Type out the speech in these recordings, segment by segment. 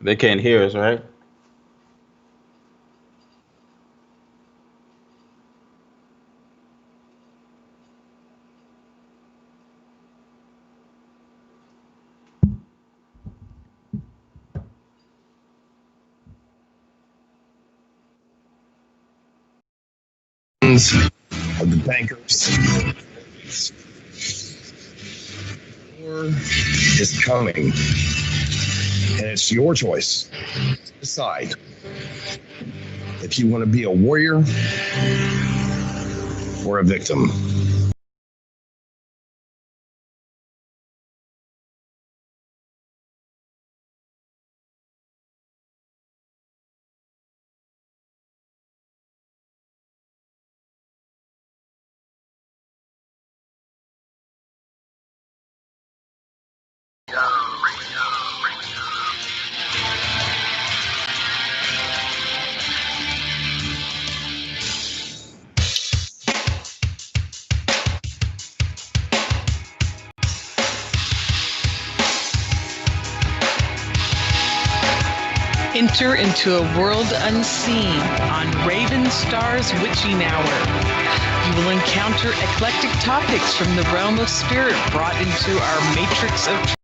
They can't hear us, right? Of the bankers. War is coming, and it's your choice to decide if you want to be a warrior or a victim. Enter into a world unseen on Raven Star's Witching Hour. You will encounter eclectic topics from the realm of spirit brought into our matrix of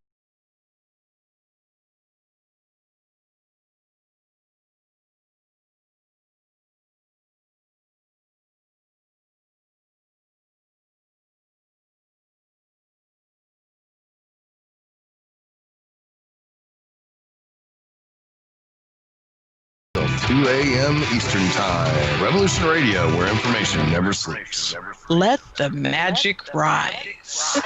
Till 2 a.m. Eastern Time. Revolution Radio, where information never sleeps. Let the Magic Rise.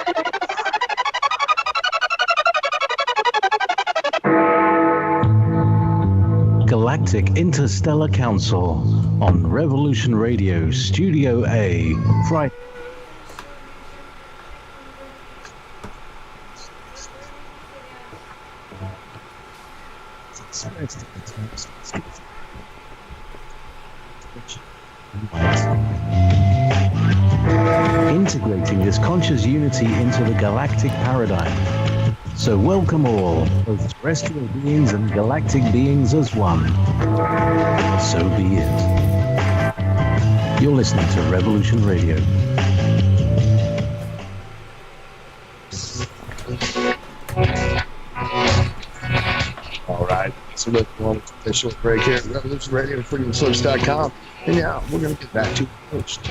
Galactic Interstellar Council on Revolution Radio Studio A, Friday. Integrating this conscious unity into the galactic paradigm. So welcome all, both terrestrial beings and galactic beings as one. So be it. You're listening to Revolution Radio. All right. So let's go on with the official break here at Revolution Radio, freedomslips.com. And yeah, we're going to get back to first.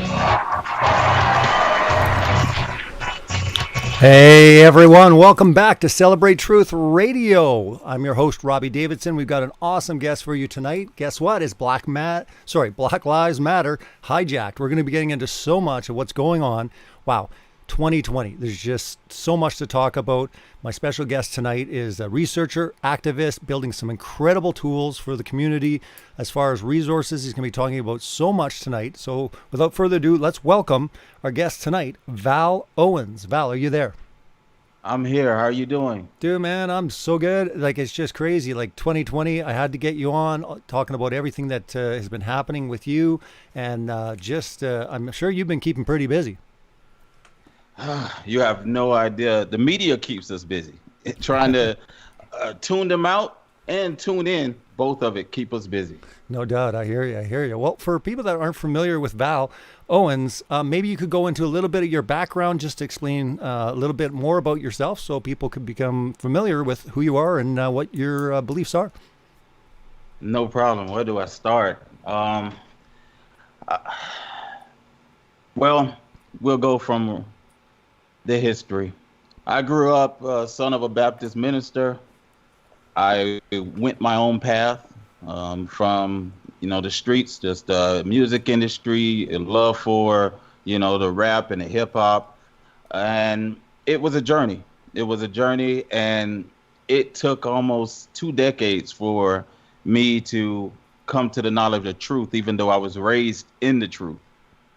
Hey everyone, welcome back to Celebrate Truth Radio. I'm your host Robbie Davidson. We've got an awesome guest for you tonight. Guess what? It's Black Lives Matter hijacked. We're going to be getting into so much of what's going on. Wow, 2020. There's just so much to talk about. My special guest tonight is a researcher, activist, building some incredible tools for the community as far as resources. He's going to be talking about so much tonight. So without further ado, let's welcome our guest tonight, Vall Owens. Val, are you there? I'm here. How are you doing? Dude, man, I'm so good. Like, it's just crazy. Like 2020, I had to get you on talking about everything that has been happening with you. And I'm sure you've been keeping pretty busy. You have no idea. The media keeps us busy. Trying to tune them out and tune in. Both of it keep us busy. No doubt. I hear you. Well, for people that aren't familiar with Vall Owens, maybe you could go into a little bit of your background just to explain a little bit more about yourself so people could become familiar with who you are and what your beliefs are. No problem. Where do I start? Well, we'll go from the history. I grew up son of a Baptist minister. I went my own path from, the streets, just the music industry, and love for, the rap and the hip hop. And it was a journey. And it took almost 2 decades for me to come to the knowledge of truth, even though I was raised in the truth,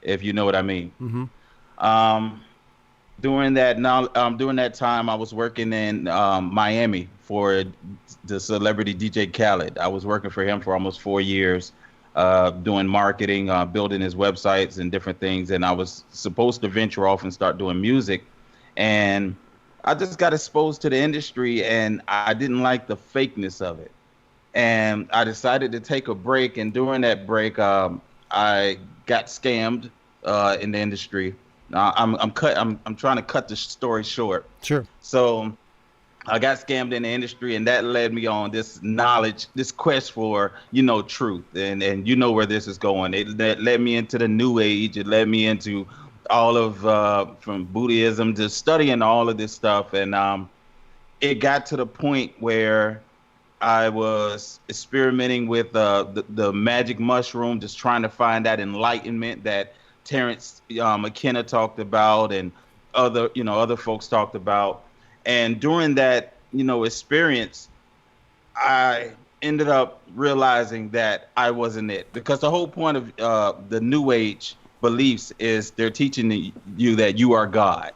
if you know what I mean. Mm-hmm. During that time, I was working in Miami for the celebrity DJ Khaled. I was working for him for almost 4 years, doing marketing, building his websites and different things. And I was supposed to venture off and start doing music. And I just got exposed to the industry, and I didn't like the fakeness of it. and I decided to take a break. And during that break, I got scammed in the industry. I'm trying to cut the story short. Sure. So I got scammed in the industry, and that led me on this knowledge, this quest for, truth. And you know where this is going. That led me into the New Age. It led me into all of from Buddhism to studying all of this stuff. And it got to the point where I was experimenting with the magic mushroom, just trying to find that enlightenment that Terrence McKenna talked about, and other folks talked about. And during that, experience, I ended up realizing that I wasn't it, because the whole point of the New Age beliefs is they're teaching you that you are God.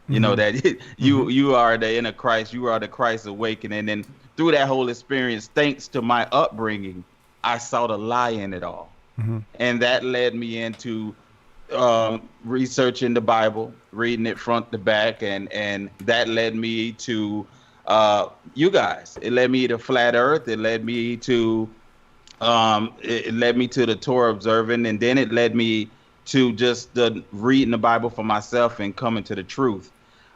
That you are the inner Christ, you are the Christ awakening. And through that whole experience, thanks to my upbringing, I saw the lie in it all. And that led me into researching the Bible, reading it front to back, and that led me to you guys. It led me to flat Earth. It led me to the Torah observing, and then it led me to just reading the Bible for myself and coming to the truth.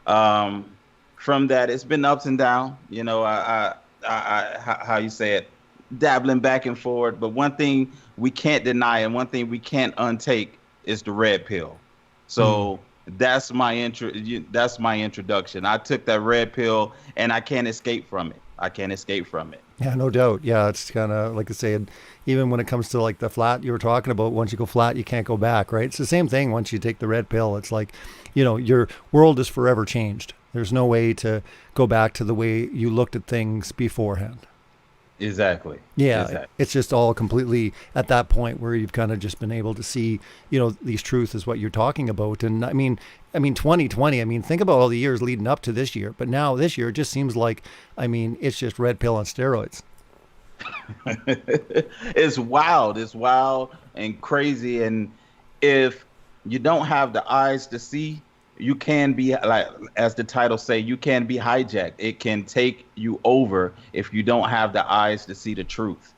From that, it's been ups and downs. I how you say it, dabbling back and forward. But one thing we can't deny, and one thing we can't untake, is the red pill. So that's my introduction. I took that red pill, and I can't escape from it. Yeah, no doubt. Yeah, it's kind of like I said, even when it comes to like the flat you were talking about, once you go flat, you can't go back, right? It's the same thing once you take the red pill. It's like, your world is forever changed. There's no way to go back to the way you looked at things beforehand. Exactly. Yeah, exactly. It's just all completely at that point where you've kind of just been able to see, these truths is what you're talking about. And I mean, 2020, think about all the years leading up to this year, but now this year it just seems like, it's just red pill on steroids. It's wild and crazy. And if you don't have the eyes to see, you can be, like, as the title say, you can be hijacked. It can take you over if you don't have the eyes to see the truth.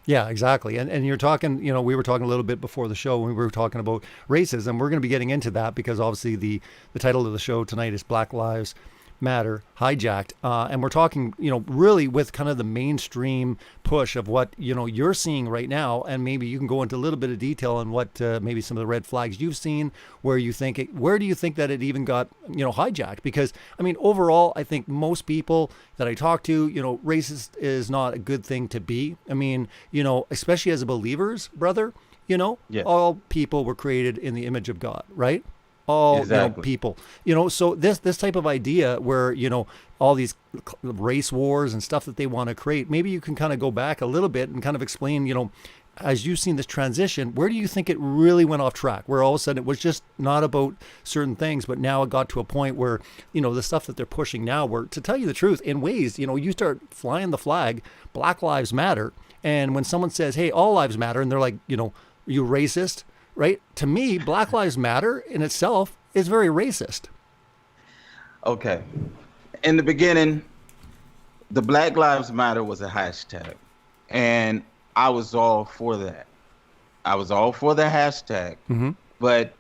Yeah, exactly. And you're talking, we were talking a little bit before the show when we were talking about racism. We're going to be getting into that because obviously the title of the show tonight is Black Lives Matter, Hijacked. And we're talking, really with kind of the mainstream push of what, you're seeing right now. And maybe you can go into a little bit of detail on what maybe some of the red flags you've seen, where do you think that it even got, hijacked? Because, overall, I think most people that I talk to, racist is not a good thing to be. Especially as believers, brother, Yes. All people were created in the image of God, right? All exactly. People, so this type of idea where, all these race wars and stuff that they want to create, maybe you can kind of go back a little bit and kind of explain, as you've seen this transition, where do you think it really went off track, where all of a sudden it was just not about certain things, but now it got to a point where, the stuff that they're pushing now, where, to tell you the truth, in ways, you start flying the flag, Black Lives Matter, and when someone says, hey, all lives matter, and they're like, you racist, right? To me, Black Lives Matter in itself is very racist. Okay. In the beginning, the Black Lives Matter was a hashtag, and I was all for that. I was all for the hashtag, but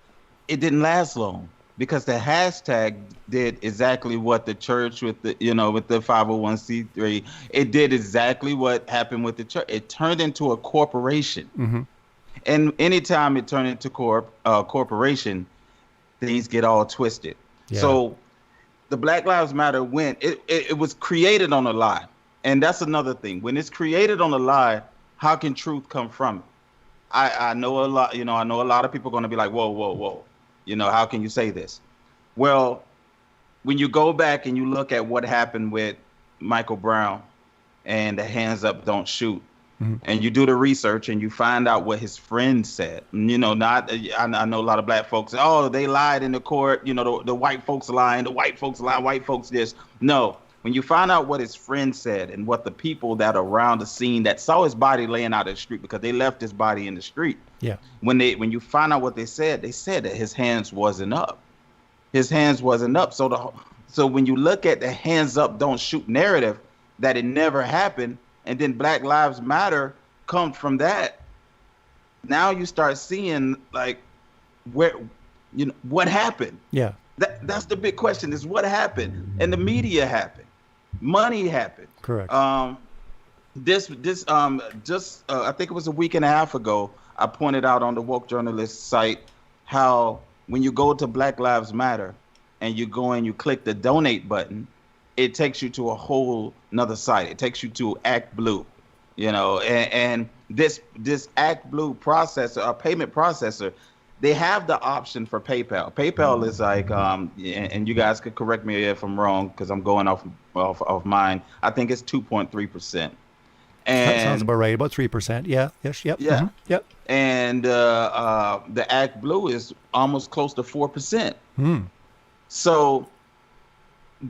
it didn't last long because the hashtag did exactly what the church with the 501c3, it did exactly what happened with the church. It turned into a corporation. And anytime it turned into corporation, things get all twisted. Yeah. So the Black Lives Matter it was created on a lie. And that's another thing. When it's created on a lie, how can truth come from it? I know a lot, I know a lot of people are going to be like, whoa. How can you say this? Well, when you go back and you look at what happened with Michael Brown and the hands up, don't shoot, and you do the research and you find out what his friend said, I know a lot of black folks, they lied in the court, the white folks lying, the white folks lie, white folks this. No, when you find out what his friend said and what the people that are around the scene that saw his body laying out in the street, because they left his body in the street. Yeah. When you find out what they said that his hands wasn't up. His hands wasn't up. So when you look at the hands up, don't shoot narrative, that it never happened, and then Black Lives Matter comes from that. Now you start seeing like where, what happened. Yeah. That's the big question, is what happened. And the media happened, money happened. Correct. I think it was a week and a half ago, I pointed out on the WokeJournalist site how when you go to Black Lives Matter and you go and you click the donate button, it takes you to a whole nother site. It takes you to Act Blue, and this Act Blue processor, a payment processor, they have the option for PayPal. PayPal is like, and you guys could correct me if I'm wrong because I'm going off mine. I think it's 2.3%. And that sounds about right. About 3%. Yeah. Yes. Yep. Yeah. Mm-hmm. Yep. And the Act Blue is almost close to 4%. So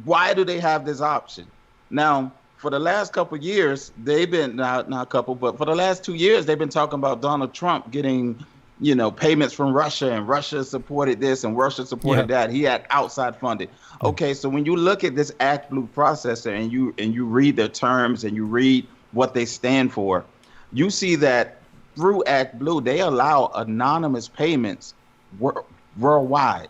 why do they have this option? Now, for the last couple of years, they've been not a couple, but for the last 2 years, they've been talking about Donald Trump getting, payments from Russia, and Russia supported this and Russia supported that. He had outside funding. Okay, so when you look at this Act Blue processor and you read their terms and you read what they stand for, you see that through Act Blue, they allow anonymous payments worldwide.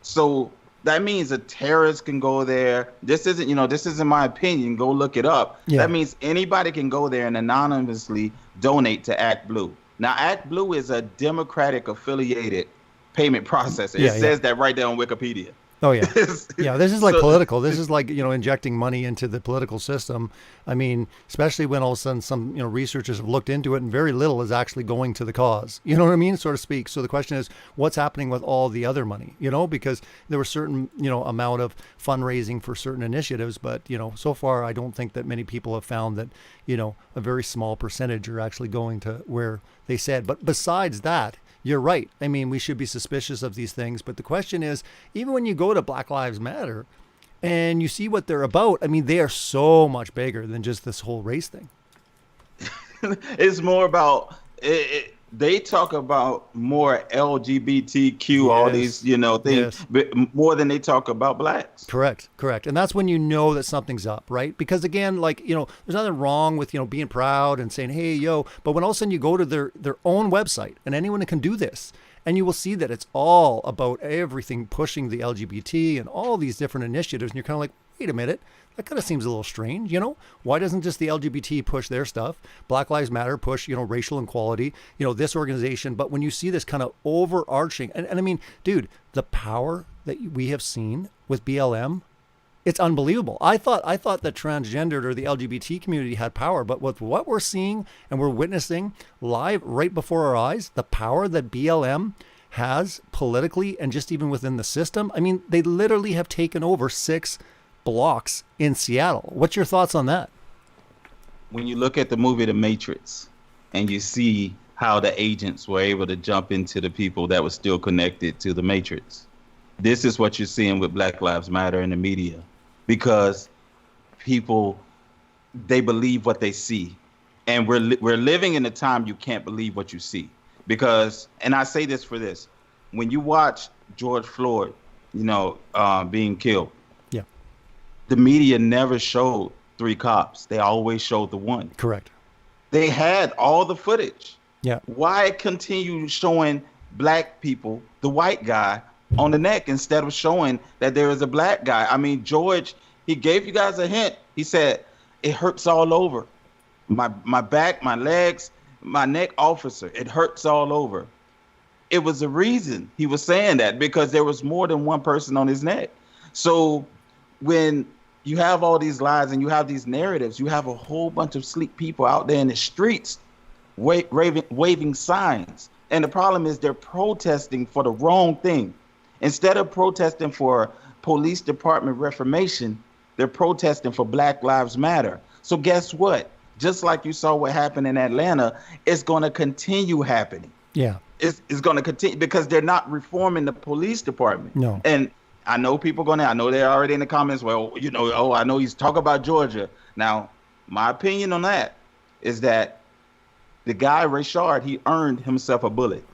So that means a terrorist can go there. This isn't my opinion. Go look it up. Yeah. That means anybody can go there and anonymously donate to Act Blue. Now, Act Blue is a Democratic affiliated payment processor. It says that right there on Wikipedia. Oh, yeah. Yeah, this is like political. This is like, injecting money into the political system. I mean, especially when all of a sudden some, researchers have looked into it and very little is actually going to the cause. You know what I mean? So to speak. So the question is, what's happening with all the other money? Because there was certain, amount of fundraising for certain initiatives. But, so far, I don't think that many people have found that, a very small percentage are actually going to where they said. But besides that, you're right. I mean, we should be suspicious of these things. But the question is, even when you go to Black Lives Matter and you see what they're about, I mean, they are so much bigger than just this whole race thing. It's more about they talk about more LGBTQ, all these, things, but more than they talk about blacks. Correct. And that's when you know that something's up, right? Because again, like, there's nothing wrong with, being proud and saying, hey, yo, but when all of a sudden you go to their own website, and anyone can do this, and you will see that it's all about everything pushing the LGBT and all these different initiatives. And you're kind of like, wait a minute, that kind of seems a little strange. Why doesn't just the LGBT push their stuff? Black Lives Matter push, racial equality, this organization. But when you see this kind of overarching, and I mean, dude, the power that we have seen with BLM, it's unbelievable. I thought that transgendered or the LGBT community had power, but with what we're seeing and we're witnessing live right before our eyes, the power that BLM has politically and just even within the system, I mean, they literally have taken over 6 blocks in Seattle. What's your thoughts on that? When you look at the movie The Matrix and you see how the agents were able to jump into the people that were still connected to the Matrix, this is what you're seeing with Black Lives Matter in the media, because people, they believe what they see. And we're living in a time you can't believe what you see. Because, and I say this for this, when you watch George Floyd, being killed, the media never showed 3 cops. They always showed the one. Correct. They had all the footage. Yeah. Why continue showing black people, the white guy, on the neck instead of showing that there is a black guy? I mean, George, he gave you guys a hint. He said, it hurts all over. My back, my legs, my neck, officer, it hurts all over. It was a reason he was saying that, because there was more than one person on his neck. So when you have all these lies and you have these narratives, you have a whole bunch of sleek people out there in the streets waving signs. And the problem is they're protesting for the wrong thing. Instead of protesting for police department reformation, they're protesting for Black Lives Matter. So guess what? Just like you saw what happened in Atlanta, it's going to continue happening. Yeah. It's going to continue because they're not reforming the police department. No. And I know I know they're already in the comments, well, I know he's talking about Georgia. Now, my opinion on that is that the guy, Rayshard, he earned himself a bullet.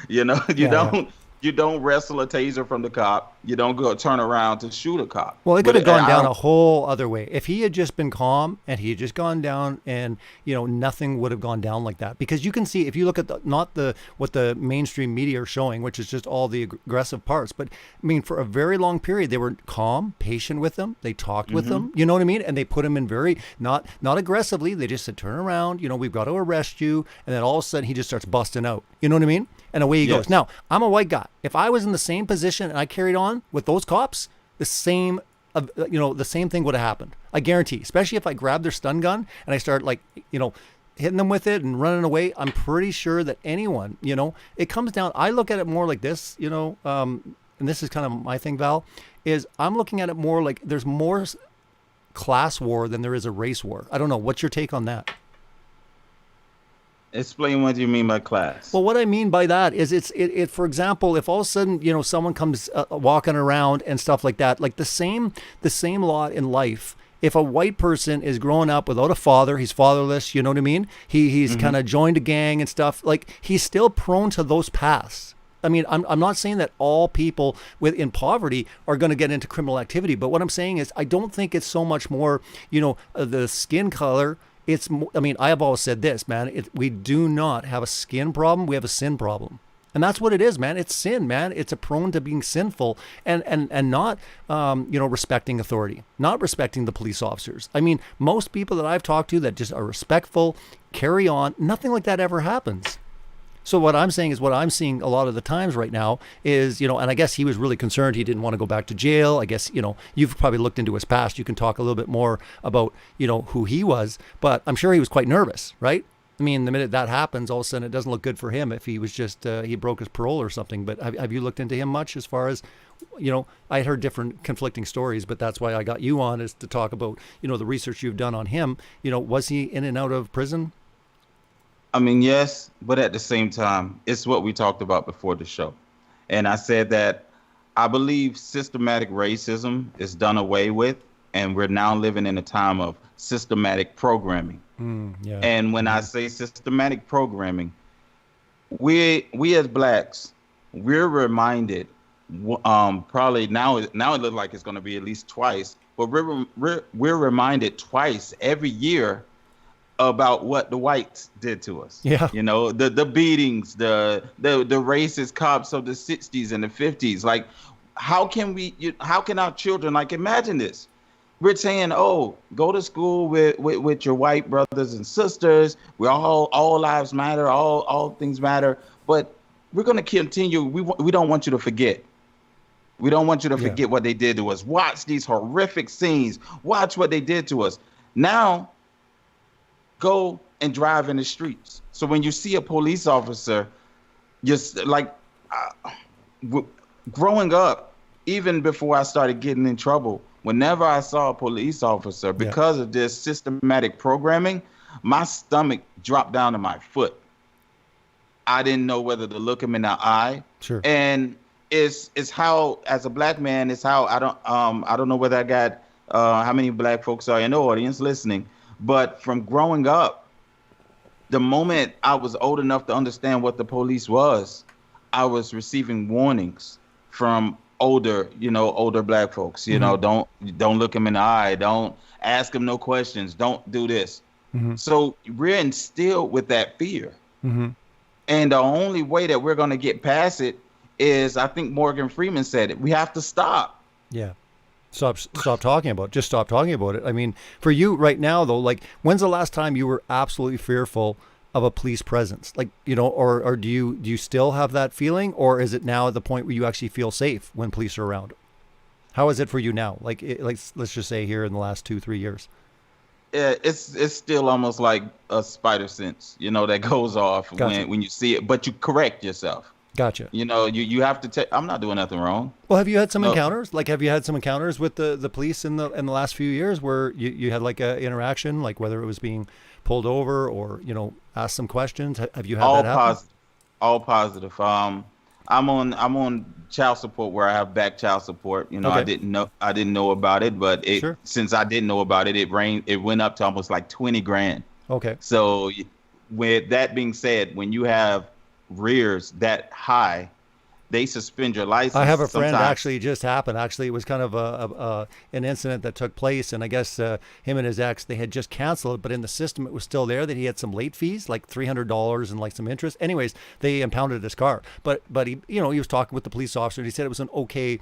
You don't You don't wrestle a taser from the cop. You don't go turn around to shoot a cop. Well, it could have But gone I down don't- a whole other way. If he had just been calm and he had just gone down, and nothing would have gone down like that. Because you can see, if you look at what the mainstream media are showing, which is just all the aggressive parts, but I mean, for a very long period, they were calm, patient with them. They talked with them. You know what I mean? And they put him in very not aggressively. They just said, "Turn around. We've got to arrest you." And then all of a sudden, he just starts busting out. You know what I mean? And away he Yes. goes. Now, I'm a white guy. If I was in the same position and I carried on with those cops, the same thing would have happened. I guarantee, especially if I grabbed their stun gun and I start hitting them with it and running away. I'm pretty sure that anyone, it comes down, I look at it more like this, and this is kind of my thing, Val, is I'm looking at it more like there's more class war than there is a race war. I don't know. What's your take on that? Explain what you mean by class. Well, what I mean by that is it for example, if all of a sudden, someone comes walking around and stuff like that, like the same law in life. If a white person is growing up without a father, he's fatherless, you know what I mean? He's kind of joined a gang and stuff, like he's still prone to those paths. I mean, I'm not saying that all people in poverty are going to get into criminal activity, but what I'm saying is I don't think it's so much more, the skin color. I have always said this, man, we do not have a skin problem. We have a sin problem. And that's what it is, man. It's sin, man. It's a prone to being sinful and not, respecting authority, not respecting the police officers. I mean, most people that I've talked to that just are respectful, carry on, nothing like that ever happens. So what I'm saying is what I'm seeing a lot of the times right now is, and I guess he was really concerned. He didn't want to go back to jail. I guess, you've probably looked into his past. You can talk a little bit more about, who he was, but I'm sure he was quite nervous, right? I mean, the minute that happens, all of a sudden it doesn't look good for him if he was just, he broke his parole or something. But have you looked into him much as far as, I had heard different conflicting stories, but that's why I got you on, is to talk about, the research you've done on him. Was he in and out of prison? I mean, yes, but at the same time, it's what we talked about before the show. And I said that I believe systematic racism is done away with, and we're now living in a time of systematic programming. Yeah. And when I say systematic programming, we as blacks, we're reminded, probably now it looks like it's going to be at least twice, but we're reminded twice every year about what the whites did to us. Yeah. The beatings, the racist cops of the 60s and the 50s. Like, how can our children, like, imagine this? We're saying, oh, go to school with your white brothers and sisters. We all lives matter, all things matter. But we're going to continue. We don't want you to forget. We don't want you to forget what they did to us. Watch these horrific scenes. Watch what they did to us. Now, go and drive in the streets. So when you see a police officer, just like growing up, even before I started getting in trouble, whenever I saw a police officer, because of this systematic programming, my stomach dropped down to my foot. I didn't know whether to look him in the eye. Sure. And it's how, as a black man, it's how I don't know whether I got how many black folks are in the audience listening. But from growing up, the moment I was old enough to understand what the police was, I was receiving warnings from older black folks. Don't look them in the eye. Don't ask them no questions. Don't do this. So we're instilled with that fear. And the only way that we're going to get past it is, I think Morgan Freeman said it, we have to stop. Yeah. Stop talking about it. Just stop talking about it. I mean, for you right now, though, like, when's the last time you were absolutely fearful of a police presence? Like, or do you still have that feeling, or is it now at the point where you actually feel safe when police are around? How is it for you now? Like let's just say here in the last 2-3 years. Yeah, it's still almost like a spider sense, that goes off when you see it, but you correct yourself. Gotcha. You have to take, I'm not doing nothing wrong. Well, have you had some encounters? Like, have you had some encounters with the police in the last few years where you had like a interaction, like whether it was being pulled over or, asked some questions? Have you had that happen? All positive. I'm on child support where I have back child support. Okay. I didn't know about it, but since I didn't know about it, it went up to almost like 20 grand. Okay. So with that being said, when you have rears that high, they suspend your license. I have a friend, sometimes. actually, it just happened. Actually, it was kind of an incident that took place, and I guess him and his ex, they had just canceled it, but in the system it was still there that he had some late fees, like $300 and like some interest. Anyways, they impounded his car, but he, he was talking with the police officer, and he said it was an okay,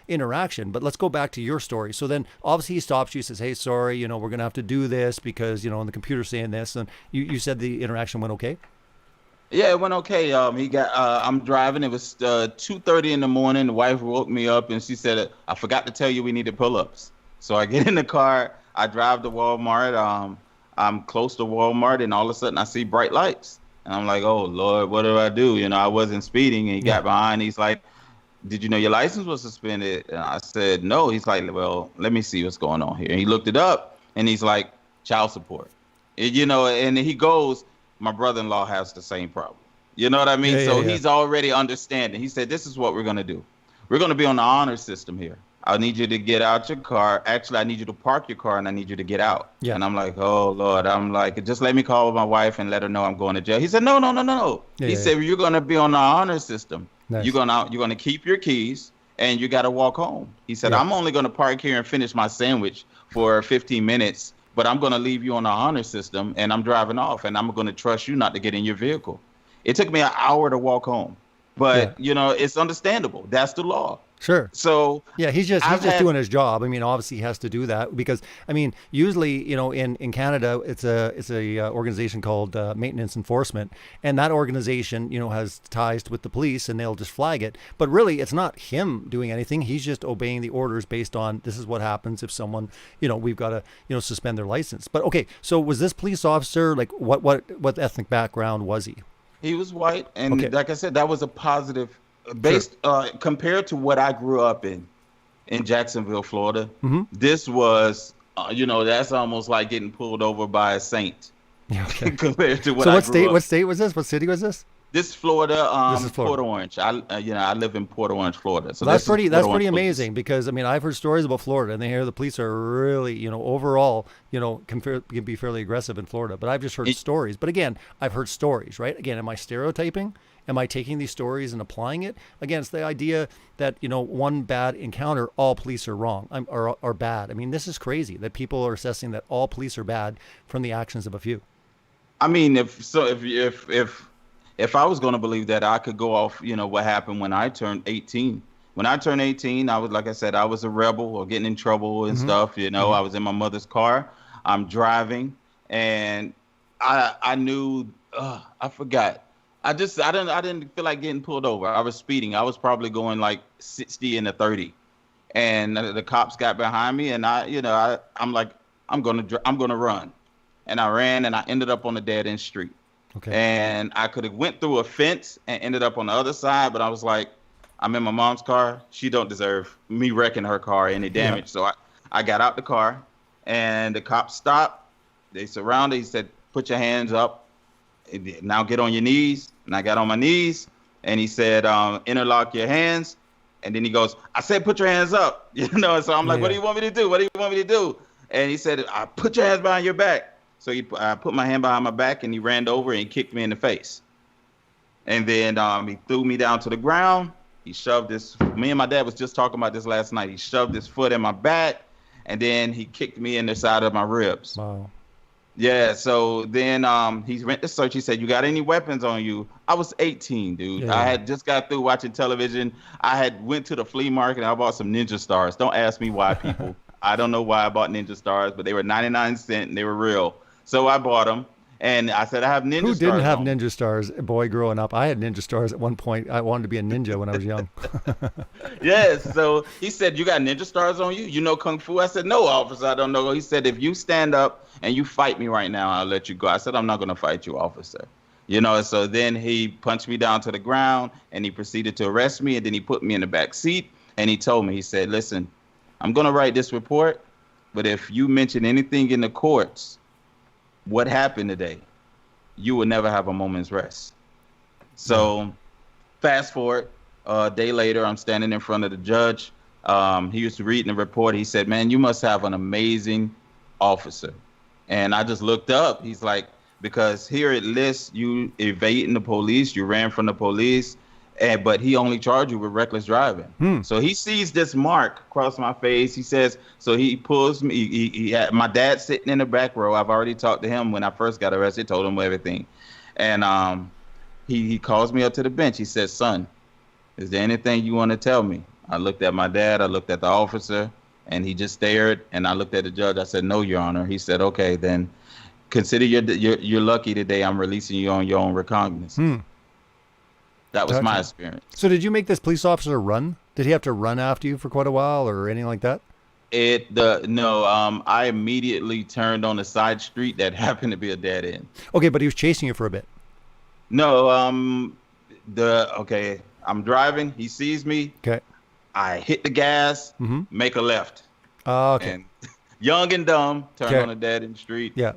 interaction. But let's go back to your story. So then, obviously, he stops you, says, "Hey, sorry, we're gonna have to do this because and the computer's saying this," and you said the interaction went okay. Yeah, it went okay. He got. I'm driving. It was 2:30 in the morning. The wife woke me up and she said, "I forgot to tell you we needed pull-ups." So I get in the car. I drive to Walmart. I'm close to Walmart, and all of a sudden I see bright lights, and I'm like, "Oh Lord, what do I do?" I wasn't speeding, and he got behind. He's like, "Did you know your license was suspended?" And I said, "No." He's like, "Well, let me see what's going on here." And he looked it up, and he's like, "Child support." And he goes, "My brother-in-law has the same problem." You know what I mean? So he's already understanding. He said, "This is what we're going to do. We're going to be on the honor system here. I need you to get out your car. Actually, I need you to park your car, and I need you to get out." Yeah. And I'm like, "Oh, Lord." I'm like, "Just let me call my wife and let her know I'm going to jail." He said, "No, no, no, no." He said, "You're going to be on the honor system. Nice. You're going to keep your keys, and you got to walk home." He said, "I'm only going to park here and finish my sandwich for 15 minutes. But I'm going to leave you on the honor system, and I'm driving off, and I'm going to trust you not to get in your vehicle." It took me an hour to walk home, but it's understandable. That's the law. Sure. So yeah, he's just doing his job. I mean, obviously he has to do that because, I mean, usually, in Canada, it's a organization called Maintenance Enforcement, and that organization, has ties with the police, and they'll just flag it. But really, it's not him doing anything. He's just obeying the orders based on this is what happens if someone, we've got to, suspend their license. But okay, so was this police officer, like what ethnic background was he? He was white, and like I said, that was a positive. Based compared to what I grew up in Jacksonville, Florida, this was, that's almost like getting pulled over by a saint. Compared to what I grew up. What state was this? What city was this? This Florida, this is Florida. Port Orange. I live in Port Orange, Florida. So that's pretty amazing because I've heard stories about Florida, and they hear the police are really, overall, can be fairly aggressive in Florida. But I've just heard stories. But again, I've heard stories, right? Again, am I stereotyping? Am I taking these stories and applying it? Again, it's the idea that, one bad encounter, all police are wrong or bad. I mean, this is crazy that people are assessing that all police are bad from the actions of a few. I mean, if I was going to believe that, I could go off, what happened when I turned 18. When I turned 18, I was, like I said, I was a rebel or getting in trouble and stuff. I was in my mother's car. I'm driving, and I knew, I forgot. I didn't feel like getting pulled over. I was speeding. I was probably going like 60 and a 30, and the cops got behind me, and I'm like, I'm gonna run, and I ran, and I ended up on a dead end street. Okay. And I could have went through a fence and ended up on the other side, but I was like, I'm in my mom's car. She don't deserve me wrecking her car any damage. So I got out the car, and the cops stopped. They surrounded. He said, "Put your hands up. Now get on your knees." And I got on my knees, and he said, "Interlock your hands." And then he goes, "I said, put your hands up." So I'm like, "What do you want me to do? What do you want me to do?" And he said, "Put your hands behind your back." So I put my hand behind my back, and he ran over and he kicked me in the face. And then he threw me down to the ground. He shoved me and my dad was just talking about this last night. He shoved his foot in my back, and then he kicked me in the side of my ribs. Wow. Yeah, so then he went to search. He said, "You got any weapons on you?" I was 18, dude. Yeah. I had just got through watching television. I had went to the flea market, and I bought some Ninja Stars. Don't ask me why, people. I don't know why I bought Ninja Stars, but they were 99 cents, and they were real. So I bought them, and I said, "I have Ninja Stars." Who didn't have Ninja Stars, boy, growing up? I had Ninja Stars at one point. I wanted to be a ninja when I was young. Yes, so he said, "You got Ninja Stars on you? You know Kung Fu?" I said, "No, officer, I don't know." He said, "If you stand up and you fight me right now, I'll let you go." I said, "I'm not going to fight you, officer." So then he punched me down to the ground, and he proceeded to arrest me, and then he put me in the back seat, and he told me, he said, "Listen, I'm going to write this report, but if you mention anything in the courts, what happened today, you will never have a moment's rest." So fast forward, a day later, I'm standing in front of the judge. He was reading the report. He said, "Man, you must have an amazing officer." And I just looked up. He's like, "Because here it lists you evading the police, you ran from the police, but he only charged you with reckless driving. So he sees this mark across my face. He says, so he pulls me. He had my dad sitting in the back row. I've already talked to him when I first got arrested, told him everything. And he calls me up to the bench. He says, son, is there anything you want to tell me? I looked at my dad. I looked at the officer, and he just stared. And I looked at the judge. I said, no, Your Honor. He said, okay, then consider you're lucky today. I'm releasing you on your own recognizance. That was my experience. So did you make this police officer run? Did he have to run after you for quite a while or anything like that? I immediately turned on a side street that happened to be a dead end. Okay, but he was chasing you for a bit. No, I'm driving. He sees me. Okay. I hit the gas, make a left. Okay. And young and dumb, turn on a dead end street. Yeah.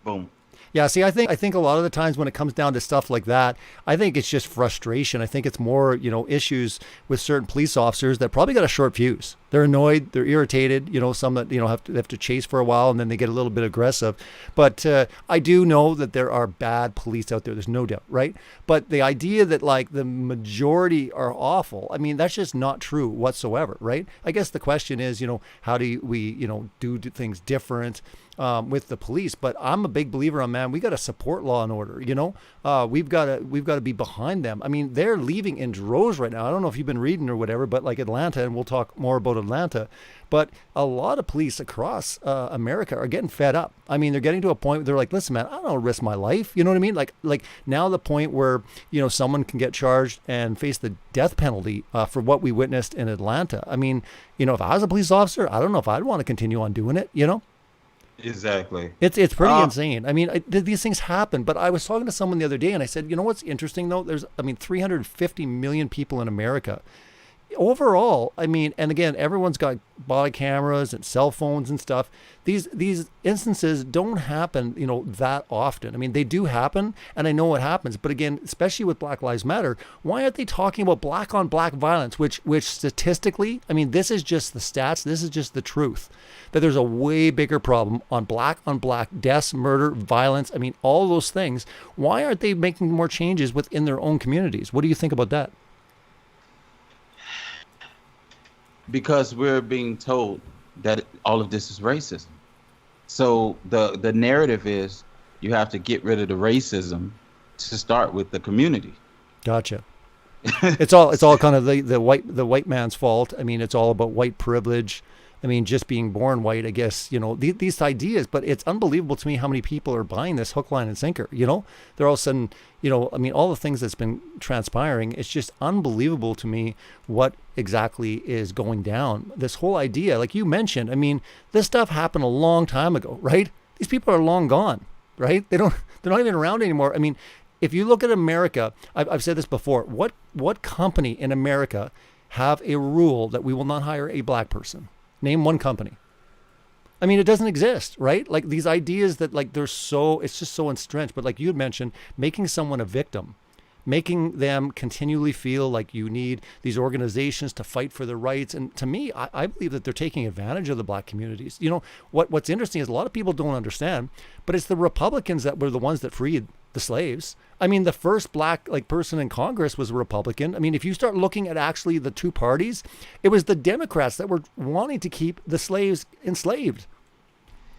Boom. Yeah, see, I think a lot of the times when it comes down to stuff like that, I think it's just frustration. I think it's more, issues with certain police officers that probably got a short fuse. They're annoyed, they're irritated, some that, have to chase for a while and then they get a little bit aggressive. But I do know that there are bad police out there. There's no doubt, right? But the idea that like the majority are awful, I mean, that's just not true whatsoever, right? I guess the question is, how do we, do things different? With the police, but I'm a big believer on, man, we got to support law and order. We've got to be behind them. I mean, they're leaving in droves right now. I don't know if you've been reading or whatever, but like Atlanta, and we'll talk more about Atlanta, but a lot of police across America are getting fed up. I mean, they're getting to a point where they're like, listen, man, I don't risk my life. You know what I mean? Like now the point where, someone can get charged and face the death penalty for what we witnessed in Atlanta. I mean, if I was a police officer, I don't know if I'd want to continue on doing it, Exactly. It's pretty insane. I mean, these things happen, but I was talking to someone the other day and I said, what's interesting though? There's 350 million people in America. Overall, I mean, and again, everyone's got body cameras and cell phones and stuff. These instances don't happen, that often. I mean, they do happen, and I know what happens. But again, especially with Black Lives Matter, why aren't they talking about black on black violence, which statistically, I mean, this is just the stats. This is just the truth, that there's a way bigger problem on black deaths, murder, violence. I mean, all those things. Why aren't they making more changes within their own communities? What do you think about that? Because we're being told that all of this is racism. So the narrative is you have to get rid of the racism to start with the community. Gotcha. It's all kind of the white man's fault. I mean, it's all about white privilege. I mean, just being born white, I guess, these ideas, but it's unbelievable to me how many people are buying this hook, line, and sinker, They're all of a sudden, I mean, all the things that's been transpiring, it's just unbelievable to me what exactly is going down. This whole idea, like you mentioned, I mean, this stuff happened a long time ago, right? These people are long gone, right? They're not even around anymore. I mean, if you look at America, I've said this before, what company in America have a rule that we will not hire a black person? Name one company. I mean, it doesn't exist, right? Like these ideas that like it's just so entrenched. But like you had mentioned, making someone a victim, making them continually feel like you need these organizations to fight for their rights. And to me, I believe that they're taking advantage of the black communities. What's interesting is a lot of people don't understand, but it's the Republicans that were the ones that freed the slaves. I mean, the first black person in Congress was a Republican. I mean, if you start looking at actually the two parties, it was the Democrats that were wanting to keep the slaves enslaved.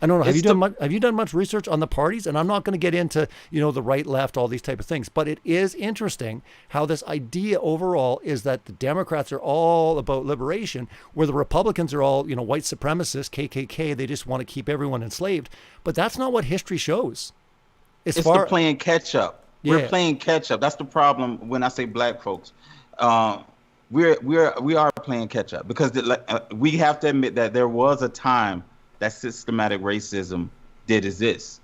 I don't know. Have you done much research on the parties? And I'm not going to get into, the right, left, all these type of things. But it is interesting how this idea overall is that the Democrats are all about liberation, where the Republicans are all, white supremacists, KKK. They just want to keep everyone enslaved. But that's not what history shows. It's the playing catch up. Yeah. We're playing catch up. That's the problem when I say black folks. We are playing catch up because we have to admit that there was a time that systematic racism did exist.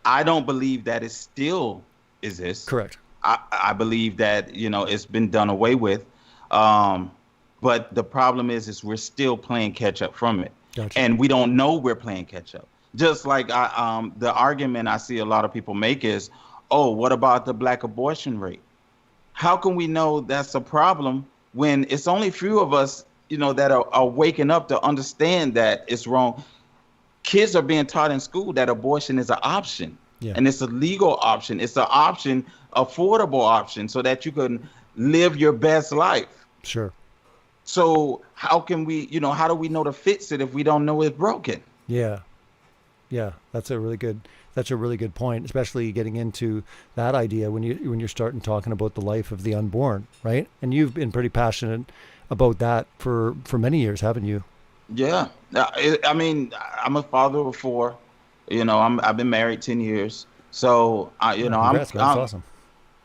I don't believe that it still exists. Correct. I believe that it's been done away with. But the problem is we're still playing catch up from it. Gotcha. And we don't know we're playing catch up. Just like the argument I see a lot of people make is, oh, what about the black abortion rate? How can we know that's a problem when it's only few of us, that are waking up to understand that it's wrong? Kids are being taught in school that abortion is an option, and it's a legal option. It's an option, affordable option, so that you can live your best life. Sure. So how can we, how do we know to fix it if we don't know it's broken? Yeah. Yeah, that's a really good point, especially getting into that idea when you're starting talking about the life of the unborn, right? And you've been pretty passionate about that for many years, haven't you? Yeah. I mean, I'm a father of 4. I've been married 10 years. So, Congrats, man. That's awesome.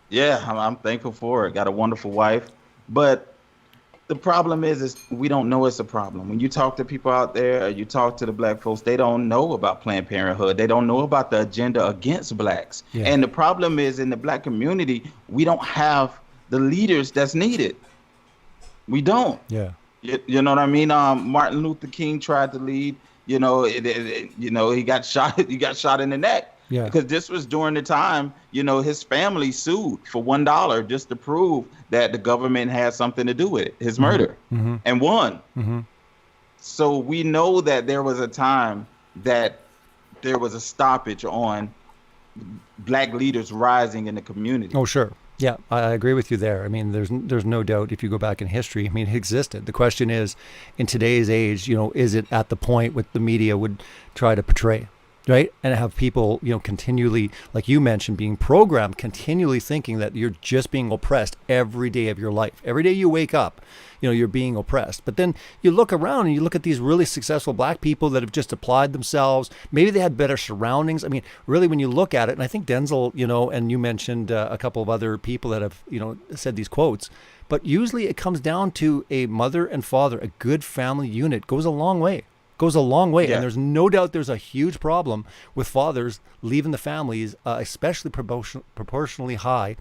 Yeah, I'm thankful for it. Got a wonderful wife. But the problem is we don't know it's a problem. When you talk to people out there, you talk to the black folks, they don't know about Planned Parenthood. They don't know about the agenda against blacks. Yeah. And the problem is in the black community, we don't have the leaders that's needed. We don't. Yeah. You know what I mean? Martin Luther King tried to lead. He got shot. He got shot in the neck. Yeah. Because this was during the time, his family sued for $1 just to prove that the government had something to do with it, his murder, and won. Mm-hmm. So we know that there was a time that there was a stoppage on black leaders rising in the community. Oh, sure. Yeah, I agree with you there. I mean, there's no doubt if you go back in history, I mean, it existed. The question is, in today's age, is it at the point what the media would try to portray? Right. And have people, continually, like you mentioned, being programmed, continually thinking that you're just being oppressed every day of your life. Every day you wake up, you're being oppressed. But then you look around and you look at these really successful black people that have just applied themselves. Maybe they had better surroundings. I mean, really, when you look at it, and I think Denzel, and you mentioned a couple of other people that have, said these quotes. But usually it comes down to a mother and father. A good family unit goes a long way. Yeah. And there's no doubt there's a huge problem with fathers leaving the families, especially proportionally high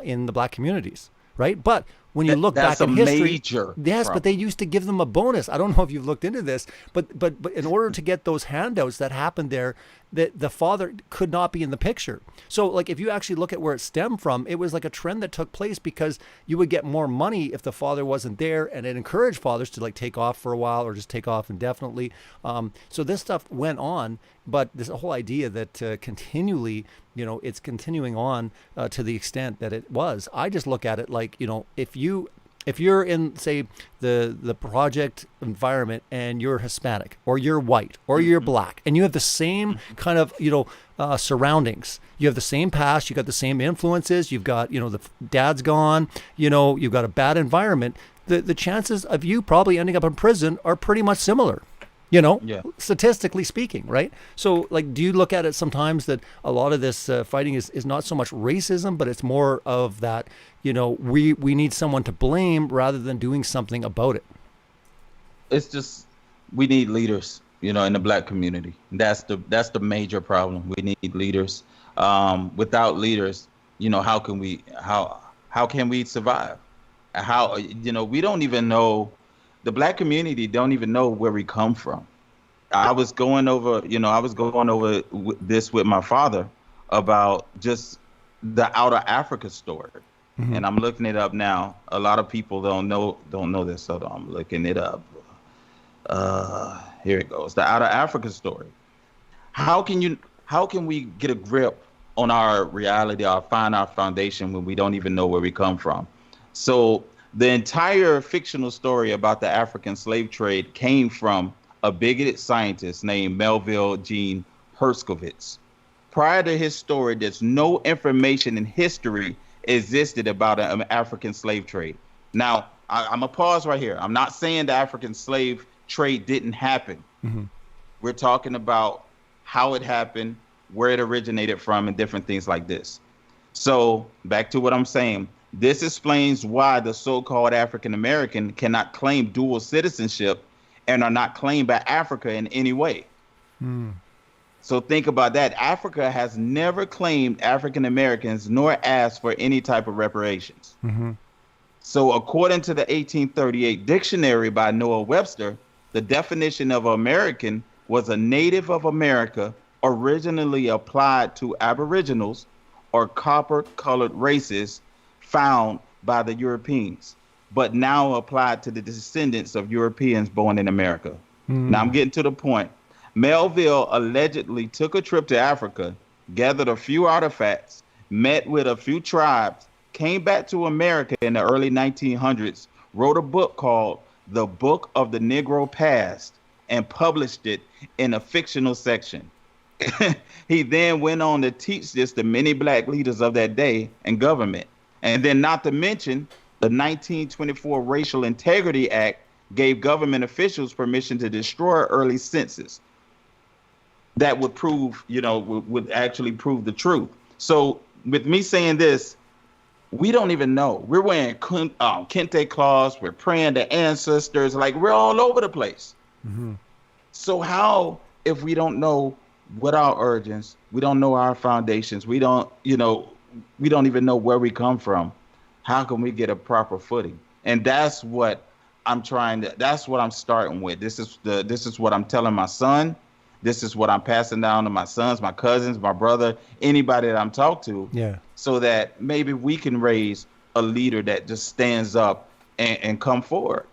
in the black communities, right? But when you look back in history, but they used to give them a bonus. I don't know if you've looked into this, but in order to get those handouts that happened there, the father could not be in the picture. So like if you actually look at where it stemmed from, it was like a trend that took place because you would get more money if the father wasn't there, and it encouraged fathers to like take off for a while or just take off indefinitely. So this stuff went on, but this whole idea that continually, it's continuing on to the extent that it was. I just look at it like, if you're in, say, the project environment and you're Hispanic or you're white or you're black and you have the same kind of, surroundings, you have the same past, you got the same influences, you've got, the dad's gone, you've got a bad environment, the chances of you probably ending up in prison are pretty much similar. Statistically speaking, right? So, like, do you look at it sometimes that a lot of this fighting is not so much racism, but it's more of that, we need someone to blame rather than doing something about it? It's just, we need leaders, in the black community. That's the major problem. We need leaders. Without leaders, how can we survive? We don't even know. The black community don't even know where we come from. I was going over this with my father about just the Outer Africa story. Mm-hmm. And I'm looking it up now. A lot of people don't know this, so I'm looking it up. Here it goes. The Outer Africa story. How can we get a grip on our reality or find our foundation when we don't even know where we come from? So the entire fictional story about the African slave trade came from a bigoted scientist named Melville Gene Herskovitz. Prior to his story, there's no information in history existed about an African slave trade. Now, I'm going to pause right here. I'm not saying the African slave trade didn't happen. Mm-hmm. We're talking about how it happened, where it originated from, and different things like this. So back to what I'm saying. This explains why the so-called African American cannot claim dual citizenship and are not claimed by Africa in any way. Mm. So think about that. Africa has never claimed African Americans nor asked for any type of reparations. Mm-hmm. So according to the 1838 dictionary by Noah Webster, the definition of American was a native of America originally applied to Aboriginals or copper-colored races found by the Europeans, but now applied to the descendants of Europeans born in America. Mm. Now I'm getting to the point. Melville allegedly took a trip to Africa, gathered a few artifacts, met with a few tribes, came back to America in the early 1900s, wrote a book called The Book of the Negro Past, and published it in a fictional section. He then went on to teach this to many black leaders of that day and government. And then, not to mention, the 1924 Racial Integrity Act gave government officials permission to destroy early census. That would prove, would actually prove the truth. So with me saying this, we don't even know. We're wearing kente cloths. We're praying to ancestors. Like, we're all over the place. Mm-hmm. So how, if we don't know what our origins, we don't know our foundations, we don't even know where we come from, how can we get a proper footing? And that's what I'm that's what I'm starting with. This is what I'm telling my son. This is what I'm passing down to my sons, my cousins, my brother, anybody that I'm talking to. Yeah. So that maybe we can raise a leader that just stands up and come forward.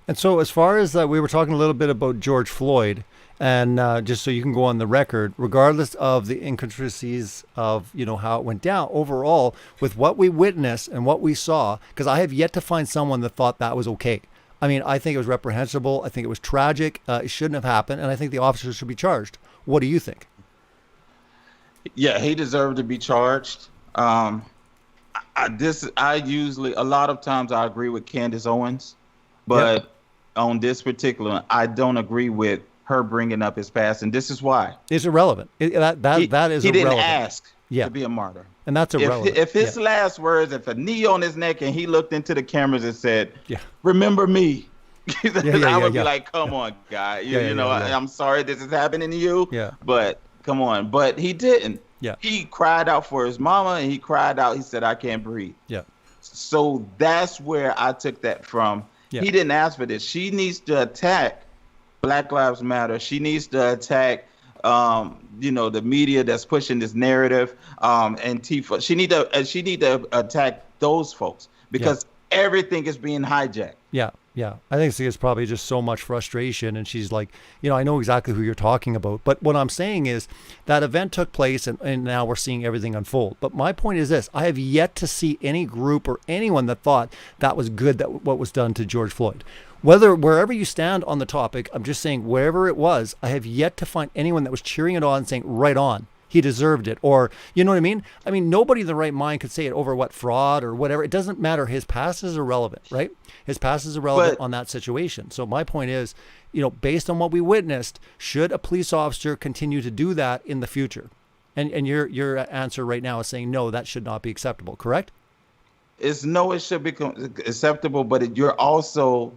And so as far as we were talking a little bit about George Floyd, and just so you can go on the record, regardless of the intricacies of, how it went down overall with what we witnessed and what we saw, because I have yet to find someone that thought that was okay. I mean, I think it was reprehensible. I think it was tragic. It shouldn't have happened. And I think the officers should be charged. What do you think? Yeah, he deserved to be charged. I usually, a lot of times I agree with Candace Owens, but on this particular one, I don't agree with her bringing up his past, and this is why. It's irrelevant. That is irrelevant. He didn't ask to be a martyr. And that's irrelevant. If his last words, if a knee on his neck and he looked into the cameras and said, remember me, I would be like, come on, guy. I'm sorry this is happening to you, but come on. But he didn't. Yeah. He cried out for his mama, and he cried out. He said, I can't breathe. Yeah. So that's where I took that from. Yeah. He didn't ask for this. She needs to attack Black Lives Matter. She needs to attack, the media that's pushing this narrative, Antifa. She need to attack those folks because everything is being hijacked. Yeah. Yeah. I think it's probably just so much frustration. And she's like, I know exactly who you're talking about. But what I'm saying is that event took place and now we're seeing everything unfold. But my point is this: I have yet to see any group or anyone that thought that was good, that what was done to George Floyd. Wherever you stand on the topic, I'm just saying wherever it was, I have yet to find anyone that was cheering it on, saying right on. He deserved it. Or, you know what I mean? I mean, nobody in the right mind could say it over fraud or whatever. It doesn't matter. His past is irrelevant, right? His past is irrelevant on that situation. So my point is, based on what we witnessed, should a police officer continue to do that in the future? And your answer right now is saying, no, that should not be acceptable, correct? It should be acceptable, but you're also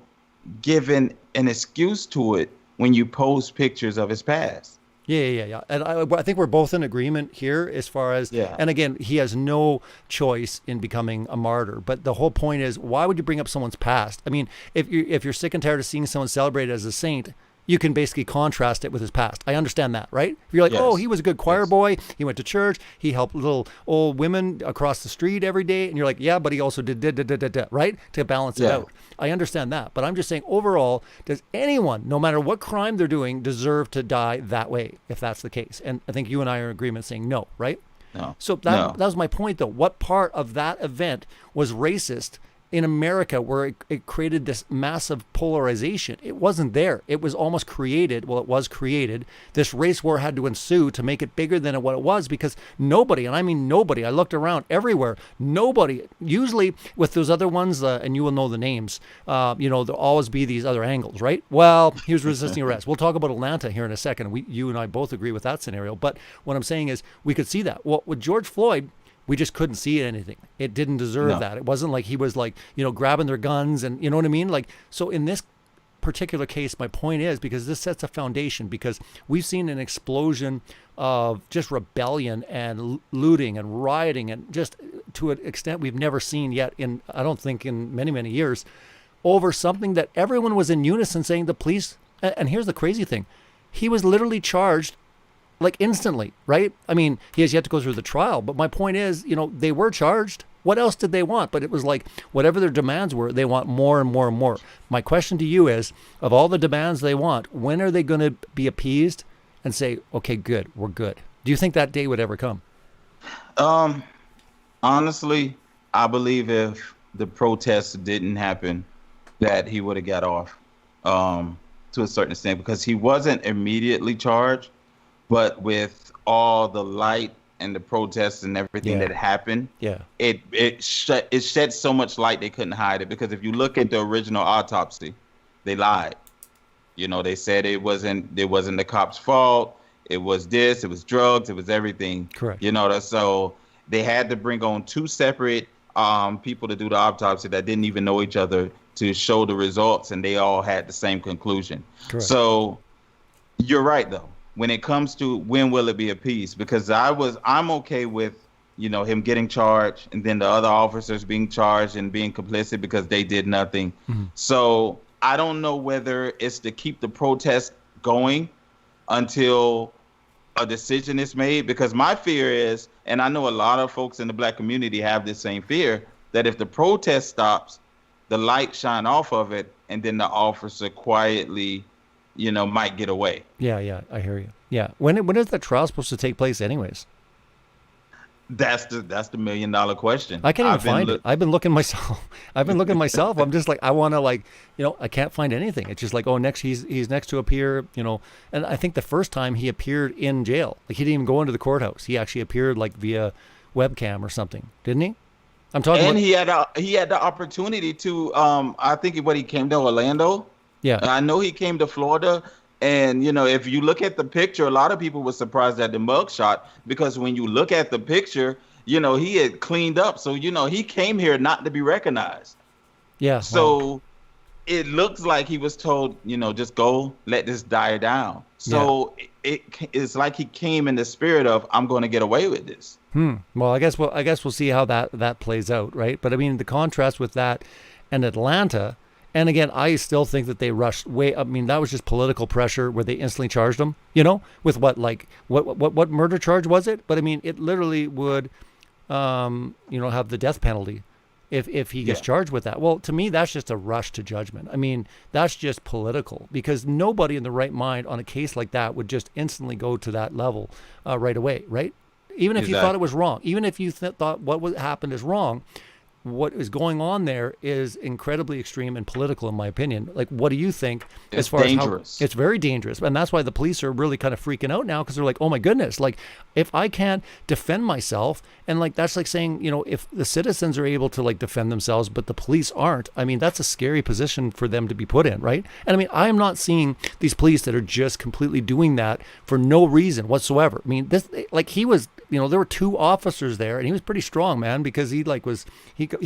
given an excuse to it when you post pictures of his past. Yeah. And I think we're both in agreement here as far as, and again, he has no choice in becoming a martyr. But the whole point is, why would you bring up someone's past? I mean, if you're sick and tired of seeing someone celebrated as a saint, you can basically contrast it with his past. I understand that, right? If you're like, oh, he was a good choir boy. He went to church. He helped little old women across the street every day. And you're like, yeah, but he also did, right? To balance it out. I understand that. But I'm just saying, overall, does anyone, no matter what crime they're doing, deserve to die that way, if that's the case? And I think you and I are in agreement saying no, right? No. So that was my point, though. What part of that event was racist in America, where it created this massive polarization? It wasn't there. It was almost created. Well, it was created. This race war had to ensue to make it bigger than what it was, because nobody, and I mean nobody, I looked around everywhere, nobody, usually with those other ones, and you will know the names, there'll always be these other angles, right? Well, he was resisting arrest. We'll talk about Atlanta here in a second. You and I both agree with that scenario. But what I'm saying is, we could see that. Well, with George Floyd, we just couldn't see anything. It didn't deserve that. It wasn't like he was like, grabbing their guns and, you know what I mean? Like, so in this particular case, my point is, because this sets a foundation, because we've seen an explosion of just rebellion and looting and rioting, and just to an extent we've never seen yet I don't think in many, many years, over something that everyone was in unison saying the police, and here's the crazy thing, he was literally charged like instantly, right? I mean, he has yet to go through the trial, but my point is, they were charged. What else did they want? But it was like, whatever their demands were, they want more and more and more. My question to you is, of all the demands they want, when are they going to be appeased and say, okay, good, we're good? Do you think that day would ever come? Honestly, I believe if the protests didn't happen, that he would have got off to a certain extent, because he wasn't immediately charged, but with all the light and the protests and everything that happened, it shed so much light they couldn't hide it. Because if you look at the original autopsy, they lied. You know, they said it wasn't the cops' fault. It was this, it was drugs, it was everything. Correct. You know, so they had to bring on two separate people to do the autopsy that didn't even know each other to show the results, and they all had the same conclusion. Correct. So you're right, though, when it comes to when will it be a peace, because I'm okay with, you know, him getting charged and then the other officers being charged and being complicit because they did nothing. Mm-hmm. So I don't know whether it's to keep the protest going until a decision is made, because my fear is, and I know a lot of folks in the black community have this same fear, that if the protest stops, the light shine off of it, and then the officer quietly, you know, might get away. Yeah, I hear you. Yeah. When is the trial supposed to take place anyways? That's the $1 million question. I can't even find it. I've been looking myself. I'm just like, I want to, like, you know, I can't find anything. It's just like, oh, he's next to appear, you know. And I think the first time he appeared in jail, like he didn't even go into the courthouse. He actually appeared like via webcam or something, didn't he? I'm talking. And he had the opportunity to. I think he came to Orlando. Yeah. I know he came to Florida. And, you know, if you look at the picture, a lot of people were surprised at the mugshot, because when you look at the picture, you know, he had cleaned up. So, you know, he came here not to be recognized. Yeah. So it looks like he was told, you know, just go, let this die down. So it's like he came in the spirit of, I'm going to get away with this. Well, I guess we'll see how that plays out, right? But I mean, the contrast with that and Atlanta. And again, I still think that they rushed way. I mean, that was just political pressure where they instantly charged him, you know, with what murder charge was it? But I mean, it literally would, you know, have the death penalty if he gets charged with that. Well, to me, that's just a rush to judgment. I mean, that's just political, because nobody in the right mind on a case like that would just instantly go to that level right away, right? Even if you thought it was wrong, even if you thought what happened is wrong. What is going on there is incredibly extreme and political, in my opinion. Like, what do you think? It's dangerous. It's very dangerous. And that's why the police are really kind of freaking out now, because they're like, oh my goodness, like, if I can't defend myself, and like, that's like saying, you know, if the citizens are able to like defend themselves, but the police aren't, I mean, that's a scary position for them to be put in, right? And I mean, I am not seeing these police that are just completely doing that for no reason whatsoever. I mean, this, like, he was, you know, there were two officers there, and he was pretty strong, man, because he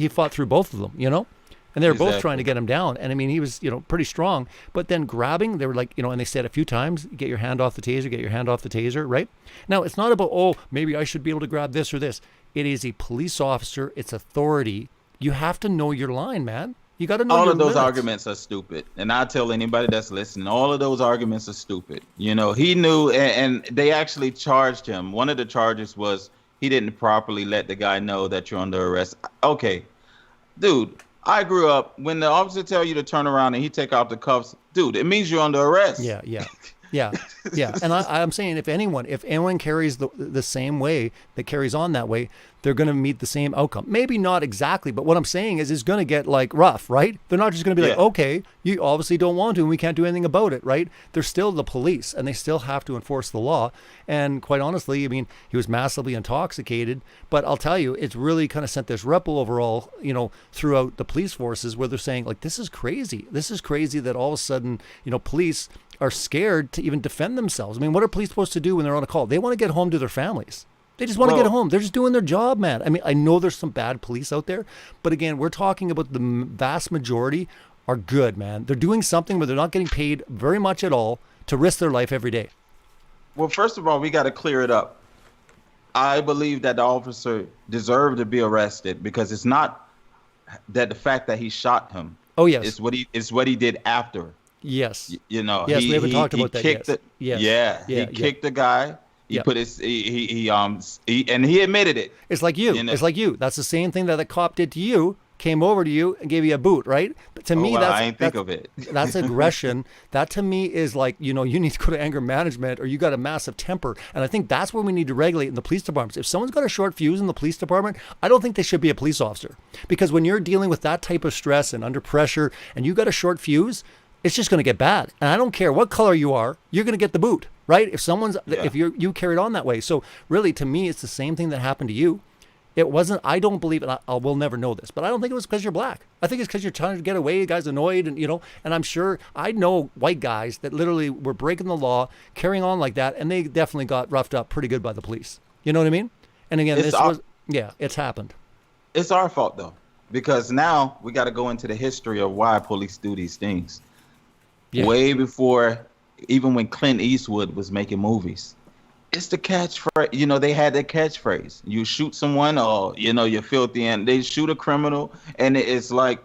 fought through both of them, you know, and they were both trying to get him down. And I mean, he was, you know, pretty strong, but then grabbing, they were like, you know, and they said a few times, get your hand off the taser, right? Now, it's not about, oh, maybe I should be able to grab this or this. It is a police officer. It's authority. You have to know your line, man. You got to know all your of those limits. Arguments are stupid. And I tell anybody that's listening, all of those arguments are stupid. You know, he knew, and they actually charged him. One of the charges was he didn't properly let the guy know that you're under arrest. Okay, dude, I grew up, when the officer tell you to turn around and he take out the cuffs, dude, it means you're under arrest. Yeah. And I'm saying, if anyone carries the same way, that carries on that way, they're going to meet the same outcome. Maybe not exactly, but what I'm saying is it's going to get like rough, right? They're not just going to be like, okay, you obviously don't want to, and we can't do anything about it, right? They're still the police, and they still have to enforce the law. And quite honestly, I mean, he was massively intoxicated, but I'll tell you, it's really kind of sent this ripple overall, you know, throughout the police forces, where they're saying, like, this is crazy. This is crazy that all of a sudden, you know, police are scared to even defend themselves. I mean, what are police supposed to do when they're on a call? They want to get home to their families. They just want to get home. They're just doing their job, man. I mean, I know there's some bad police out there, but again, we're talking about the vast majority are good, man. They're doing something where they're not getting paid very much at all to risk their life every day. Well, first of all, we got to clear it up. I believe that the officer deserved to be arrested, because it's not that the fact that he shot him. Oh, yes. It's what he did after. Yes. You know, yes, we haven't talked about that yet. He kicked the guy. He put his and he admitted it. It's like you. You know? It's like you. That's the same thing that the cop did to you. came over to you and gave you a boot, right? But to me, I ain't think of it. That's aggression. That to me is like, you need to go to anger management, or you got a massive temper. And I think that's where we need to regulate in the police departments. If someone's got a short fuse in the police department, I don't think they should be a police officer, because when you're dealing with that type of stress and under pressure and you got a short fuse, it's just going to get bad. And I don't care what color you are, you're going to get the boot, right? If you carried on that way. So really, to me, it's the same thing that happened to you. It wasn't, I don't believe it. We'll never know this, but I don't think it was because you're black. I think it's because you're trying to get away. The guy's annoyed, and and I'm sure I know white guys that literally were breaking the law, carrying on like that, and they definitely got roughed up pretty good by the police. You know what I mean? And again, it's happened. It's our fault though, because now we got to go into the history of why police do these things. Yeah. Way before, even when Clint Eastwood was making movies. It's the catchphrase. They had that catchphrase. You shoot someone, or you're filthy, and they shoot a criminal. And it's like,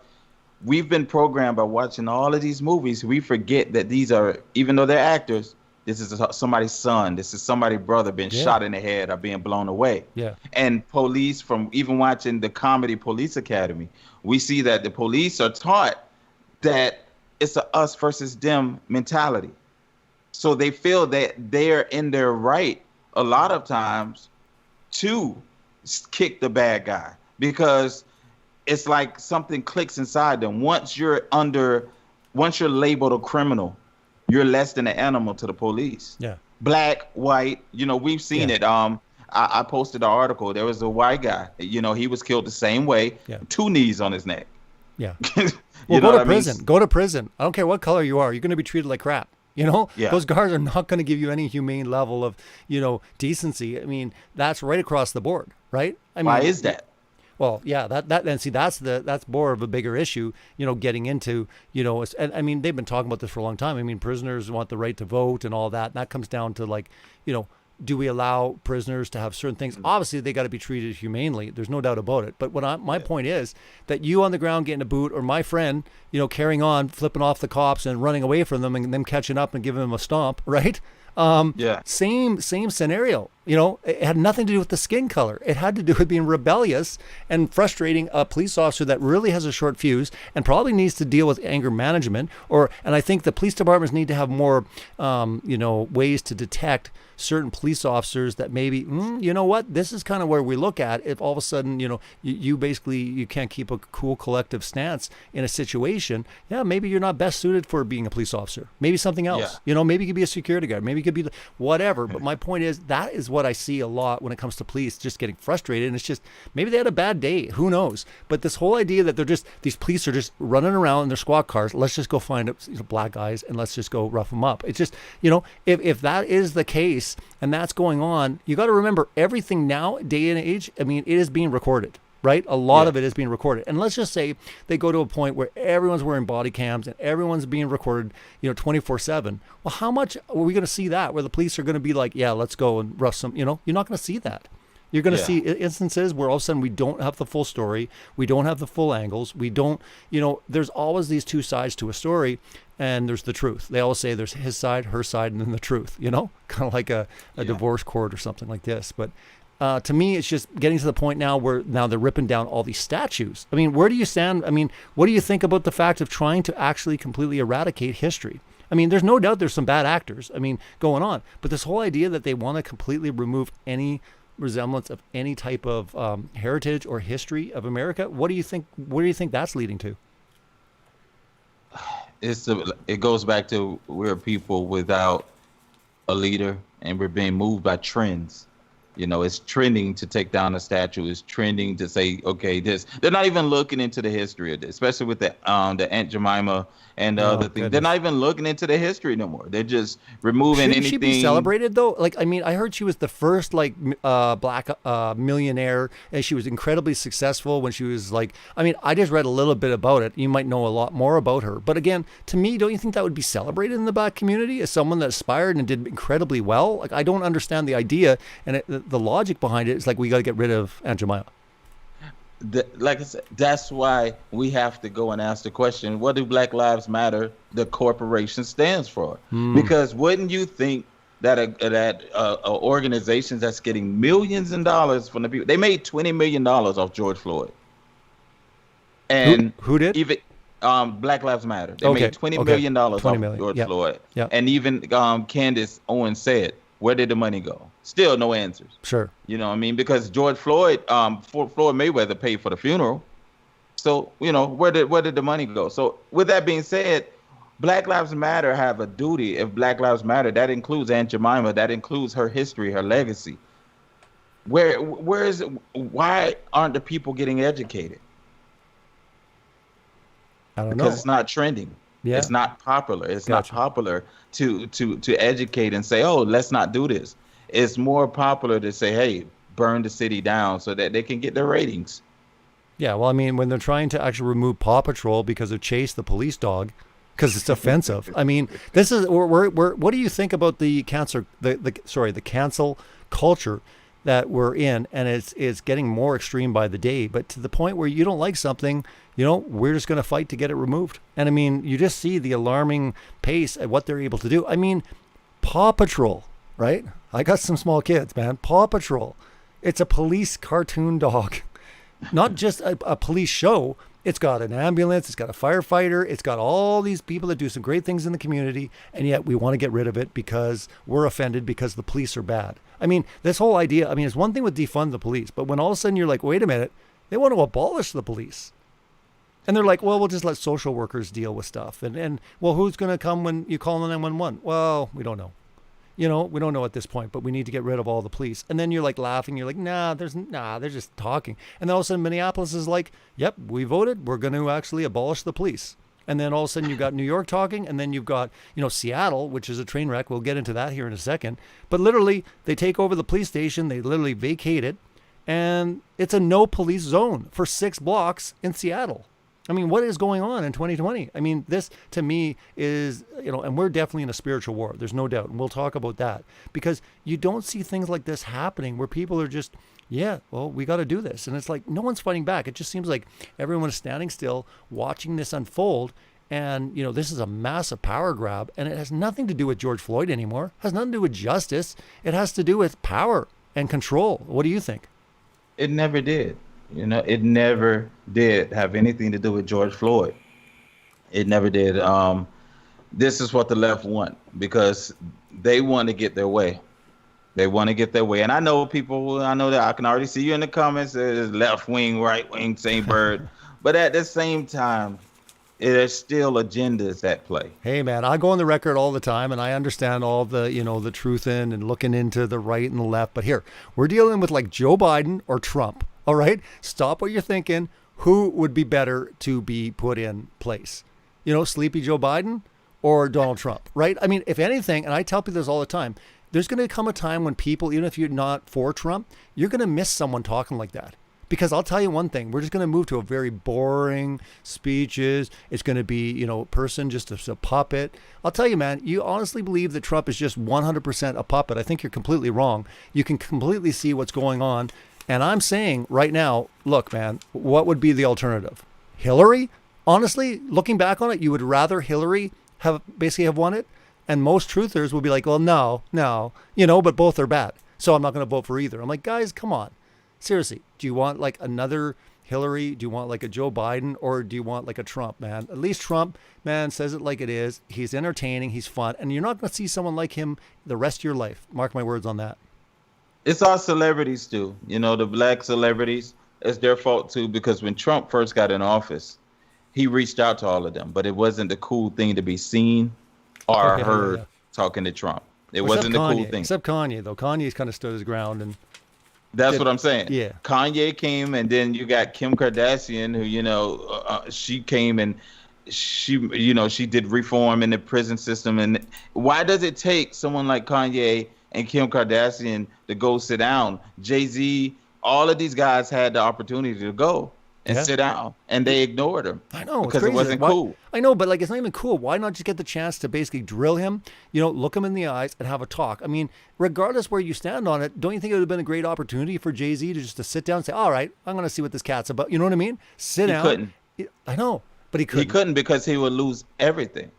we've been programmed by watching all of these movies. We forget that these are, even though they're actors, this is somebody's son. This is somebody's brother being shot in the head or being blown away. Yeah. And police, from even watching the comedy Police Academy, we see that the police are taught that it's a us versus them mentality. So they feel that they're in their right a lot of times to kick the bad guy, because it's like something clicks inside them. Once you're labeled a criminal, you're less than an animal to the police. Yeah. Black, white, we've seen it. I posted an article. There was a white guy, he was killed the same way, 2 knees on his neck. Yeah. Well, go to prison. Go to prison. I don't care what color you are. You're going to be treated like crap. Those guards are not going to give you any humane level of, decency. I mean, that's right across the board, right? I mean, why is that? Well, yeah, that's more of a bigger issue, getting into, and I mean, they've been talking about this for a long time. I mean, prisoners want the right to vote and all that. And that comes down to like, do we allow prisoners to have certain things? Obviously, they got to be treated humanely. There's no doubt about it. But my point is that you on the ground getting a boot, or my friend, carrying on, flipping off the cops and running away from them, and them catching up and giving them a stomp, right? Same scenario. It had nothing to do with the skin color. It had to do with being rebellious and frustrating a police officer that really has a short fuse and probably needs to deal with anger management. And I think the police departments need to have more, ways to detect certain police officers that maybe, this is kind of where we look at if all of a sudden, you can't keep a cool collective stance in a situation. Yeah, maybe you're not best suited for being a police officer. Maybe something else. Yeah. Maybe you could be a security guard. Maybe you could be whatever. But my point is, that is what I see a lot when it comes to police just getting frustrated. And it's just, maybe they had a bad day. Who knows? But this whole idea that these police are just running around in their squad cars. Let's just go find black guys and let's just go rough them up. It's just, if that is the case, and that's going on, you got to remember everything now, day and age, I mean, it is being recorded, right? A lot of it is being recorded. And let's just say they go to a point where everyone's wearing body cams and everyone's being recorded, 24/7. Well, how much are we going to see that where the police are going to be like, yeah, let's go and rough some, you're not going to see that. You're going to see instances where all of a sudden we don't have the full story. We don't have the full angles. We don't, there's always these two sides to a story, and there's the truth. They always say there's his side, her side, and then the truth, kind of like a divorce court or something like this. But to me, it's just getting to the point now where now they're ripping down all these statues. I mean, where do you stand? I mean, what do you think about the fact of trying to actually completely eradicate history? I mean, there's no doubt there's some bad actors, going on. But this whole idea that they want to completely remove any resemblance of any type of heritage or history of America, what do you think that's leading to? It goes back to we're people without a leader, and we're being moved by trends. It's trending to take down a statue. It's trending to say, okay, this. They're not even looking into the history of this, especially with the Aunt Jemima and the other thing. They're not even looking into the history no more. They're just removing anything. Shouldn't she be celebrated though? I heard she was the first black millionaire, and she was incredibly successful when she was I just read a little bit about it. You might know a lot more about her, but again, to me, don't you think that would be celebrated in the black community as someone that aspired and did incredibly well? I don't understand the idea and the logic behind it is we got to get rid of Aunt Jemima. Like I said, that's why we have to go and ask the question, what do Black Lives Matter, the corporation, stands for? Because wouldn't you think that organizations that's getting millions of dollars from the people, they made $20 million off George Floyd. And who did? even Black Lives Matter. They Okay, made $20 okay. million off 20 of million, George yeah, Floyd. yeah. And even Candace Owens said, where did the money go? Still no answers. Sure. You know what I mean? Because George Floyd, Floyd Mayweather paid for the funeral. So, you know, where did the money go? So with that being said, Black Lives Matter have a duty. If Black Lives Matter, that includes Aunt Jemima, that includes her history, her legacy. Why aren't the people getting educated? I don't Because know. it's not trending. Yeah. It's not popular. It's Gotcha. not popular to educate and say, oh, let's not do this. It's more popular to say, hey, burn the city down so that they can get their ratings. Yeah, well, I mean, when they're trying to actually remove Paw Patrol because of Chase the police dog, because it's offensive. I mean, this is we're what do you think about the cancel culture that we're in, and it's getting more extreme by the day, but to the point where you don't like something, you know, we're just going to fight to get it removed. And I mean, you just see the alarming pace at what they're able to do. I mean, Paw Patrol, right? I got some small kids, man. Paw Patrol. It's a police cartoon dog. Not just a police show. It's got an ambulance. It's got a firefighter. It's got all these people that do some great things in the community. And yet we want to get rid of it because we're offended because the police are bad. I mean, this whole idea, I mean, it's one thing with defund the police, but when all of a sudden you're like, wait a minute, they want to abolish the police. And they're like, well, we'll just let social workers deal with stuff. And well, who's going to come when you call 911? Well, we don't know. You know, we don't know at this point, but we need to get rid of all the police. And then you're like laughing. You're like, they're just talking. And then all of a sudden Minneapolis is like, yep, we voted. We're going to actually abolish the police. And then all of a sudden you've got New York talking. And then you've got, you know, Seattle, which is a train wreck. We'll get into that here in a second. But literally they take over the police station. They literally vacate it. And it's a no police zone for 6 blocks in Seattle. I mean, what is going on in 2020? I mean, this to me is, you know, and we're definitely in a spiritual war. There's no doubt. And we'll talk about that because you don't see things like this happening where people are just, yeah, well, we got to do this. And it's like, no one's fighting back. It just seems like everyone is standing still watching this unfold. And, you know, this is a massive power grab and it has nothing to do with George Floyd anymore. It has nothing to do with justice. It has to do with power and control. What do you think? It never did. You know, it never did have anything to do with George Floyd. It never did. This is what the left want because they want to get their way. They want to get their way. And I know people, I know that I can already see you in the comments, left wing, right wing, same bird. But at the same time, there's still agendas at play. Hey, man, I go on the record all the time and I understand all the, you know, the truth in and looking into the right and the left. But here, we're dealing with like Joe Biden or Trump. All right, stop what you're thinking. Who would be better to be put in place? You know, Sleepy Joe Biden or Donald Trump, right? I mean, if anything, and I tell people this all the time, there's going to come a time when people, even if you're not for Trump, you're going to miss someone talking like that. Because I'll tell you one thing, we're just going to move to a very boring speeches. It's going to be, you know, a person just a puppet. I'll tell you, man, you honestly believe that Trump is just 100% a puppet. I think you're completely wrong. You can completely see what's going on. And I'm saying right now, look, man, what would be the alternative? Hillary? Honestly, looking back on it, you would rather Hillary have won it? And most truthers will be like, well, no, you know, but both are bad. So I'm not going to vote for either. I'm like, guys, come on. Seriously, do you want like another Hillary? Do you want like a Joe Biden? Or do you want like a Trump, man? At least Trump, man, says it like it is. He's entertaining. He's fun. And you're not going to see someone like him the rest of your life. Mark my words on that. It's our celebrities too. You know, the black celebrities, it's their fault too, because when Trump first got in office, he reached out to all of them, but it wasn't the cool thing to be seen or heard talking to Trump. It wasn't the cool thing. Except Kanye, though. Kanye's kind of stood his ground. And that's what I'm saying. Yeah. Kanye came, and then you got Kim Kardashian, who, you know, she came and she, you know, she did reform in the prison system. And why does it take someone like Kanye and Kim Kardashian to go sit down? Jay-Z, all of these guys had the opportunity to go and sit down, and they ignored him. I know, because it wasn't cool. I know, but like, it's not even cool. Why not just get the chance to basically drill him, you know, look him in the eyes and have a talk? I mean, regardless where you stand on it, don't you think it would have been a great opportunity for Jay-Z to just to sit down and say, all right, I'm going to see what this cat's about. You know what I mean? Sit down. He couldn't. I know, but he couldn't. He couldn't because he would lose everything.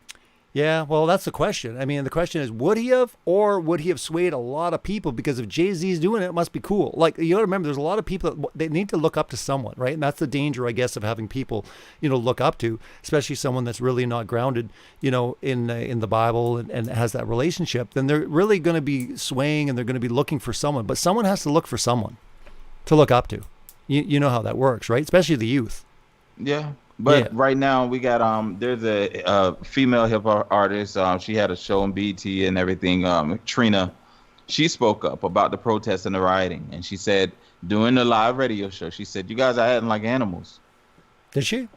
Yeah, well, that's the question. I mean, the question is, would he have, or would he have swayed a lot of people? Because if Jay-Z's doing it, it must be cool. Like, you got to remember, there's a lot of people that they need to look up to someone, right? And that's the danger, I guess, of having people, look up to, especially someone that's really not grounded, in the Bible and has that relationship. Then they're really going to be swaying, and they're going to be looking for someone. But someone has to look for someone to look up to. You know how that works, right? Especially the youth. Yeah. But right now we got there's a female hip hop artist. She had a show on BT and everything. Trina, she spoke up about the protests and the rioting, and she said during the live radio show, she said, "You guys are acting like animals." Did she?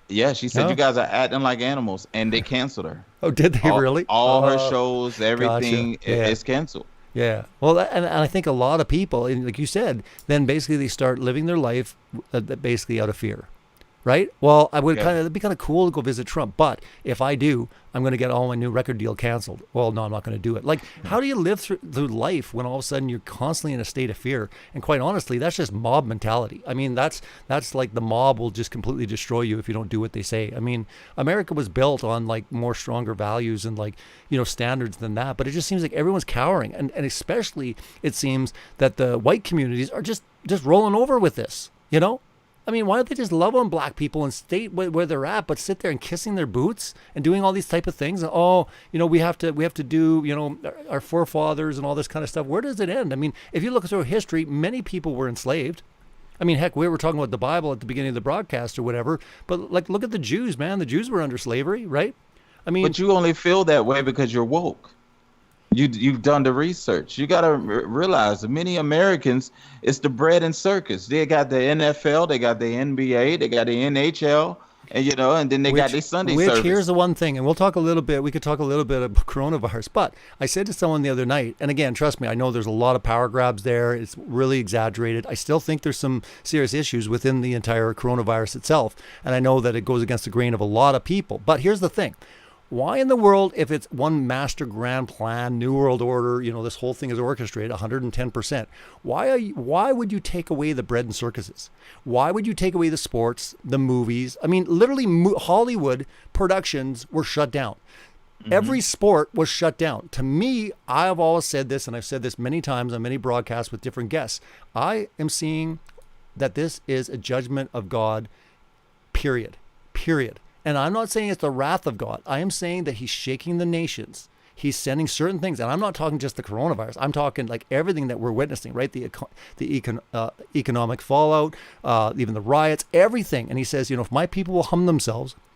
Yeah, she said, "You guys are acting like animals," and they canceled her. Oh, did they really? All her shows, everything is canceled. Yeah. Well, and I think a lot of people, like you said, then basically they start living their life basically out of fear. Right? Well, it'd be kind of cool to go visit Trump, but if I do, I'm going to get all my new record deal canceled. Well, no, I'm not going to do it. Like, how do you live through life when all of a sudden you're constantly in a state of fear? And quite honestly, that's just mob mentality. I mean, that's like the mob will just completely destroy you if you don't do what they say. I mean, America was built on like more stronger values and like, standards than that. But it just seems like everyone's cowering. And especially it seems that the white communities are just rolling over with this, I mean, why don't they just love on black people and stay where they're at, but sit there and kissing their boots and doing all these type of things? And, we have to do, our forefathers and all this kind of stuff. Where does it end? I mean, if you look through history, many people were enslaved. I mean, heck, we were talking about the Bible at the beginning of the broadcast or whatever, but like, look at the Jews, man. The Jews were under slavery, right? I mean, but you only feel that way because you're woke. You've done the research. You got to realize that many Americans, it's the bread and circus. They got the NFL, they got the NBA, they got the NHL, and then they got their Sunday service. Here's the one thing, and we could talk a little bit of coronavirus, but I said to someone the other night, and again, trust me, I know there's a lot of power grabs there. It's really exaggerated. I still think there's some serious issues within the entire coronavirus itself, and I know that it goes against the grain of a lot of people. But here's the thing. Why in the world, if it's one master grand plan, New World Order, this whole thing is orchestrated 110%, why would you take away the bread and circuses? Why would you take away the sports, the movies? I mean, literally Hollywood productions were shut down. Mm-hmm. Every sport was shut down. To me, I have always said this, and I've said this many times on many broadcasts with different guests. I am seeing that this is a judgment of God, period. And I'm not saying it's the wrath of God. I am saying that he's shaking the nations. He's sending certain things. And I'm not talking just the coronavirus. I'm talking like everything that we're witnessing, right? The economic fallout, even the riots, everything. And he says, if my people will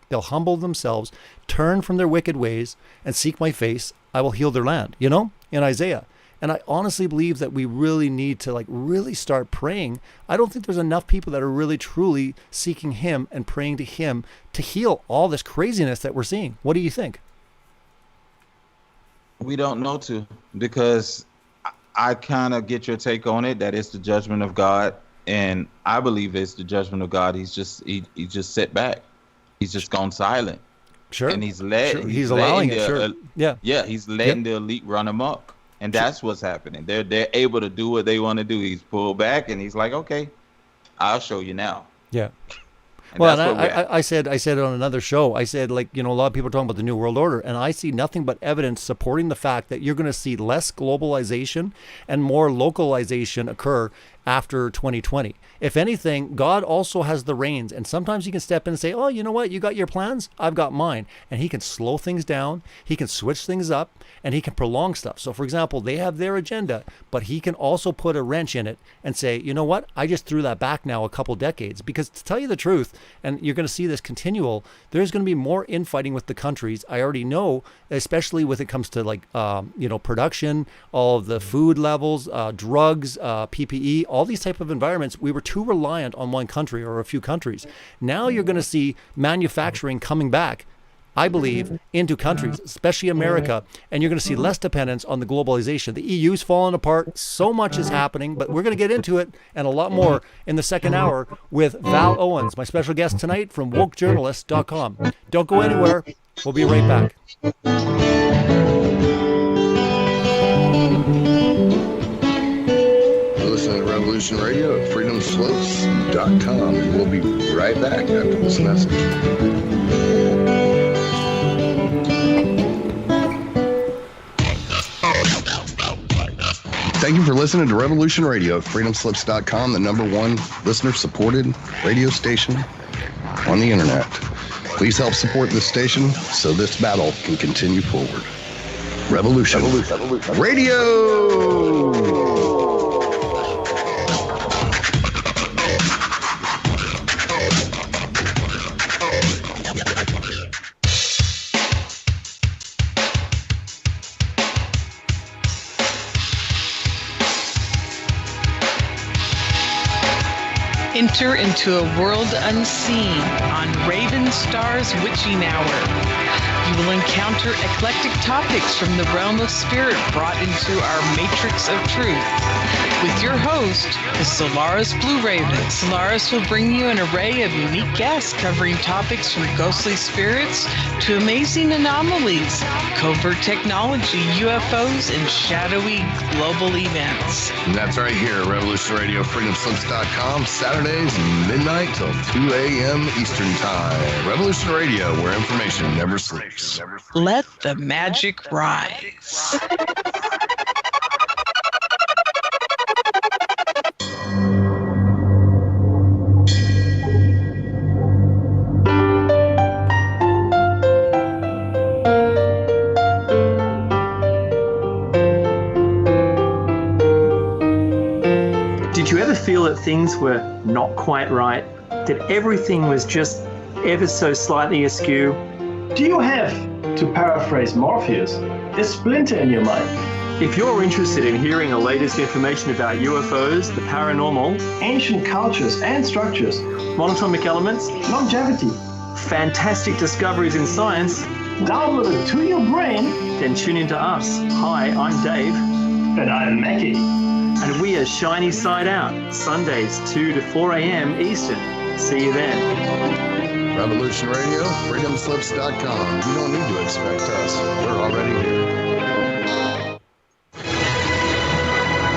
they'll humble themselves, turn from their wicked ways and seek my face, I will heal their land, in Isaiah. And I honestly believe that we really need to really start praying. I don't think there's enough people that are really truly seeking him and praying to him to heal all this craziness that we're seeing. What do you think? We don't know because I kind of get your take on it, that it's the judgment of God. And I believe it's the judgment of God. He's just sat back. He's just gone silent. Sure. And he's allowing it. Sure. Yeah. He's letting the elite run amok. And that's what's happening. They're able to do what they want to do. He's pulled back, and he's like, "Okay, I'll show you now." Yeah. And well, and I said on another show, I said, a lot of people are talking about the New World Order, and I see nothing but evidence supporting the fact that you're going to see less globalization and more localization occur after 2020. If anything, God also has the reins, and sometimes he can step in and say, oh, you know what? You got your plans? I've got mine. And he can slow things down. He can switch things up, and he can prolong stuff. So, for example, they have their agenda, but he can also put a wrench in it and say, you know what? I just threw that back now a couple decades. Because to tell you the truth, and you're going to see this continual, there's going to be more infighting with the countries. I already know, especially when it comes to production, all of the food levels, drugs, PPE, all these type of environments. We were too reliant on one country or a few countries. Now you're going to see manufacturing coming back, I believe, into countries, especially America, and you're going to see less dependence on the globalization. The EU's falling apart. So much is happening, but we're going to get into it and a lot more in the second hour with Vall Owens, my special guest tonight from WokeJournalist.com. Don't go anywhere. We'll be right back. Listen to Revolution Radio at freedomslopes.com, and we'll be right back after this message. thank you for listening to Revolution Radio at freedomslips.com, the #1 listener-supported radio station on the internet. Please help support this station so this battle can continue forward. Revolution Radio! Enter into a world unseen on Raven Star's Witching Hour. You will encounter eclectic topics from the realm of spirit brought into our matrix of truth. With your host, the Solaris Blue Raven. Solaris will bring you an array of unique guests covering topics from ghostly spirits to amazing anomalies, covert technology, UFOs, and shadowy global events. And that's right here, Revolution Radio, freedomslips.com, Saturdays, midnight till 2 a.m. Eastern Time. Revolution Radio, where information never sleeps. Let the magic rise. Did you ever feel that things were not quite right? That everything was just ever so slightly askew? Do you have, to paraphrase Morpheus, a splinter in your mind? If you're interested in hearing the latest information about UFOs, the paranormal, Ancient cultures and structures, monatomic elements, longevity, fantastic discoveries in science, downloaded to your brain, then tune into us. Hi, I'm Dave. and I'm Mackie. And we are Shiny Side Out, Sundays 2 to 4 a.m. Eastern. See you then. Revolution Radio, freedomslips.com. You don't need to expect us. We're already here.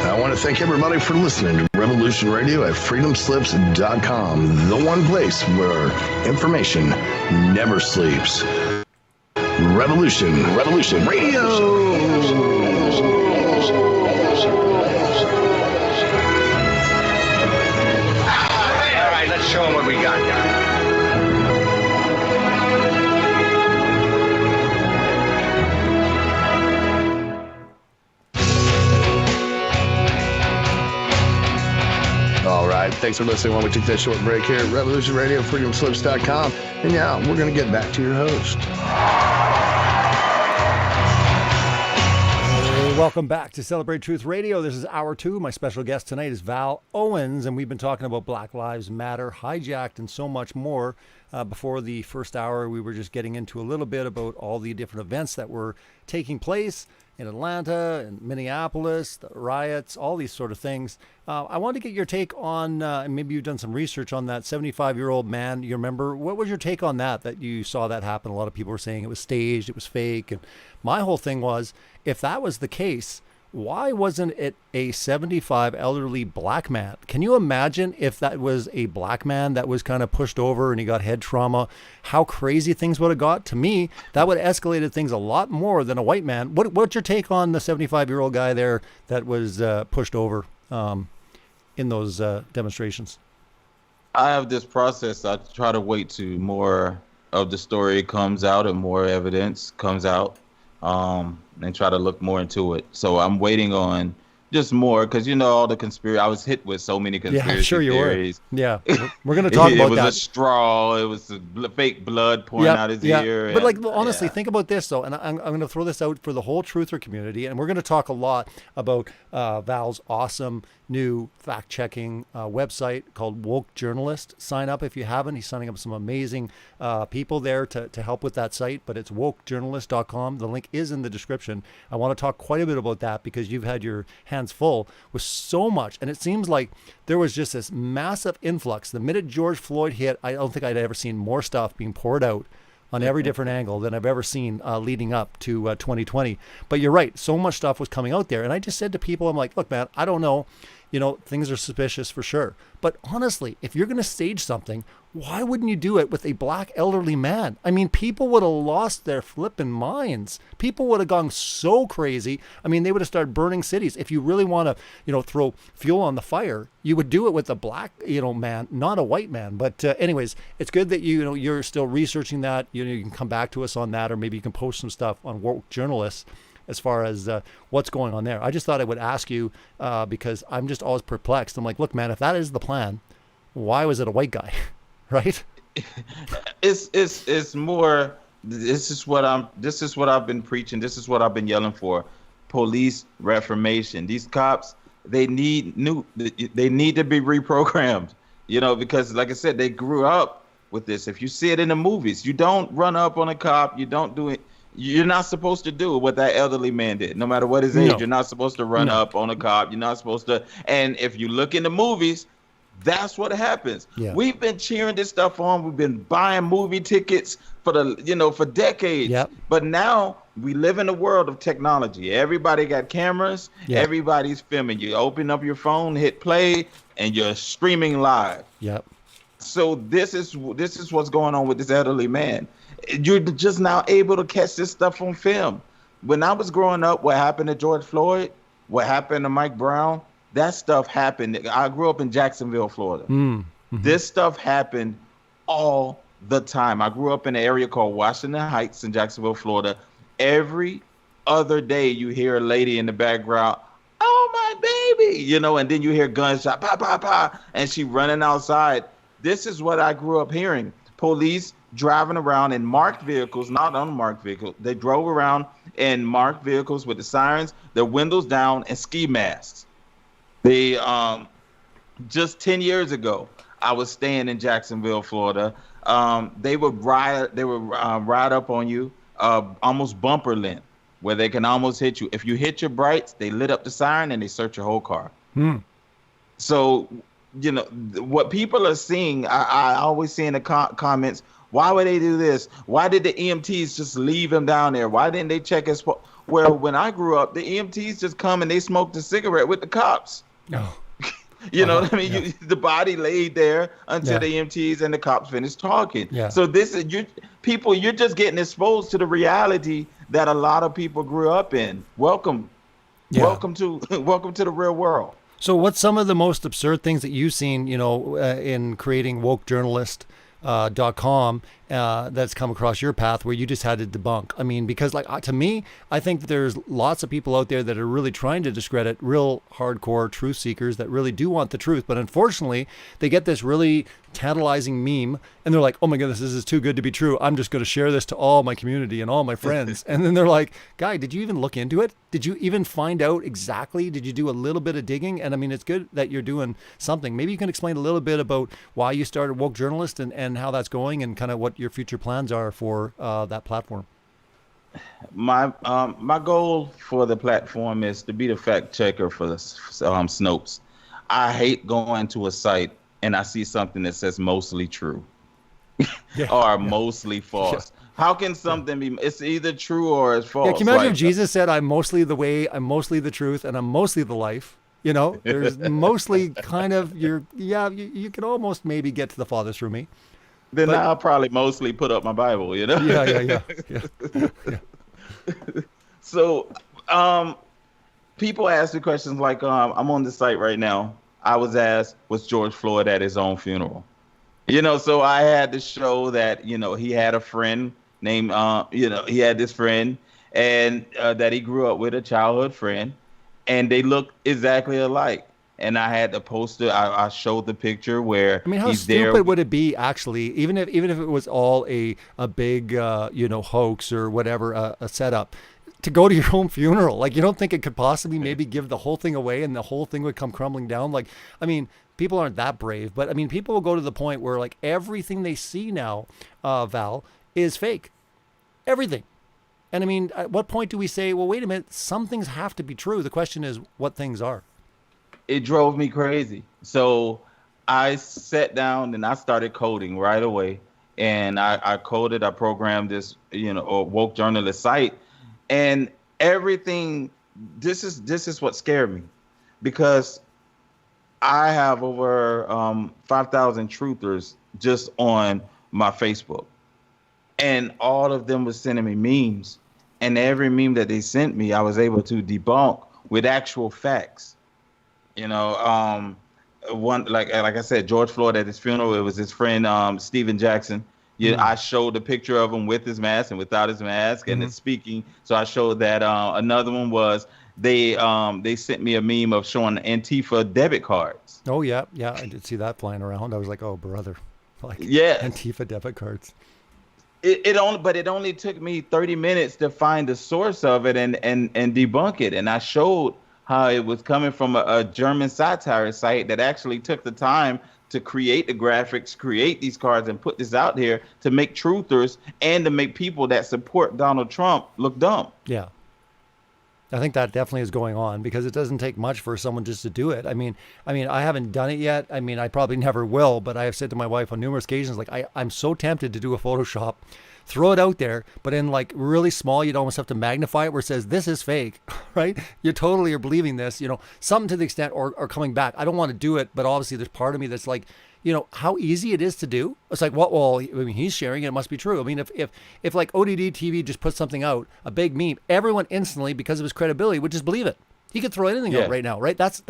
I want to thank everybody for listening to Revolution Radio at freedomslips.com, the one place where information never sleeps. Revolution Radio. All right, let's show them what we got. All right, thanks for listening while we take that short break here at Revolution Radio, freedomslips.com. And now we're going to get back to your host. Welcome back to Celebrate Truth Radio. This is Hour 2. My special guest tonight is Vall Owens, and we've been talking about Black Lives Matter, Hijacked, and so much more. Before the first hour, we were just getting into a little bit about all the different events that were taking place in Atlanta and Minneapolis, the riots, all these sort of things. I wanted to get your take on, and maybe you've done some research on that 75-year-old man. You remember, what was your take on that you saw that happen? A lot of people were saying it was staged, it was fake. And my whole thing was, if that was the case, why wasn't it a 75 elderly black man? Can you imagine if that was a black man that was kind of pushed over and he got head trauma, how crazy things would have got? To me, that would have escalated things a lot more than a white man. What's your take on the 75-year-old guy there that was pushed over in those demonstrations? I have this process. I try to wait till more of the story comes out and more evidence comes out, and try to look more into it. So I'm waiting on just more, because all the conspiracy. I was hit with so many conspiracy theories. Yeah, we're going to talk about that. It was a straw. It was fake blood pouring out his ear. But honestly, think about this though, and I'm going to throw this out for the whole truther community, and we're going to talk a lot about Val's awesome new fact-checking website called WokeJournalist. Sign up if you haven't. He's signing up some amazing people there to help with that site, but it's WokeJournalist.com. The link is in the description. I want to talk quite a bit about that because you've had your hands full with so much, and it seems like there was just this massive influx. The minute George Floyd hit, I don't think I'd ever seen more stuff being poured out on every different angle than I've ever seen leading up to 2020. But you're right, so much stuff was coming out there. And I just said to people, I'm like, look, man, I don't know things are suspicious for sure. But honestly, if you're going to stage something, why wouldn't you do it with a black elderly man? I mean, people would have lost their flipping minds. People would have gone so crazy. I mean, they would have started burning cities. If you really want to, throw fuel on the fire, you would do it with a black, man, not a white man. But anyways, it's good that you're still researching that. You can come back to us on that, or maybe you can post some stuff on WokeJournalist as far as what's going on there. I just thought I would ask you because I'm just always perplexed. I'm like, look, man, if that is the plan, why was it a white guy? Right? It's more. This is what I've been preaching. This is what I've been yelling for. Police reformation. These cops, they need to be reprogrammed. Because like I said, they grew up with this. If you see it in the movies, you don't run up on a cop. You don't do it. You're not supposed to do what that elderly man did. No matter what his age, you're not supposed to run up on a cop. You're not supposed to. And if you look in the movies, that's what happens. Yeah. We've been cheering this stuff on. We've been buying movie tickets for decades. Yep. But now we live in a world of technology. Everybody got cameras. Yep. Everybody's filming. You open up your phone, hit play, and you're streaming live. Yep. So this is what's going on with this elderly man. You're just now able to catch this stuff on film. When I was growing up, what happened to George Floyd, what happened to Mike Brown, that stuff happened. I grew up in Jacksonville, Florida. Mm-hmm. This stuff happened all the time. I grew up in an area called Washington Heights in Jacksonville, Florida. Every other day you hear a lady in the background, "Oh, my baby," and then you hear gunshot, pa, pa, pa, and she running outside. This is what I grew up hearing. Police driving around in marked vehicles, not unmarked vehicles. They drove around in marked vehicles with the sirens, their windows down, and ski masks. They just 10 years ago, I was staying in Jacksonville, Florida. They would ride up on you, almost bumper length, where they can almost hit you. If you hit your brights, they lit up the siren and they search your whole car. So, what people are seeing, I always see in the comments, why would they do this? Why did the EMTs just leave him down there? Why didn't they check his? Well, when I grew up, the EMTs just come and they smoked a cigarette with the cops. Oh. You know what I mean? Yeah. The body laid there until the EMTs and the cops finished talking. Yeah. So this is you're just getting exposed to the reality that a lot of people grew up in. Welcome to the real world. So what's some of the most absurd things that you've seen, in creating WokeJournalist.com that's come across your path where you just had to debunk? I mean, because to me, I think that there's lots of people out there that are really trying to discredit real hardcore truth seekers that really do want the truth. But unfortunately, they get this really tantalizing meme and they're like, oh my goodness, this is too good to be true. I'm just going to share this to all my community and all my friends. And then they're like, guy, did you even look into it? Did you even find out exactly? Did you do a little bit of digging? And I mean, it's good that you're doing something. Maybe you can explain a little bit about why you started WokeJournalist and how that's going and kind of what your future plans are for that platform. My goal for the platform is to be the fact checker for the Snopes. I hate going to a site and I see something that says mostly true or mostly false. Yeah. How can something be? It's either true or it's false. Yeah, can you imagine if Jesus said, "I'm mostly the way, I'm mostly the truth, and I'm mostly the life"? There's mostly kind of you can almost maybe get to the Father through me. Then I'll probably mostly put up my Bible, Yeah. So, people ask me questions like, I'm on the site right now. I was asked, was George Floyd at his own funeral? So I had to show that, he had a friend named, he had this friend and that he grew up with, a childhood friend, and they look exactly alike. And I had the poster. I showed the picture where how he's stupid there. Would it be actually, even if it was all a big hoax or whatever, a setup, to go to your own funeral? Like, you don't think it could possibly maybe give the whole thing away and the whole thing would come crumbling down? Like, I mean, people aren't that brave, but I mean, people will go to the point where like everything they see now, Val, is fake. Everything. And I mean, at what point do we say, well, wait a minute, some things have to be true? The question is what things are. It drove me crazy. So I sat down and I started coding right away. And I coded, I programmed this, WokeJournalist site. And everything, this is what scared me. Because I have over 5,000 truthers just on my Facebook, and all of them was sending me memes, and every meme that they sent me, I was able to debunk with actual facts. You know, one like I said, George Floyd at his funeral, it was his friend Steven Jackson. Yeah, I showed a picture of him with his mask and without his mask, and it's speaking. So I showed that. Another one was they sent me a meme of showing Antifa debit cards. Oh yeah, I did see that flying around. I was like, oh brother, like Antifa debit cards. It only took me 30 minutes to find the source of it and debunk it, and I showed how it was coming from a German satire site that actually took the time to create the graphics, create these cards, and put this out here to make truthers and to make people that support Donald Trump look dumb. Yeah. I think that definitely is going on because it doesn't take much for someone just to do it. I mean, I haven't done it yet. I mean, I probably never will, but I have said to my wife on numerous occasions, like, I'm so tempted to do a Photoshop, throw it out there, but in like really small, you'd almost have to magnify it where it says, this is fake, right? You totally are believing this, you know, something to the extent or coming back. I don't want to do it, but obviously there's part of me that's like, you know, how easy it is to do. It's like, well, I mean, he's sharing it, it must be true. I mean, if like ODD TV just puts something out, a big meme, everyone instantly, because of his credibility, would just believe it. He could throw anything out right now, right? That's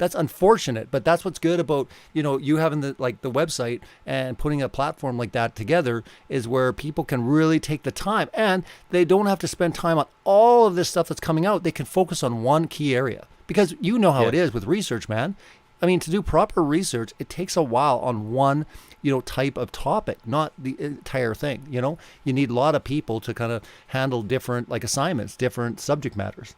unfortunate, but that's what's good about, you know, you having the website and putting a platform like that together is where people can really take the time, and they don't have to spend time on all of this stuff that's coming out. They can focus on one key area, because you know how it is with research, man. I mean, to do proper research, it takes a while on one, you know, type of topic, not the entire thing. You know, you need a lot of people to kind of handle different like assignments, different subject matters.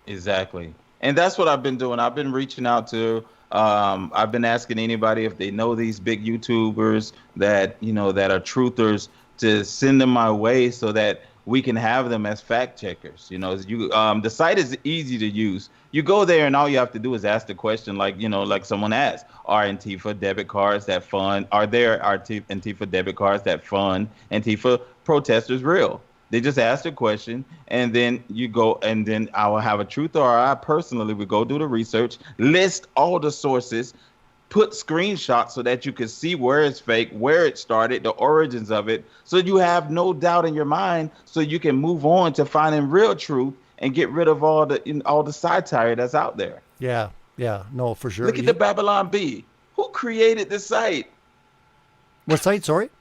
Exactly. And that's what I've been doing. I've been reaching out to, I've been asking anybody if they know these big YouTubers that, you know, that are truthers, to send them my way so that we can have them as fact checkers. You know, the site is easy to use. You go there and all you have to do is ask the question, like, you know, like someone asked, are Antifa debit cards that fund, are Antifa debit cards that fund Antifa protesters real? They just ask the question, and then you go, and then I will have a truth, or I personally would go do the research, list all the sources, put screenshots so that you can see where it's fake, where it started, the origins of it, so you have no doubt in your mind, so you can move on to finding real truth and get rid of all the satire that's out there. Yeah, no, for sure. Look at the Babylon Bee. Who created the site? What site? Sorry.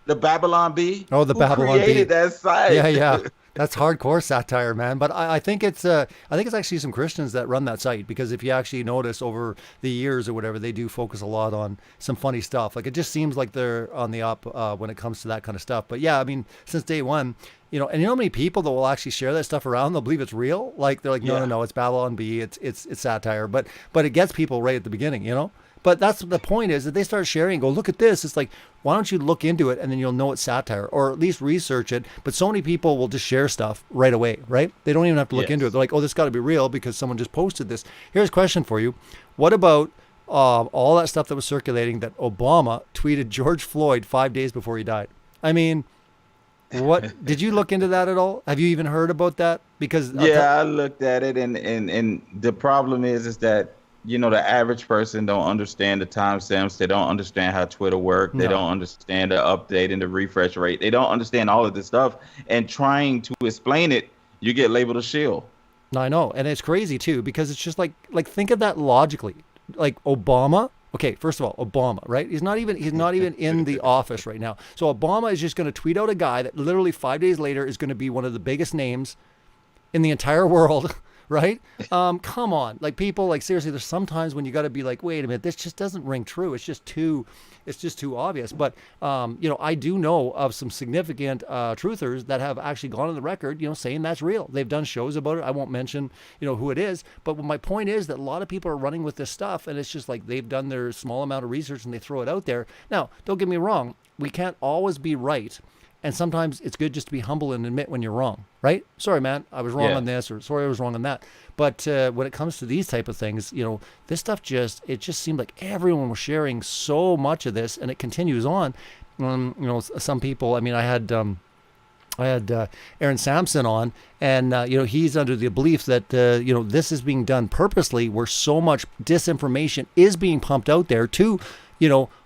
The Babylon Bee. Oh, the Babylon Bee. Created that site. Yeah. That's hardcore satire, man. But I think it's actually some Christians that run that site, because if you actually notice over the years or whatever, they do focus a lot on some funny stuff. Like, it just seems like they're on the up when it comes to that kind of stuff. But yeah, I mean, since day one, you know, and you know how many people that will actually share that stuff around, they'll believe it's real. Like, they're like, no, it's Babylon Bee, it's satire. But it gets people right at the beginning, you know. But that's the point, is that they start sharing and go, look at this. It's like, why don't you look into it, and then you'll know it's satire, or at least research it. But so many people will just share stuff right away, right? They don't even have to look into it. They're like, oh, this got to be real because someone just posted this. Here's a question for you. What about all that stuff that was circulating that Obama tweeted George Floyd 5 days before he died? I mean, what did you look into that at all? Have you even heard about that? Because I looked at it, and the problem is that, you know, the average person don't understand the timestamps. They don't understand how Twitter works. They don't understand the update and the refresh rate. They don't understand all of this stuff. And trying to explain it, you get labeled a shill. I know. And it's crazy too, because it's just like think of that logically. Like Obama. Okay, first of all, Obama, right? He's not even in the office right now. So Obama is just going to tweet out a guy that literally 5 days later is going to be one of the biggest names in the entire world. Right? Come on. Like, people, like, seriously, there's sometimes when you got to be like, wait a minute, this just doesn't ring true. It's just too obvious. But, you know, I do know of some significant truthers that have actually gone on the record, you know, saying that's real. They've done shows about it. I won't mention, you know, who it is. But my point is that a lot of people are running with this stuff, and it's just like they've done their small amount of research and they throw it out there. Now, don't get me wrong. We can't always be right. And sometimes it's good just to be humble and admit when you're wrong, right? Sorry, man, I was wrong on this, or sorry, I was wrong on that. But when it comes to these type of things, you know, this stuff just seemed like everyone was sharing so much of this, and it continues on. You know, some people, I mean, I had I had Aaron Sampson on, and he's under the belief that this is being done purposely, where so much disinformation is being pumped out there to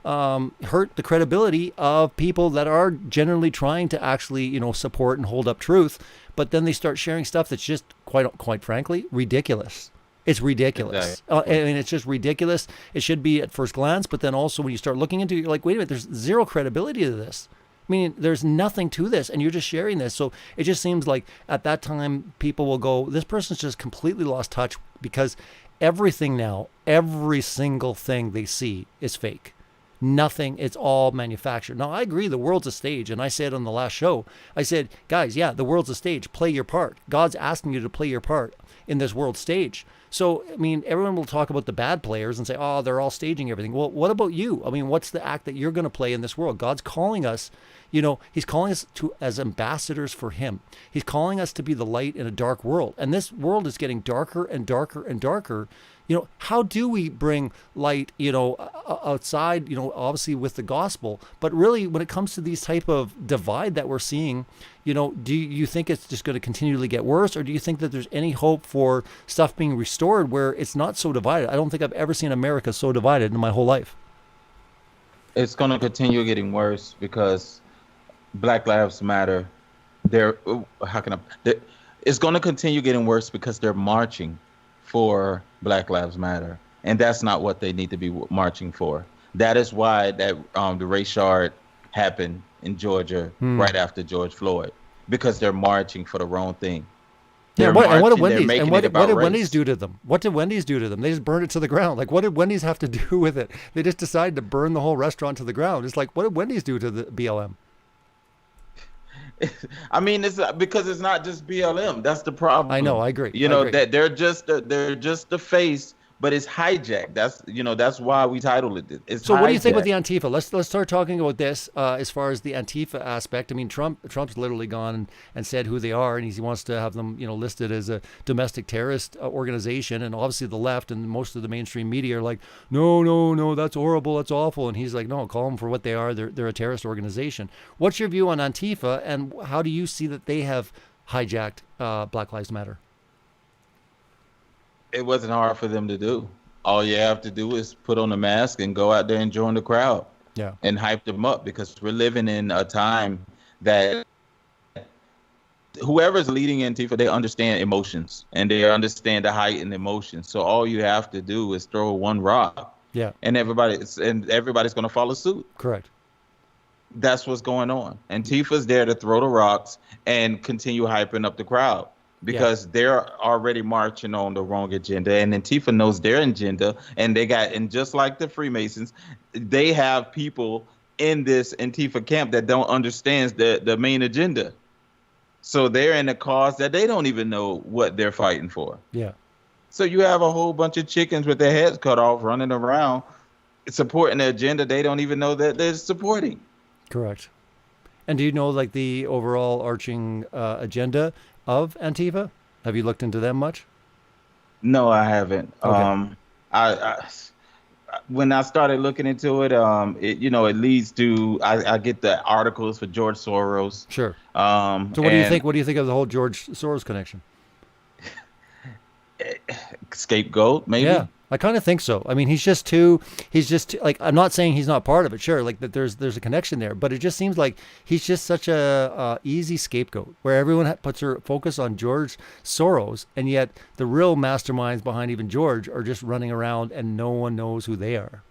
hurt the credibility of people that are generally trying to actually support and hold up truth. But then they start sharing stuff that's just quite frankly ridiculous. It's ridiculous. Exactly. I mean, it's just ridiculous. It should be at first glance, but then also when you start looking into it, you're like, wait a minute, there's zero credibility to this. I mean, there's nothing to this, and you're just sharing this. So it just seems like at that time, people will go, this person's just completely lost touch, because everything now, every single thing they see is fake. Nothing, it's all manufactured. Now, I agree, the world's a stage, and I said on the last show, I said, guys, yeah, the world's a stage. Play your part. God's asking you to play your part in this world stage. So, I mean, everyone will talk about the bad players and say, oh, they're all staging everything. Well, what about you? I mean, what's the act that you're going to play in this world? God's calling us, he's calling us to as ambassadors for him. He's calling us to be the light in a dark world. And this world is getting darker and darker and darker. How do we bring light, outside, obviously with the gospel, but really when it comes to these type of divide that we're seeing, do you think it's just going to continually get worse, or do you think that there's any hope for stuff being restored where it's not so divided? I don't think I've ever seen America so divided in my whole life. It's going to continue getting worse because Black Lives Matter. It's going to continue getting worse because they're marching for Black Lives Matter, and that's not what they need to be marching for. That is why the Rayshard happened in Georgia right after George Floyd, because they're marching for the wrong thing. Yeah, what did Wendy's do to them? What did Wendy's do to them? They just burned it to the ground. Like, what did Wendy's have to do with it? They just decided to burn the whole restaurant to the ground. It's like, what did Wendy's do to the BLM? I mean, it's because it's not just BLM. That's the problem. I know. I agree. That they're just the face, but it's hijacked. That's why we titled it. It's so. Hijacked. What do you think about the Antifa? Let's start talking about this as far as the Antifa aspect. I mean, Trump's literally gone and said who they are, and he wants to have them listed as a domestic terrorist organization. And obviously the left and most of the mainstream media are like, no, that's horrible, that's awful. And he's like, no, call them for what they are. They're a terrorist organization. What's your view on Antifa, and how do you see that they have hijacked Black Lives Matter? It wasn't hard for them to do. All you have to do is put on a mask and go out there and join the crowd. Yeah. And hype them up, because we're living in a time that whoever's leading Antifa, they understand emotions and they understand the heightened emotions. So all you have to do is throw one rock. Yeah. And everybody's going to follow suit. Correct. That's what's going on. Antifa's there to throw the rocks and continue hyping up the crowd, because they're already marching on the wrong agenda, and Antifa knows their agenda, and just like the Freemasons, they have people in this Antifa camp that don't understand the main agenda. So they're in a cause that they don't even know what they're fighting for. Yeah. So you have a whole bunch of chickens with their heads cut off running around supporting the agenda they don't even know that they're supporting. Correct. And do you know like the overall arching agenda of Antifa? Have you looked into them much? No, I haven't. Okay. I when I started looking into it, it leads to I get the articles for George Soros. Sure. So what do you think? What do you think of the whole George Soros connection? Scapegoat, maybe. Yeah, I kind of think so. I mean, he's just too like, I'm not saying he's not part of it. Sure, like that there's a connection there, but it just seems like he's just such a easy scapegoat where everyone puts their focus on George Soros, and yet the real masterminds behind even George are just running around and no one knows who they are.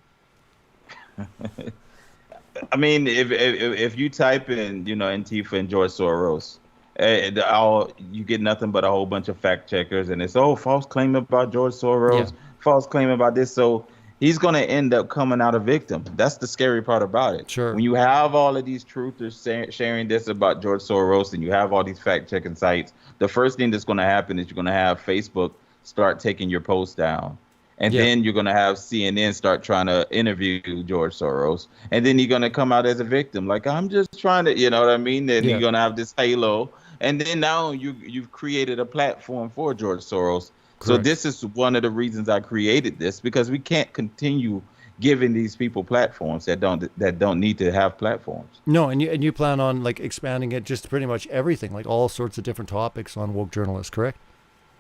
I mean, if you type in, Antifa and George Soros, you get nothing but a whole bunch of fact checkers, and it's false claim about George Soros, false claim about this. So he's going to end up coming out a victim. That's the scary part about it. Sure. When you have all of these truthers sharing this about George Soros, and you have all these fact checking sites, the first thing that's going to happen is you're going to have Facebook start taking your posts down. And then you're going to have CNN start trying to interview George Soros. And then you're going to come out as a victim. Like, I'm just trying to, you know what I mean? Then you're going to have this halo. And then now you've created a platform for George Soros. Correct. So this is one of the reasons I created this, because we can't continue giving these people platforms that don't need to have platforms. No, and you plan on like expanding it just to pretty much everything, like all sorts of different topics on Woke Journalist, correct?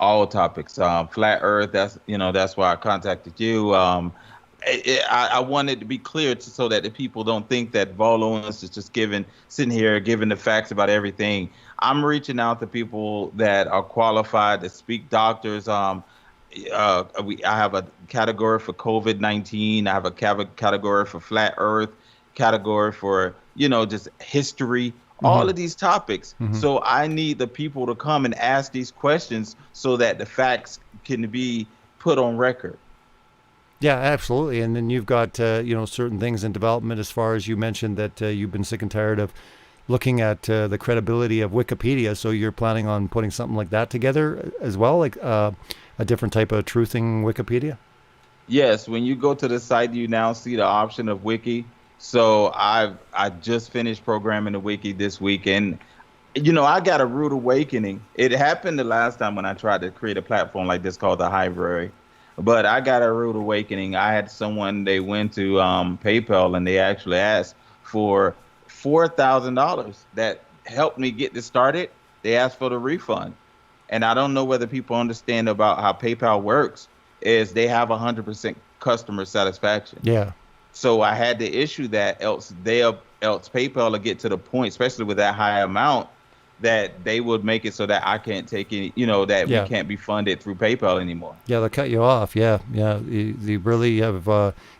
All topics, flat Earth. That's why I contacted you. I wanted to be clear so that the people don't think that Vall Owens is just sitting here giving the facts about everything. I'm reaching out to people that are qualified to speak, doctors. I have a category for COVID-19. I have a category for flat Earth, category for just history. All of these topics. So I need the people to come and ask these questions so that the facts can be put on record. Yeah, absolutely. And then you've got, certain things in development as far as you mentioned that you've been sick and tired of looking at the credibility of Wikipedia. So you're planning on putting something like that together as well, like a different type of truthing Wikipedia? Yes. When you go to the site, you now see the option of Wiki. So I just finished programming the Wiki this week. And, I got a rude awakening. It happened the last time when I tried to create a platform like this called the Library. But I got a rude awakening. I had someone, they went to PayPal and they actually asked for $4,000 that helped me get this started. They asked for the refund. And I don't know whether people understand about how PayPal works is they have 100% customer satisfaction. Yeah. So I had to issue that, else PayPal will get to the point, especially with that high amount, that they would make it so that I can't take any, that we can't be funded through PayPal anymore. Yeah, they'll cut you off. Yeah. You really have,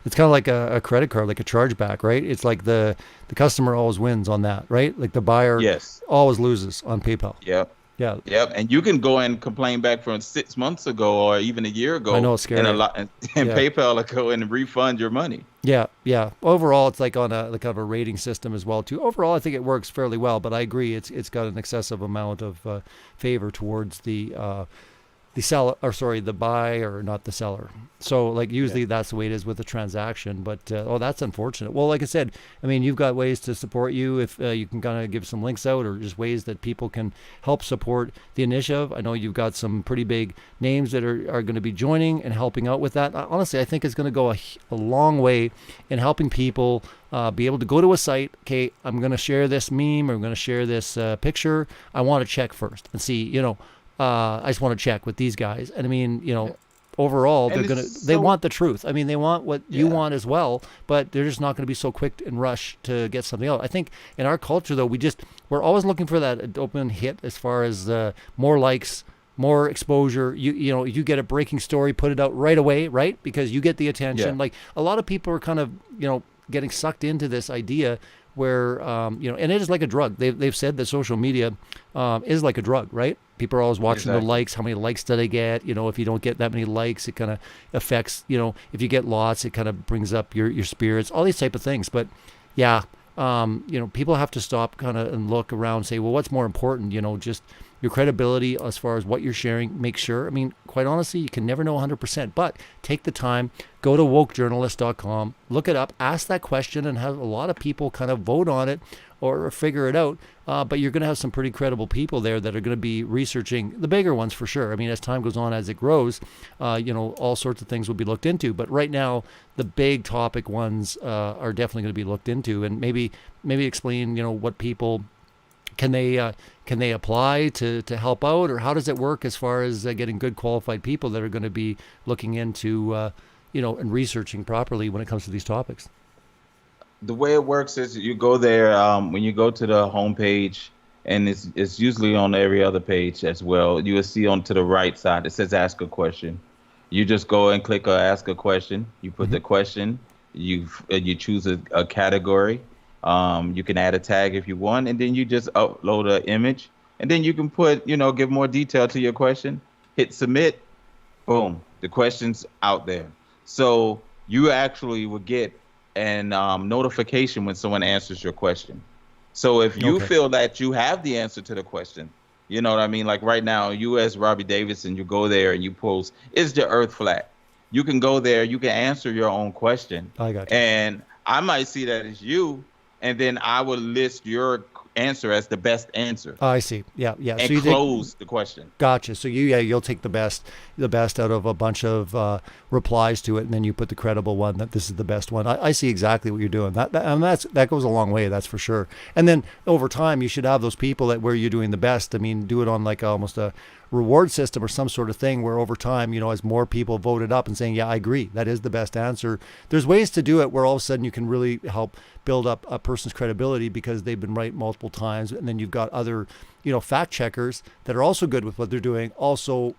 it's kind of like a credit card, like a chargeback, right? It's like the customer always wins on that, right? Like the buyer always loses on PayPal. Yep. Yeah. Yep. And you can go and complain back from 6 months ago or even a year ago. I know, it's scary. And PayPal will go and refund your money. Yeah. Overall, it's like on a kind of a rating system as well too. Overall, I think it works fairly well, but I agree it's got an excessive amount of favor towards the seller, or sorry, the buyer, not the seller. So like usually that's the way it is with a transaction, but that's unfortunate. Well, like I said, I mean, you've got ways to support you if you can kind of give some links out or just ways that people can help support the initiative. I know you've got some pretty big names that are going to be joining and helping out with that. Honestly, I think it's going to go a long way in helping people be able to go to a site. Okay, I'm going to share this meme or I'm going to share this picture. I want to check first and see, I just want to check with these guys. And I mean, overall, they want the truth. I mean, they want what you want as well, but they're just not going to be so quick and rush to get something else. I think in our culture, though, we're always looking for that dopamine hit as far as more likes, more exposure. You get a breaking story, put it out right away, right? Because you get the attention. Yeah. Like a lot of people are kind of, getting sucked into this idea where, and it is like a drug. They've said that social media is like a drug, right? People are always watching the likes. How many likes do they get? If you don't get that many likes, it kind of affects, if you get lots, it kind of brings up your spirits, all these type of things. But yeah, people have to stop kind of and look around and say, well, what's more important? Just your credibility as far as what you're sharing. Make sure, I mean, quite honestly, you can never know 100%, but take the time, go to WokeJournalist.com, look it up, ask that question, and have a lot of people kind of vote on it or figure it out. But you're going to have some pretty credible people there that are going to be researching the bigger ones for sure. I mean, as time goes on, as it grows, all sorts of things will be looked into. But right now, the big topic ones are definitely going to be looked into, and maybe explain, what people can they apply to help out, or how does it work as far as getting good qualified people that are going to be looking into and researching properly when it comes to these topics? The way it works is you go there when you go to the homepage, and it's usually on every other page as well. You will see on to the right side it says ask a question. You just go and click ask a question. You put the question. You choose a category. You can add a tag if you want, and then you just upload an image, and then you can put, give more detail to your question, hit submit, boom, the question's out there. So you actually will get an notification when someone answers your question. So if you feel that you have the answer to the question, you know what I mean? Like right now, you as Robbie Davidson, you go there and you post, is the earth flat? You can go there, you can answer your own question. I got you. And I might see that as you, and then I will list your answer as the best answer I see. Yeah. and So you close the question. Gotcha. So you'll take the best out of a bunch of replies to it, and then you put the credible one that this is the best one. I see exactly what you're doing. That goes a long way. That's for sure. And then over time, you should have those people that where you're doing the best. I mean, do it on like almost a reward system or some sort of thing where over time, as more people voted up and saying, yeah, I agree, that is the best answer. There's ways to do it where all of a sudden you can really help build up a person's credibility because they've been right multiple times. And then you've got other, fact checkers that are also good with what they're doing. Also,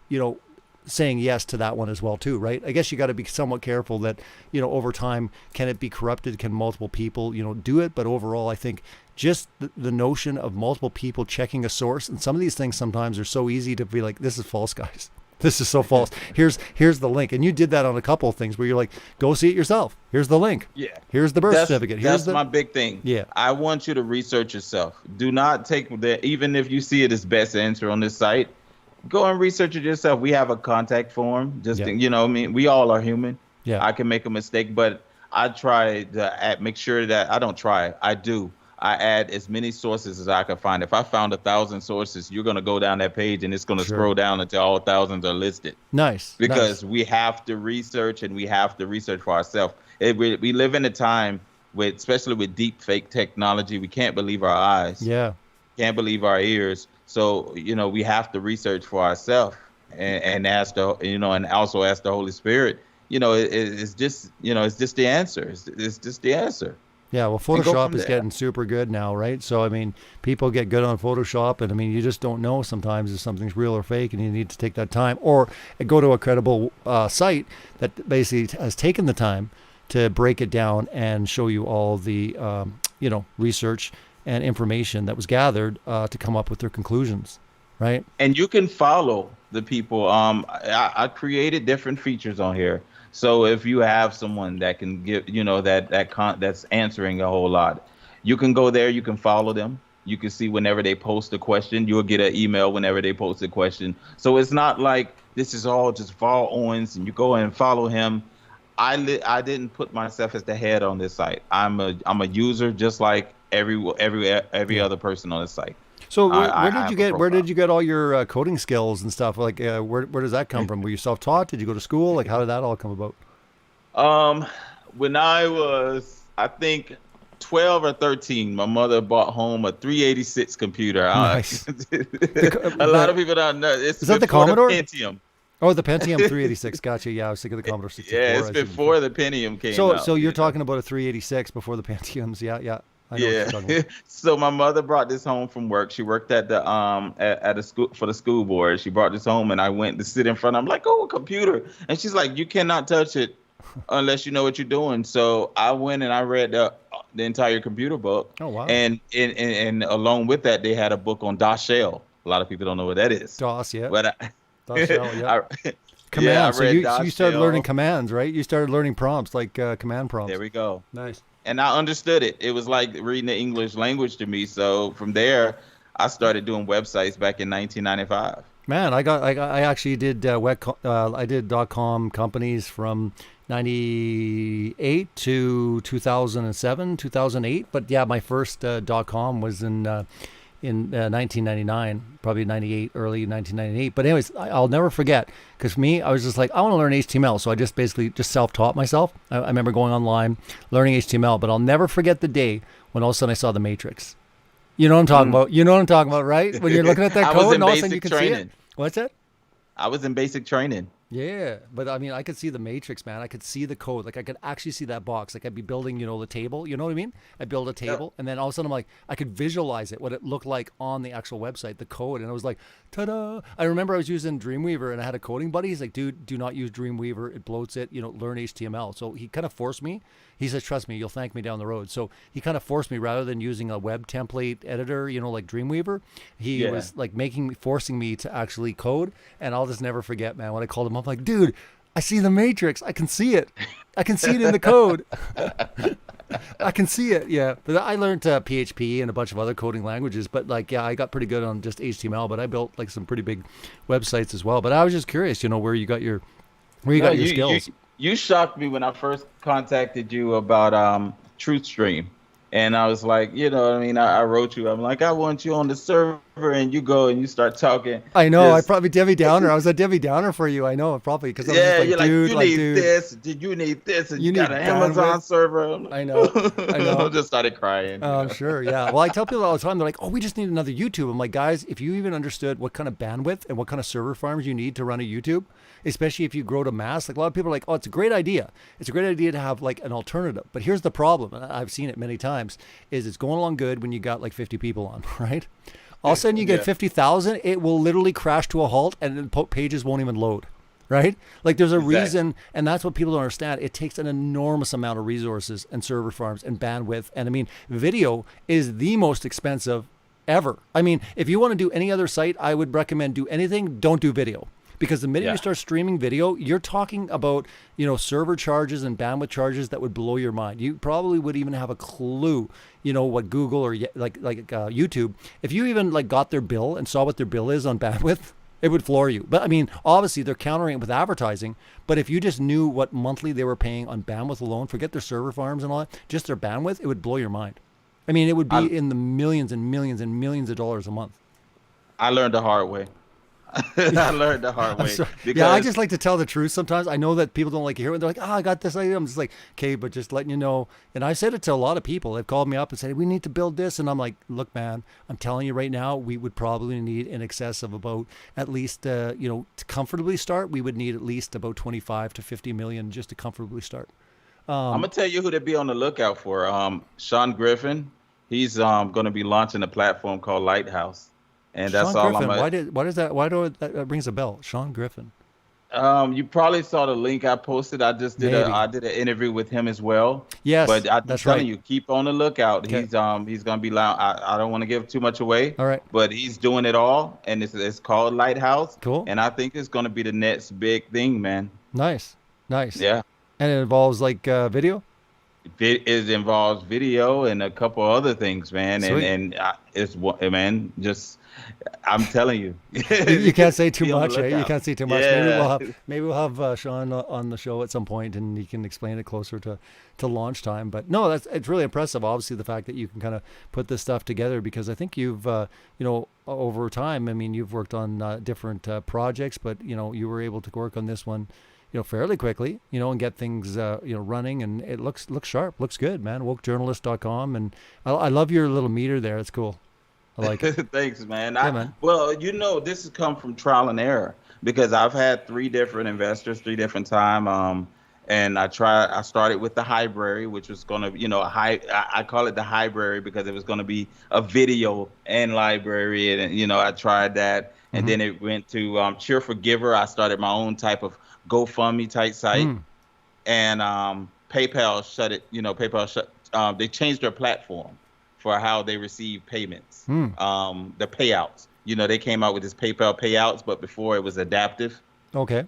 saying yes to that one as well too, right? I guess you got to be somewhat careful that, over time, can it be corrupted? Can multiple people, do it? But overall, I think just the notion of multiple people checking a source, and some of these things sometimes are so easy to be like, this is false, guys. This is so false. Here's the link. And you did that on a couple of things where you're like, go see it yourself. Here's the link. Yeah. Here's the birth certificate. That's my big thing. Yeah. I want you to research yourself. Do not take even if you see it as best answer on this site, go and research it yourself. We have a contact form. We all are human. Yeah. I can make a mistake, but I try to make sure that I don't try. I do. I add as many sources as I can find. If I found 1,000 sources, you're going to go down that page and it's going to scroll down until all thousands are listed. Nice. Because we have to research, and we have to research for ourselves. We live in a time especially with deep fake technology, we can't believe our eyes. Yeah. Can't believe our ears. So, we have to research for ourselves and ask and also ask the Holy Spirit. It's just the answer. It's just the answer. Yeah, well, Photoshop is getting super good now, right? So, I mean, people get good on Photoshop, and I mean, you just don't know sometimes if something's real or fake, and you need to take that time. Or go to a credible site that basically has taken the time to break it down and show you all the, research and information that was gathered to come up with their conclusions, right? And you can follow the people. I created different features on here. So if you have someone that can give, that's answering a whole lot, you can go there, you can follow them. You can see whenever they post a question, you'll get an email whenever they post a question. So it's not like this is all just Vall Owens and you go and follow him. I didn't put myself as the head on this site. I'm a user just like every other person on this site. So where did you get all your coding skills and stuff? Like where does that come from? Were you self-taught? Did you go to school? Like how did that all come about? When I was, I think, 12 or 13, my mother brought home a 386 computer. Nice. A lot of people don't know. Is that the Commodore? The Pentium. Oh, the Pentium 386. Gotcha. Yeah, I was thinking of the Commodore 64. Yeah, it's before the Pentium came out. So you're talking about a 386 before the Pentiums. Yeah. Yeah. So my mother brought this home from work. She worked at the at a school for the school board. She brought this home, and I went to sit in front. I'm like, oh, a computer, and she's like, you cannot touch it unless you know what you're doing. So I went and I read the entire computer book. Oh wow! And along with that, they had a book on DOS shell. A lot of people don't know what that is. DOS, yeah. But DOS shell, yeah. Commands. Yeah, so you started learning commands, right? You started learning prompts, like command prompts. There we go. Nice. And I understood it. It was like reading the English language to me. So from there, I started doing websites back in 1995. Man, I actually did I did .com companies from 98 to 2007, 2008. But yeah, my first .com was in 1999, probably 98, early 1998. But anyways, I'll never forget, because I was just like, I want to learn HTML. So I just basically self-taught myself. I remember going online, learning HTML, but I'll never forget the day when all of a sudden I saw the Matrix. You know what I'm talking about? You know what I'm talking about, right? When you're looking at that code and all of a sudden you can see it. What's that? I was in basic training. Yeah, but I mean, I could see the Matrix, man. I could see the code. Like I could actually see that box. Like I'd be building, the table. You know what I mean? I'd build a table, and then all of a sudden I'm like, I could visualize it, what it looked like on the actual website, the code, and I was like, ta-da! I remember I was using Dreamweaver, and I had a coding buddy. He's like, dude, do not use Dreamweaver. It bloats it. Learn HTML. So he kind of forced me. He says, trust me, you'll thank me down the road. So he kind of forced me, rather than using a web template editor, like Dreamweaver, he was like forcing me to actually code. And I'll just never forget, man, when I called him up, like, dude, I see the Matrix. I can see it. I can see it in the code. I can see it. Yeah. But I learned PHP and a bunch of other coding languages, but I got pretty good on just HTML, but I built like some pretty big websites as well. But I was just curious, where you got your skills. You shocked me when I first contacted you about TruthStream, And I was like, you know what I mean? I wrote you. I'm like, I want you on the server, and you go and you start talking. I know. I Just, probably Debbie Downer. I was a Debbie Downer for you. I know, probably, because I was just yeah, like, you're like, dude, you like, need dude, this. Did you need this? And you you got need an Amazon bandwidth. server. I'm like, I know. I know. I just started crying. Oh, I'm sure. Yeah. Well, I tell people all the time, they're like, oh, we just need another YouTube. I'm like, guys, if you even understood what kind of bandwidth and what kind of server farms you need to run a YouTube, especially if you grow to mass, like a lot of people are like, oh, it's a great idea. It's a great idea to have like an alternative. But here's the problem, and I've seen it many times, is it's going along good when you got like 50 people on, right? All of a sudden you get 50,000, it will literally crash to a halt and then pages won't even load. Right? Like there's a reason, and that's what people don't understand. It takes an enormous amount of resources and server farms and bandwidth. And I mean, video is the most expensive ever. I mean, if you want to do any other site, I would recommend do anything, don't do video. Because the minute you start streaming video, you're talking about, you know, server charges and bandwidth charges that would blow your mind. You probably would even have a clue, you know, what Google or like YouTube, if you even like got their bill and saw what their bill is on bandwidth, it would floor you. But I mean, obviously they're countering it with advertising. But if you just knew what monthly they were paying on bandwidth alone, forget their server farms and all that, just their bandwidth, it would blow your mind. I mean, it would be in the millions and millions and millions of dollars a month. I learned the hard way. I learned the hard way. Yeah, I just like to tell the truth sometimes. I know that people don't like to hear it. They're like, oh, I got this idea. I'm just like, okay, but just letting you know. And I said it to a lot of people. They've called me up and said, we need to build this. And I'm like, look, man, I'm telling you right now, we would probably need in excess of about at least, you know, to comfortably start, we would need at least about 25 to 50 million just to comfortably start. I'm going to tell you who to be on the lookout for. Sean Griffin, he's going to be launching a platform called Lighthouse. And that's Sean all Griffin, why do that rings a bell? Sean Griffin. You probably saw the link I posted. I just did I did an interview with him as well. Yes, but I'm that's telling right. you, keep on the lookout. Okay. He's gonna be loud. I don't want to give too much away. All right. But he's doing it all, and it's called Lighthouse. Cool. And I think it's gonna be the next big thing, man. Nice. Yeah. And it involves like video. It involves video and a couple other things, man. Sweet. And it's man, just. I'm telling you. You can't say too much, eh? You can't say too much. Yeah. Maybe we'll have Sean on the show at some point, and he can explain it closer to launch time. But no, it's really impressive. Obviously, the fact that you can kind of put this stuff together, because I think you've you know, over time, I mean, you've worked on different projects, but you know, you were able to work on this one, you know, fairly quickly, you know, and get things you know, running, and it looks sharp, looks good, man. WokeJournalist.com, and I love your little meter there. It's cool. I like it. Thanks, man. Man. Well, you know, this has come from trial and error, because I've had 3 different investors, 3 different times. And I started with the Highbrary, which was going to, you know, I call it the Highbrary because it was going to be a video and library. And, you know, I tried that. And then it went to Cheer for Giver. I started my own type of GoFundMe type site. And PayPal shut it, you know, they changed their platform for how they receive payments, the payouts. You know, they came out with this PayPal payouts, but before it was adaptive. Okay.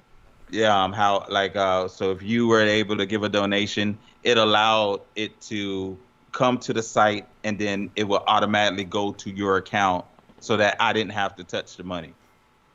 Yeah, how like so if you were able to give a donation, it allowed it to come to the site, and then it will automatically go to your account, so that I didn't have to touch the money,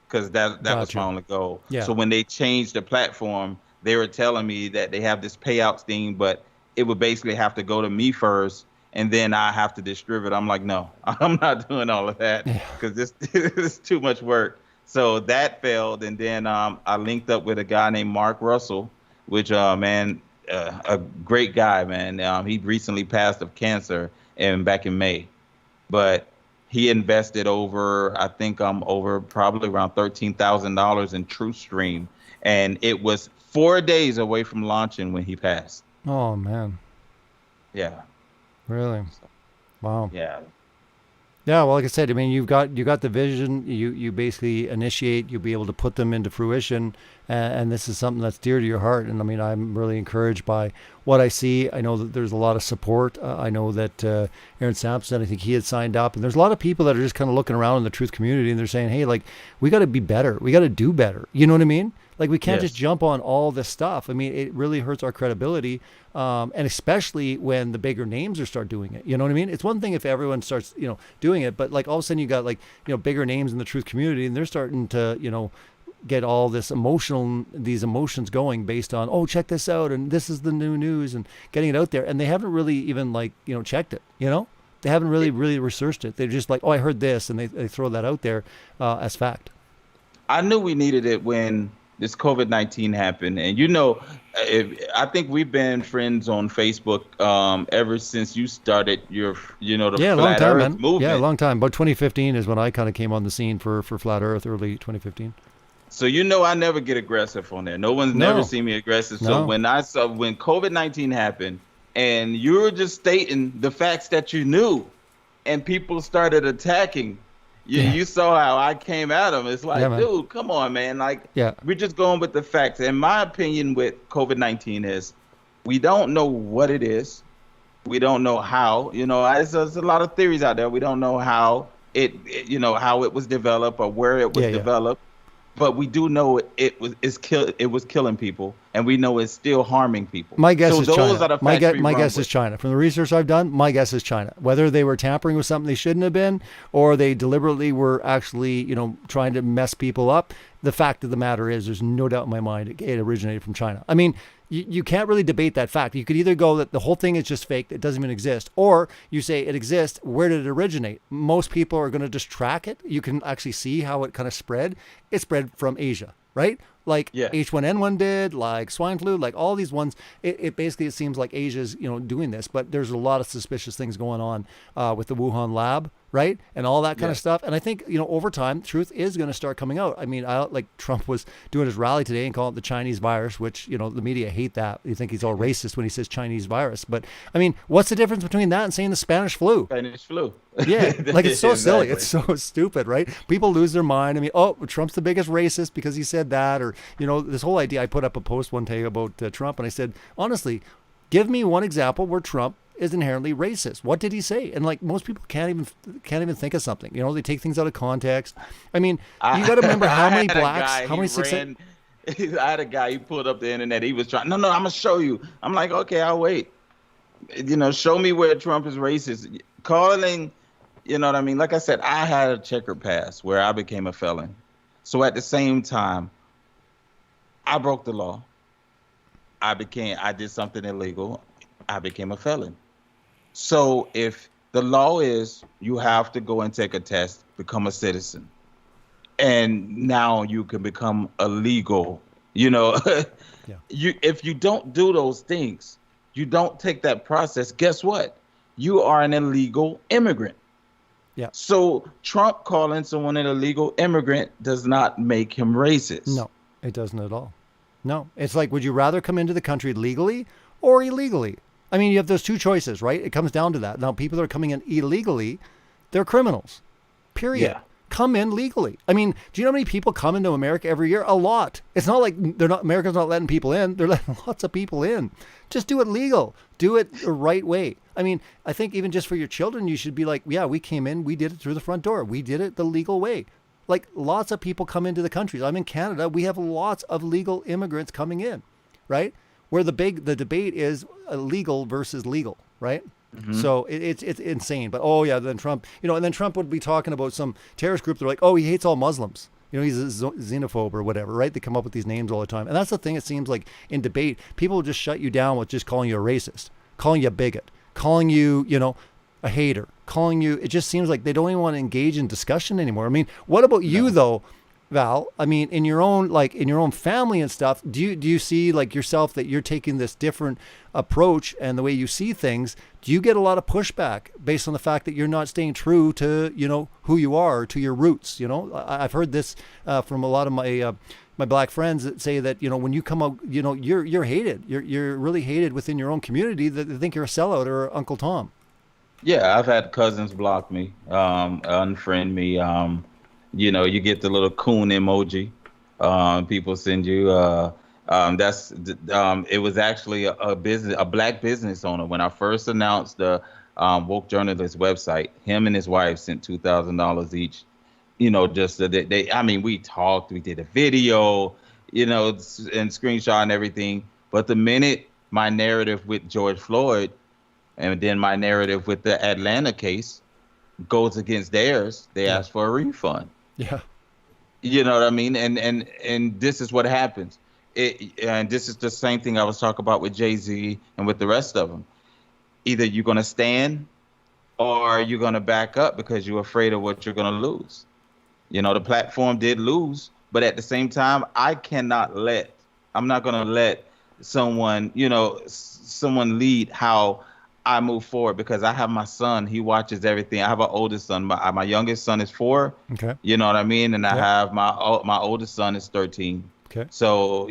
because that was my only goal. Yeah. So when they changed the platform, they were telling me that they have this payouts thing, but it would basically have to go to me first, and then I have to distribute. I'm like, no, I'm not doing all of that, because this is too much work. So that failed, and then I linked up with a guy named Mark Russell, which man, a great guy, man. He recently passed of cancer back in May, but he invested over probably around $13,000 in TrueStream, and it was 4 days away from launching when he passed. Oh man. Yeah. Really? Wow. Yeah. Yeah, well, like I said, I mean, you got the vision. You basically initiate. You'll be able to put them into fruition, and this is something that's dear to your heart. And I mean, I'm really encouraged by what I see. I know that there's a lot of support. I know that Aaron Sampson, I think he had signed up, and there's a lot of people that are just kind of looking around in the truth community, and they're saying, hey, like, we got to be better. We got to do better. You know what I mean? Like, we can't just jump on all this stuff. I mean, it really hurts our credibility, and especially when the bigger names start doing it. You know what I mean? It's one thing if everyone starts, you know, doing it, but like all of a sudden you got like, you know, bigger names in the truth community, and they're starting to, you know, get all these emotions going based on, oh, check this out, and this is the new news, and getting it out there, and they haven't really even checked it. They haven't really researched it. They're just like, oh, I heard this, and they throw that out there as fact. I knew we needed it when this COVID-19 happened, and I think we've been friends on Facebook ever since you started your Flat Earth movement. Yeah, a long time. About 2015 is when I kind of came on the scene for Flat Earth, early 2015. So I never get aggressive on there. No one's never seen me aggressive. So when COVID-19 happened, and you were just stating the facts that you knew, and people started attacking. You saw how I came at them. It's like, dude, come on, man. We're just going with the facts. And my opinion with COVID-19 is we don't know what it is. We don't know how. There's a lot of theories out there. We don't know how how it was developed or where it was developed. But we do know it was killing people, and we know it's still harming people. My guess is China. My guess is China. From the research I've done, my guess is China. Whether they were tampering with something they shouldn't have been, or they deliberately were actually, trying to mess people up, the fact of the matter is, there's no doubt in my mind it originated from China. I mean, you can't really debate that fact. You could either go that the whole thing is just fake, it doesn't even exist, or you say it exists, where did it originate? Most people are going to just track it. You can actually see how it kind of spread. It spread from Asia, right? Like H1N1 did, like swine flu, like all these ones. It basically, it seems like Asia's, doing this, but there's a lot of suspicious things going on with the Wuhan lab, right? And all that kind of stuff. And I think, over time, truth is going to start coming out. I mean, like Trump was doing his rally today and calling it the Chinese virus, which, the media hate that. You think he's all racist when he says Chinese virus. But I mean, what's the difference between that and saying the Spanish flu? Spanish flu. Yeah, like it's so silly. It's so stupid, right? People lose their mind. I mean, oh, Trump's the biggest racist because he said that, or, this whole idea. I put up a post one day about Trump, and I said, honestly, give me one example where Trump is inherently racist. What did he say? And like most people can't even think of something. They take things out of context. I mean, you got to remember how many blacks, how many I had a guy, he pulled up the internet. He was trying, no, I'm going to show you. I'm like, okay, I'll wait. Show me where Trump is racist. Calling, what I mean? Like I said, I had a checkered past where I became a felon. So at the same time, I broke the law. I did something illegal. I became a felon. So if the law is you have to go and take a test, become a citizen, and now you can become a legal, if you don't do those things, you don't take that process, guess what? You are an illegal immigrant. Yeah. So Trump calling someone an illegal immigrant does not make him racist. No, it doesn't at all. No, it's like, would you rather come into the country legally or illegally? I mean, you have those two choices, right? It comes down to that. Now, people that are coming in illegally, they're criminals, period. Yeah. Come in legally. I mean, do you know how many people come into America every year? A lot. It's not like America's not letting people in. They're letting lots of people in. Just do it legal. Do it the right way. I mean, I think even just for your children, you should be like, yeah, we came in, we did it through the front door. We did it the legal way. Like lots of people come into the country. I'm in Canada. We have lots of legal immigrants coming in, right? Where the debate is legal versus legal, right? Mm-hmm. So it's insane. But then Trump, and then Trump would be talking about some terrorist group. They're like, oh, he hates all Muslims. He's a xenophobe or whatever, right? They come up with these names all the time. And that's the thing. It seems like in debate, people will just shut you down with just calling you a racist, calling you a bigot, calling you, a hater, calling you. It just seems like they don't even want to engage in discussion anymore. I mean, what about you though, Val? I mean, in your own family and stuff, do you see like yourself that you're taking this different approach and the way you see things? Do you get a lot of pushback based on the fact that you're not staying true to who you are, to your roots? I've heard this from a lot of my black friends that say that when you come out, you're hated. You're really hated within your own community, that they think you're a sellout or Uncle Tom. Yeah, I've had cousins block me, unfriend me. You get the little coon emoji. People send you. It was actually a black business owner. When I first announced the WokeJournalist website, him and his wife sent $2,000 each. Just so that we talked, we did a video, and screenshot and everything. But the minute my narrative with George Floyd, and then my narrative with the Atlanta case goes against theirs, they ask for a refund. Yeah. You know what I mean? And this is what happens. And this is the same thing I was talking about with Jay-Z and with the rest of them. Either you're going to stand or you're going to back up because you're afraid of what you're going to lose. You know, the platform did lose, but at the same time, I'm not going to let someone lead how I move forward, because I have my son. He watches everything. I have an oldest son. My youngest son is 4. Okay. You know what I mean? And I have my oldest son is 13. Okay. So,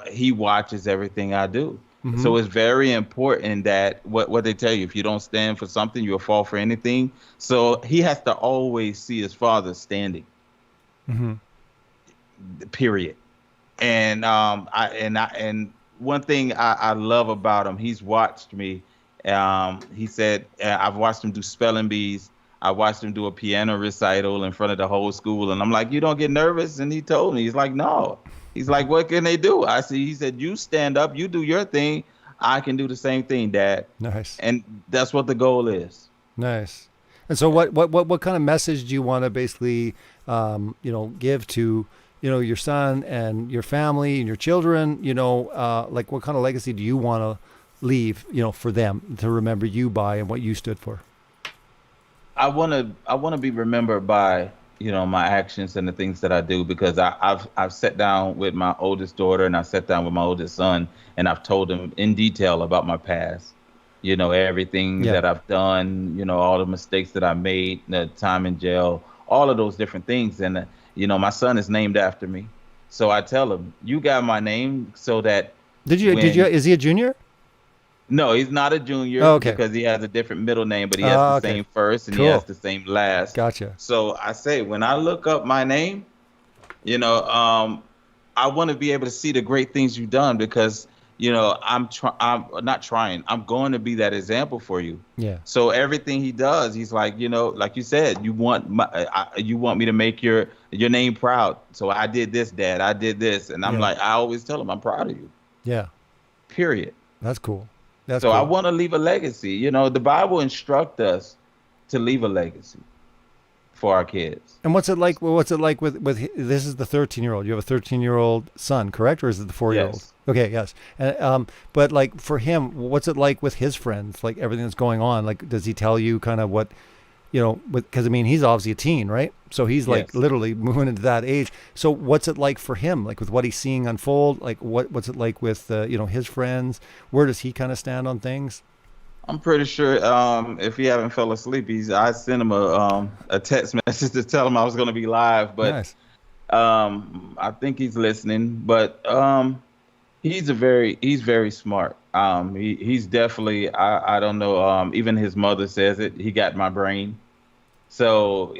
he watches everything I do. Mm-hmm. So it's very important that what they tell you, if you don't stand for something, you'll fall for anything. So he has to always see his father standing. Mm-hmm. Period. And one thing I love about him, he's watched me. He said, I've watched him do spelling bees. I watched him do a piano recital in front of the whole school. And I'm like, you don't get nervous? And he told me, he's like, no. He's like, what can they do? He said, you stand up, you do your thing. I can do the same thing, Dad. Nice. And that's what the goal is. Nice. And so what kind of message do you want to basically, give to, your son and your family and your children, like what kind of legacy do you want to leave, for them to remember you by and what you stood for? I want to be remembered by, my actions and the things that I do, because I've sat down with my oldest daughter and I sat down with my oldest son and I've told them in detail about my past, everything that I've done, all the mistakes that I made, the time in jail, all of those different things. And, my son is named after me. So I tell him, you got my name so that. Is he a junior? No, he's not a junior. Oh, okay. Because he has a different middle name, but he has the same first and he has the same last. Gotcha. So I say, when I look up my name, I want to be able to see the great things you've done, because, I'm not trying. I'm going to be that example for you. Yeah. So everything he does, he's like, like you said, you want me to make your name proud. So I did this, Dad. I did this. And I'm like, I always tell him I'm proud of you. Yeah. Period. That's cool. So I want to leave a legacy. The Bible instructs us to leave a legacy for our kids. And what's it like? What's it like with this is the 13-year-old. You have a 13-year-old son, correct, or is it the 4-year-old? Yes. Okay, yes. And but like for him, what's it like with his friends? Like everything that's going on. Like, does he tell you kind of what, because he's obviously a teen, right? So he's like literally moving into that age. So what's it like for him? Like with what he's seeing unfold? Like what's it like with his friends? Where does he kind of stand on things? I'm pretty sure if he haven't fell asleep, I sent him a text message to tell him I was going to be live. But nice. I think he's listening. But he's very smart. He's definitely, I don't know, even his mother says it. He got my brain. So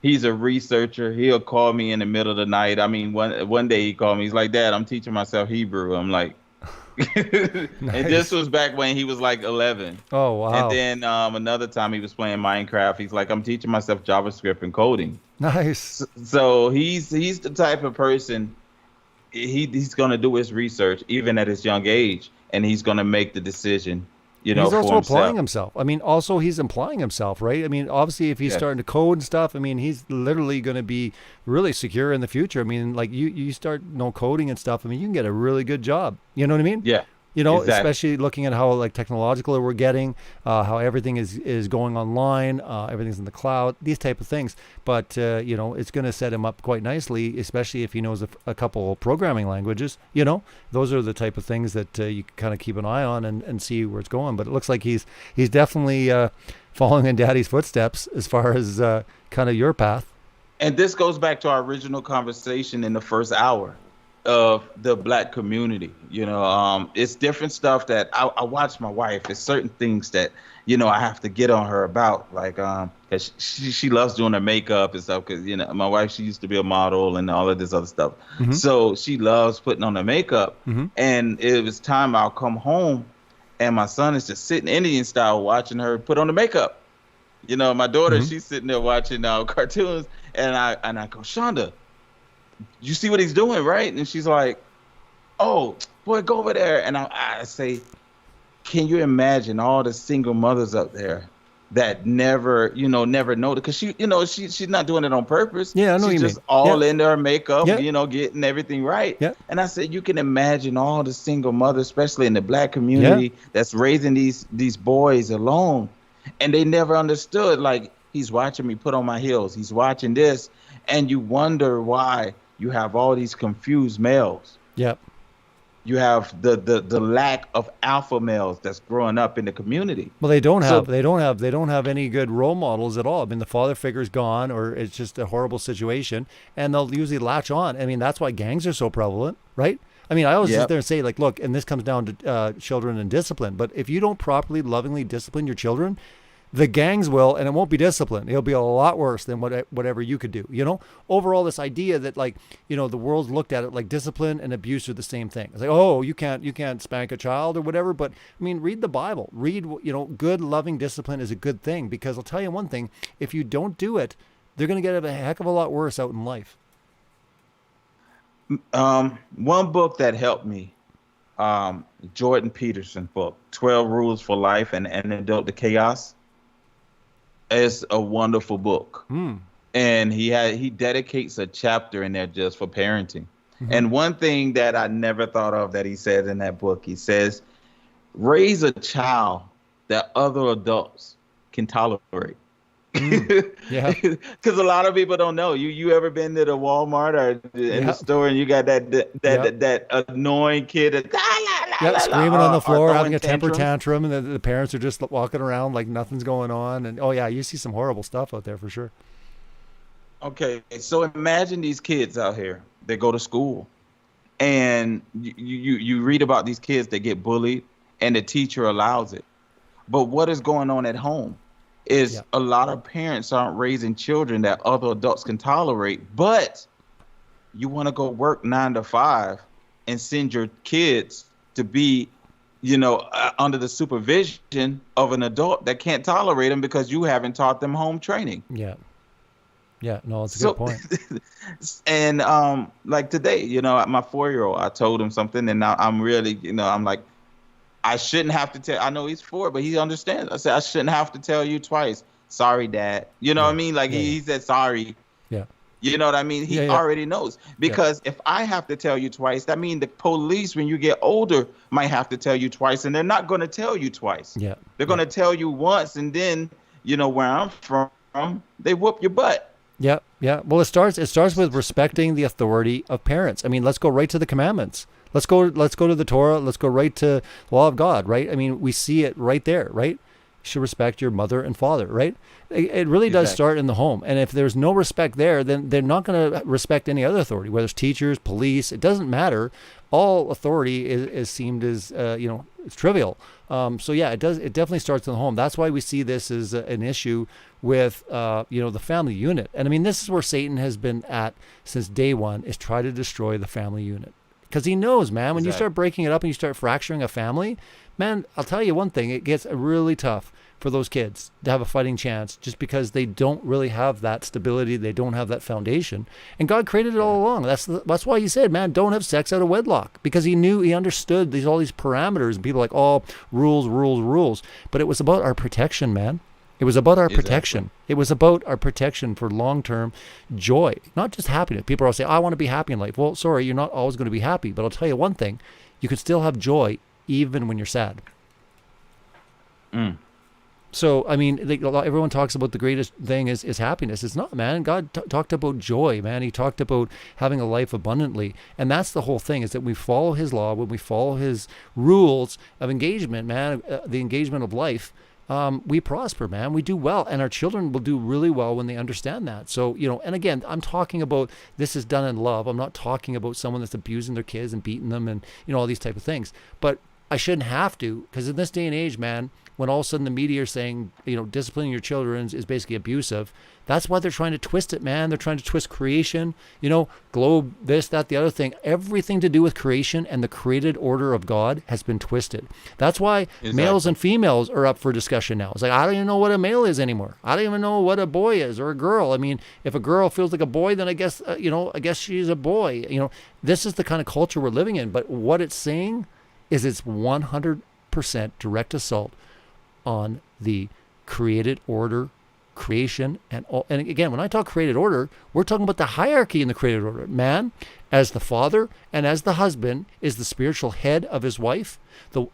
he's a researcher. He'll call me in the middle of the night. I mean, one day he called me. He's like, Dad, I'm teaching myself Hebrew. I'm like, nice. And this was back when he was like 11. Oh, wow. And then another time he was playing Minecraft. He's like, I'm teaching myself JavaScript and coding. Nice. So he's the type of person, he's going to do his research even at his young age, and he's going to make the decision. He's also applying himself. I mean, also he's implying himself, right? I mean, obviously, if he's starting to code and stuff, I mean, he's literally going to be really secure in the future. I mean, like you start coding and stuff. I mean, you can get a really good job. You know what I mean? Yeah. Exactly. Especially looking at how like technological we're getting, how everything is going online, everything's in the cloud, these type of things. But it's going to set him up quite nicely, especially if he knows a couple programming languages. Those are the type of things that you can kind of keep an eye on and see where it's going. But it looks like he's definitely following in Daddy's footsteps as far as kind of your path. And this goes back to our original conversation in the first hour of the Black community. It's different stuff that I watch my wife. It's certain things that I have to get on her about, like cause she loves doing her makeup and stuff, because my wife, she used to be a model and all of this other stuff. Mm-hmm. So she loves putting on her makeup. Mm-hmm. And it was time I'll come home and my son is just sitting Indian style watching her put on the makeup. My daughter, she's sitting there watching cartoons, and I go, Shonda, you see what he's doing, right? And she's like, oh, boy, go over there. And I say, can you imagine all the single mothers up there that never, never noticed, because she's not doing it on purpose. Yeah, I know what she's you just mean. all Yeah. into her makeup, Yeah. getting everything right. Yeah. And I said, you can imagine all the single mothers, especially in the Black Yeah. community, that's raising these boys alone, and they never understood. Like, he's watching me put on my heels, he's watching this, and you wonder why you have all these confused males. Yep. You have the lack of alpha males that's growing up in the community. Well, they don't have any good role models at all. I mean, the father figure's gone, or it's just a horrible situation, and they'll usually latch on. I mean, that's why gangs are so prevalent, right? I mean, I always sit there and say, like, look, and this comes down to children and discipline. But if you don't properly, lovingly discipline your children, the gangs will, and it won't be discipline. It'll be a lot worse than whatever you could do. Overall, this idea that, like, the world's looked at it like discipline and abuse are the same thing. It's like, oh, you can't spank a child or whatever. But I mean, read the Bible. Read, good, loving discipline is a good thing, because I'll tell you one thing: if you don't do it, they're going to get a heck of a lot worse out in life. One book that helped me, Jordan Peterson's book, 12 Rules for Life and Antidote to Chaos. It's a wonderful book. And he dedicates a chapter in there just for parenting. And one thing that I never thought of that he said in that book, he says, raise a child that other adults can tolerate. Yeah. Because a lot of people don't know. You ever been to the Walmart or in the store, and you got that annoying kid that screaming on the floor, having a temper tantrums? tantrum, and the parents are just walking around like nothing's going on. And oh yeah, you see some horrible stuff out there for sure. Okay, so imagine these kids out here. They go to school, and you read about these kids that get bullied, and the teacher allows it. But what is going on at home is a lot of parents aren't raising children that other adults can tolerate, but you want to go work 9 to 5 and send your kids to be, under the supervision of an adult that can't tolerate them because you haven't taught them home training. Yeah. Yeah, no, it's a good point. And like today, my 4-year-old, I told him something, and now I'm really, I'm like, I shouldn't have to tell. I know he's 4, but he understands. I said, I shouldn't have to tell you twice. Sorry, Dad. You know what I mean? Like he said sorry. Yeah. You know what I mean? He already knows. Because if I have to tell you twice, that means the police, when you get older, might have to tell you twice, and they're not going to tell you twice. Yeah. They're going to tell you once, and then, where I'm from, they whoop your butt. Yeah, yeah. Well, it starts with respecting the authority of parents. I mean, let's go right to the commandments. Let's go to the Torah. Let's go right to the law of God, right? I mean, we see it right there, right? You should respect your mother and father, right? It really does start in the home. And if there's no respect there, then they're not going to respect any other authority, whether it's teachers, police. It doesn't matter. All authority is seen as, it's trivial. So yeah, it definitely starts in the home. That's why we see this as an issue with, the family unit. And I mean, this is where Satan has been at since day one, is try to destroy the family unit. Because he knows, man, when you start breaking it up and you start fracturing a family, man, I'll tell you one thing, it gets really tough for those kids to have a fighting chance, just because they don't really have that stability. They don't have that foundation. And God created it all along. That's why he said, man, don't have sex out of wedlock, because he understood all these parameters, and people are like, oh, rules. But it was about our protection, man. It was about our protection. It was about our protection for long-term joy, not just happiness. People are saying, I want to be happy in life. Well, sorry, you're not always going to be happy. But I'll tell you one thing, you can still have joy even when you're sad. So, I mean, everyone talks about the greatest thing is happiness. It's not, man. God talked about joy, man. He talked about having a life abundantly. And that's the whole thing, is that we follow his law, when we follow his rules of engagement, man, the engagement of life, we prosper, man. We do well, and our children will do really well when they understand that. So, and again, I'm talking about this is done in love. I'm not talking about someone that's abusing their kids and beating them and, all these type of things. But I shouldn't have to, because in this day and age, man, when all of a sudden the media are saying, disciplining your children is basically abusive, that's why they're trying to twist it, man. They're trying to twist creation, globe, this, that, the other thing. Everything to do with creation and the created order of God has been twisted. That's why males and females are up for discussion now. It's like, I don't even know what a male is anymore. I don't even know what a boy is, or a girl. I mean, if a girl feels like a boy, then I guess, I guess she's a boy. This is the kind of culture we're living in. But what it's saying is it's 100% direct assault on the created order, creation, and all. And again, when I talk created order, we're talking about the hierarchy in the created order. Man, as the father and as the husband, is the spiritual head of his wife.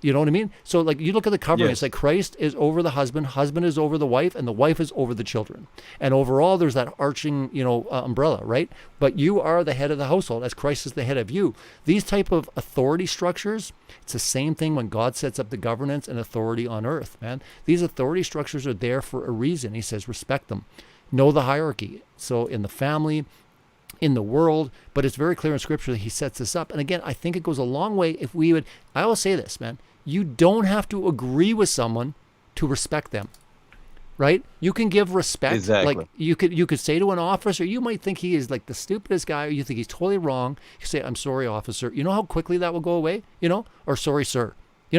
You know what I mean? So like you look at the covering, It's like Christ is over the husband, husband is over the wife, and the wife is over the children. And overall, there's that arching, umbrella, right? But you are the head of the household as Christ is the head of you. These type of authority structures, it's the same thing when God sets up the governance and authority on earth, man. These authority structures are there for a reason. He says, respect them. Know the hierarchy. So in the family, in the world, but it's very clear in scripture that he sets this up. And again, I think it goes a long way if we would, I always say this, man, you don't have to agree with someone to respect them, right? You can give respect. Exactly. Like you could say to an officer, you might think he is like the stupidest guy, or you think he's totally wrong. You say, I'm sorry, officer. You know how quickly that will go away, or sorry, sir.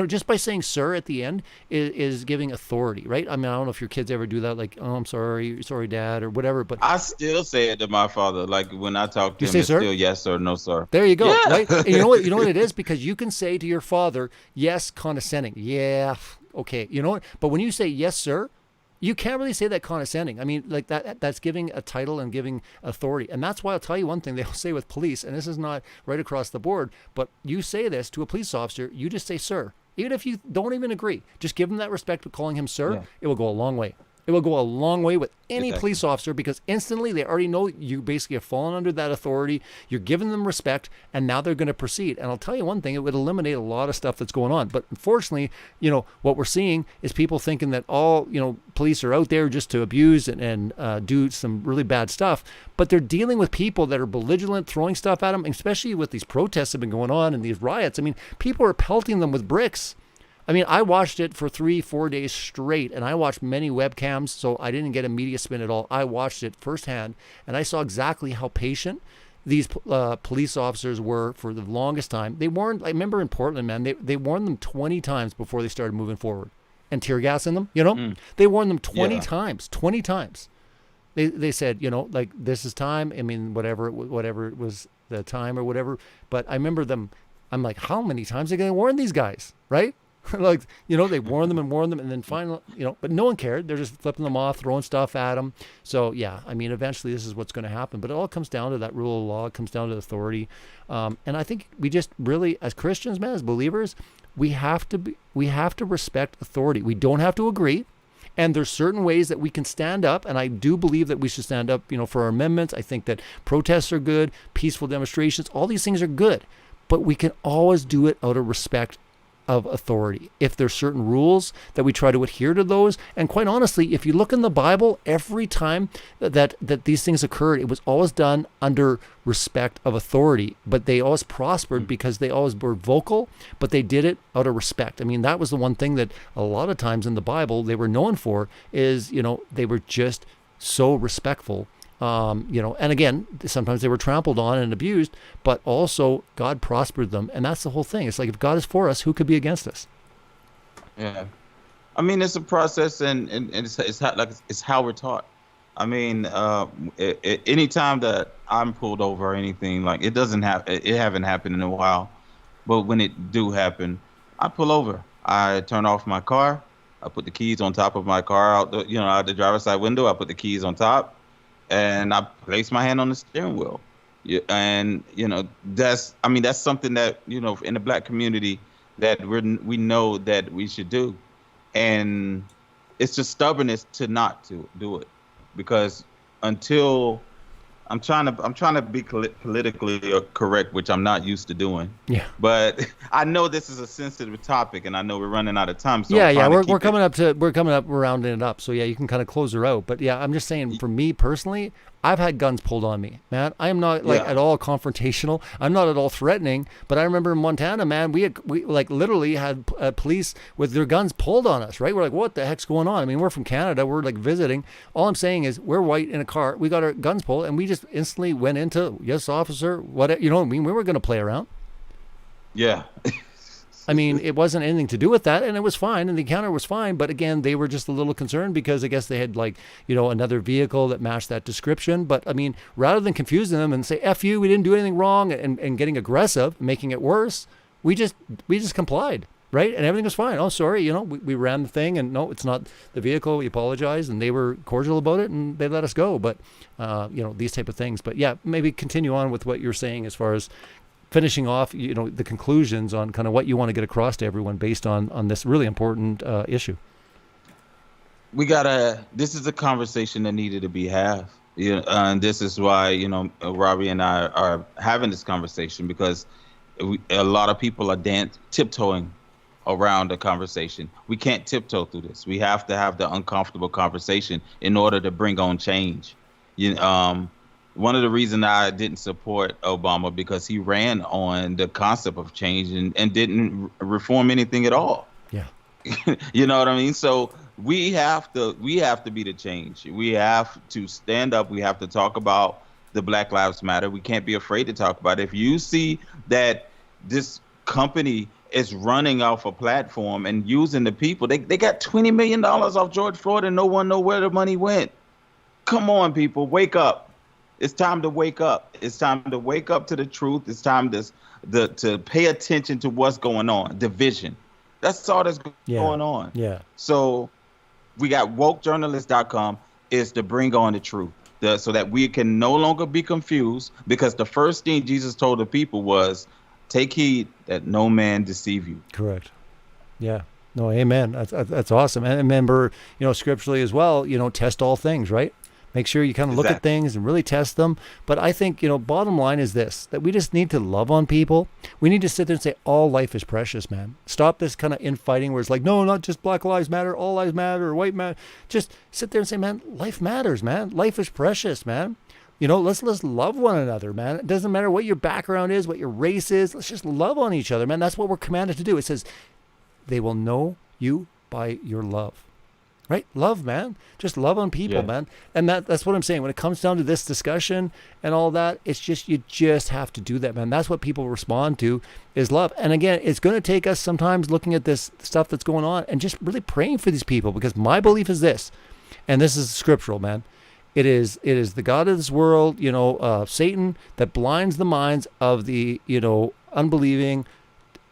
Just by saying sir at the end is giving authority, right? I mean, I don't know if your kids ever do that, like, oh, I'm sorry, dad, or whatever. But I still say it to my father. Like when I talk to you him, say, it's sir? still yes or no, sir. There you go, Yeah. right? And you know what it is? Because you can say to your father, yes, condescending. Yeah, okay. You know what? But when you say yes, sir, you can't really say that condescending. I mean, like that's giving a title and giving authority. And that's why I'll tell you one thing they'll say with police, and this is not right across the board, but you say this to a police officer, you just say, sir. Even if you don't even agree, just give him that respect of calling him sir. Yeah. It will go a long way. It will go a long way with any police officer, because instantly they already know you basically have fallen under that authority. You're giving them respect, and now they're going to proceed. And I'll tell you one thing, it would eliminate a lot of stuff that's going on. But unfortunately, what we're seeing is people thinking that all, police are out there just to abuse and do some really bad stuff. But they're dealing with people that are belligerent, throwing stuff at them, especially with these protests that have been going on and these riots. I mean, people are pelting them with bricks. I mean, I watched it for 3-4 days straight, and I watched many webcams, so I didn't get a media spin at all. I watched it firsthand, and I saw exactly how patient these police officers were for the longest time. They warned, I remember in Portland, man, they warned them 20 times before they started moving forward. And tear gas in them, They warned them 20 times. They said, like, this is time. I mean, whatever it was, the time or whatever. But I remember them, I'm like, how many times are they going to warn these guys, right? Like, they warn them, and then finally, but no one cared. They're just flipping them off, throwing stuff at them. So, yeah, I mean, eventually this is what's going to happen. But it all comes down to that rule of law. It comes down to authority. And I think we just really, as Christians, man, as believers, we have to respect authority. We don't have to agree. And there's certain ways that we can stand up, and I do believe that we should stand up, for our amendments. I think that protests are good, peaceful demonstrations, all these things are good. But we can always do it out of respect of authority. If there's certain rules, that we try to adhere to those. And quite honestly, if you look in the Bible, every time that these things occurred, it was always done under respect of authority. But they always prospered because they always were vocal, but they did it out of respect. I mean, that was the one thing that a lot of times in the Bible they were known for is, they were just so respectful. And again, sometimes they were trampled on and abused, but also God prospered them. And that's the whole thing. It's like, if God is for us, who could be against us? Yeah. I mean, it's a process, and it's how we're taught. I mean, anytime that I'm pulled over or anything, like, it haven't happened in a while, but when it do happen, I pull over. I turn off my car. I put the keys on top of my car out the driver's side window. I put the keys on top. And I place my hand on the steering wheel. And, that's something that, in the Black community that we know that we should do. And it's just stubbornness to not to do it, because until I'm trying to be politically correct, which I'm not used to doing. Yeah. But I know this is a sensitive topic, and I know we're running out of time. So we're coming up, we're rounding it up. So yeah, you can kind of close her out. But yeah, I'm just saying, for me personally, I've had guns pulled on me, man. I am not at all confrontational. I'm not at all threatening. But I remember in Montana, man, we literally had police with their guns pulled on us, right? We're like, what the heck's going on? I mean, we're from Canada. We're like visiting. All I'm saying is, we're white in a car. We got our guns pulled, and we just instantly went into, yes, officer, what, we were going to play around. Yeah. I mean, it wasn't anything to do with that, and it was fine, and the encounter was fine. But again, they were just a little concerned because I guess they had another vehicle that matched that description. But I mean, rather than confusing them and say, F you, we didn't do anything wrong, and getting aggressive, making it worse, we just complied. right? And everything was fine. Oh, sorry, you know, we ran the thing, and no, it's not the vehicle. We apologized, and they were cordial about it, and they let us go. But, you know, these type of things. But yeah, maybe continue on with what you're saying as far as finishing off, you know, the conclusions on kind of what you want to get across to everyone based on this really important issue. This is a conversation that needed to be had. And this is why, you know, Robbie and I are having this conversation, because a lot of people are tiptoeing around the conversation. We can't tiptoe through this. We have to have the uncomfortable conversation in order to bring on change. One of the reasons I didn't support Obama, because he ran on the concept of change and didn't reform anything at all. Yeah. You know what I mean? So we have to be the change. We have to stand up. We have to talk about the Black Lives Matter. We can't be afraid to talk about it. If you see that this company is running off a platform and using the people, they got $20 million off George Floyd and no one know where the money went. Come on, people, wake up. It's time to wake up. It's time to wake up to the truth. It's time to pay attention to what's going on. Division. That's all that's going on. Yeah. So we got WokeJournalist.com is to bring on the truth, so that we can no longer be confused, because the first thing Jesus told the people was, take heed that no man deceive you. Correct. Yeah. No, amen. That's awesome. And remember, you know, scripturally as well, you know, test all things, right? Make sure you kind of look at things and really test them. But I think, you know, bottom line is this, that we just need to love on people. We need to sit there and say, all life is precious, man. Stop this kind of infighting where it's like, no, not just Black Lives Matter, all lives matter, or white matter. Just sit there and say, man, life matters, man. Life is precious, man. You know, let's love one another, man. It doesn't matter what your background is, what your race is. Let's just love on each other, man. That's what we're commanded to do. It says, they will know you by your love. Right? Love, man. Just love on people, man. And that's what I'm saying. When it comes down to this discussion and all that, it's just, you just have to do that, man. That's what people respond to, is love. And again, it's going to take us sometimes looking at this stuff that's going on and just really praying for these people, because my belief is this, and this is scriptural, man. It is the God of this world, you know, Satan, that blinds the minds of the, you know, unbelieving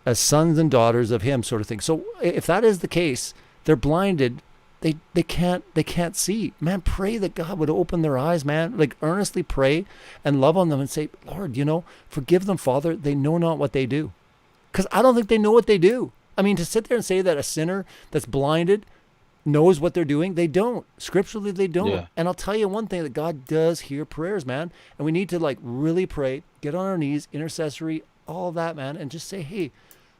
as sons and daughters of him, sort of thing. So if that is the case, they're blinded. They can't see, man. Pray that God would open their eyes, man. Like, earnestly pray and love on them and say, Lord, you know, forgive them, Father. They know not what they do. Because I don't think they know what they do. I mean, to sit there and say that a sinner that's blinded knows what they're doing, they don't. Scripturally, they don't. Yeah. And I'll tell you one thing, that God does hear prayers, man. And we need to, like, really pray, get on our knees, intercessory, all that, man, and just say, hey,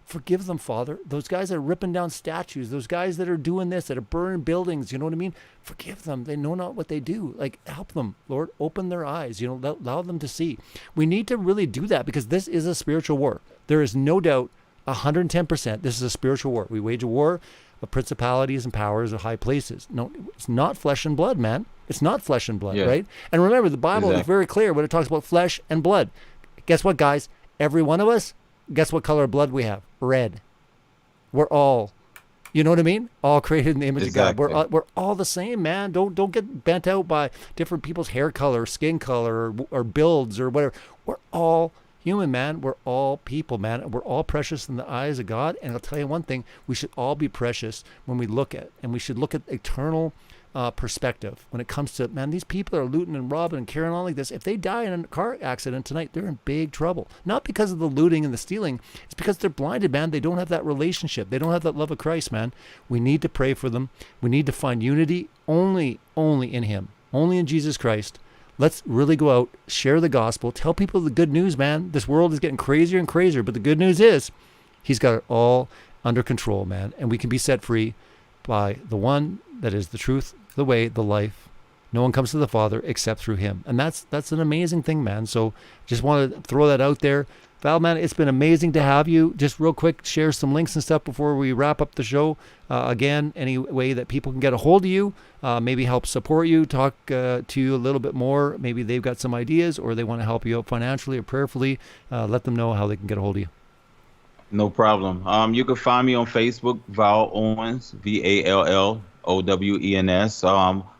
forgive them, Father. Those guys that are ripping down statues, those guys that are doing this, that are burning buildings, you know what I mean? Forgive them. They know not what they do. Like, help them, Lord. Open their eyes, you know, allow them to see. We need to really do that, because this is a spiritual war. There is no doubt, 110%, this is a spiritual war. We wage a war of principalities and powers of high places. No, it's not flesh and blood, man. It's not flesh and blood, right? And remember, the Bible is very clear when it talks about flesh and blood. Guess what, guys? Every one of us, guess what color of blood we have? Red. We're all, you know what I mean? All created in the image of God. We're all the same, man. Don't get bent out by different people's hair color, skin color, or builds or whatever. We're all human, man. We're all people, man. We're all precious in the eyes of God. And I'll tell you one thing, we should all be precious when we look at, and we should look at eternal perspective when it comes to, man, these people are looting and robbing and carrying on like this. If they die in a car accident tonight, they're in big trouble. Not because of the looting and the stealing. It's because they're blinded, man. They don't have that relationship. They don't have that love of Christ, man. We need to pray for them. We need to find unity only in him, only in Jesus Christ. Let's really go out, share the gospel, tell people the good news, man. This world is getting crazier and crazier, but the good news is he's got it all under control, man. And we can be set free by the one that is the truth, the way, the life. No one comes to the Father except through him. And that's an amazing thing, man. So just want to throw that out there. Val, man, it's been amazing to have you. Just real quick, share some links and stuff before we wrap up the show. Again, any way that people can get a hold of you, maybe help support you, talk to you a little bit more. Maybe they've got some ideas or they want to help you out financially or prayerfully. Let them know how they can get a hold of you. No problem. You can find me on Facebook, Vall Owens, VALLOWENS.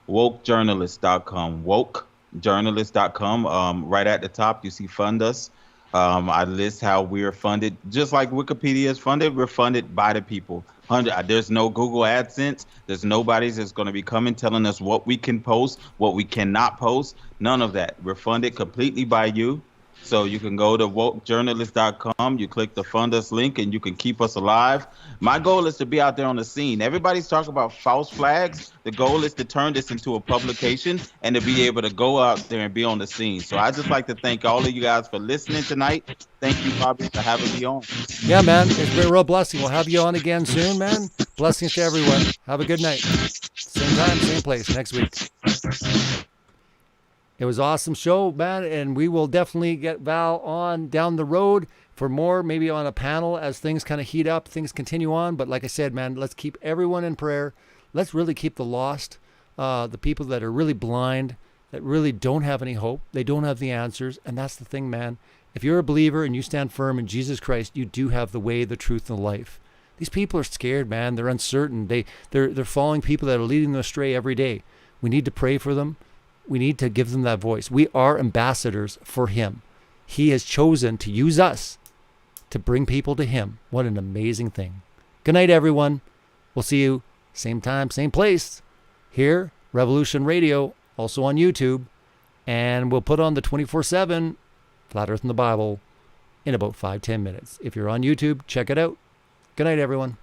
WokeJournalist.com. WokeJournalist.com. Right at the top, you see Fund Us. I list how we're funded, just like Wikipedia is funded. We're funded by the people. There's no Google AdSense. There's nobody that's going to be coming telling us what we can post, what we cannot post. None of that. We're funded completely by you. So you can go to WokeJournalist.com. You click the Fund Us link, and you can keep us alive. My goal is to be out there on the scene. Everybody's talking about false flags. The goal is to turn this into a publication and to be able to go out there and be on the scene. So I just like to thank all of you guys for listening tonight. Thank you, Robbie, for having me on. Yeah, man. It's been a real blessing. We'll have you on again soon, man. Blessings to everyone. Have a good night. Same time, same place next week. It was an awesome show, man, and we will definitely get Val on down the road for more, maybe on a panel as things kind of heat up, things continue on. But like I said, man, let's keep everyone in prayer. Let's really keep the lost, the people that are really blind, that really don't have any hope. They don't have the answers. And that's the thing, man. If you're a believer and you stand firm in Jesus Christ, you do have the way, the truth, and the life. These people are scared, man. They're uncertain. They're following people that are leading them astray every day. We need to pray for them. We need to give them that voice. We are ambassadors for him. He has chosen to use us to bring people to him. What an amazing thing. Good night, everyone. We'll see you same time, same place here, Revolution Radio, also on YouTube. And we'll put on the 24/7 Flat Earth and the Bible in about 5-10 minutes. If you're on YouTube, check it out. Good night, everyone.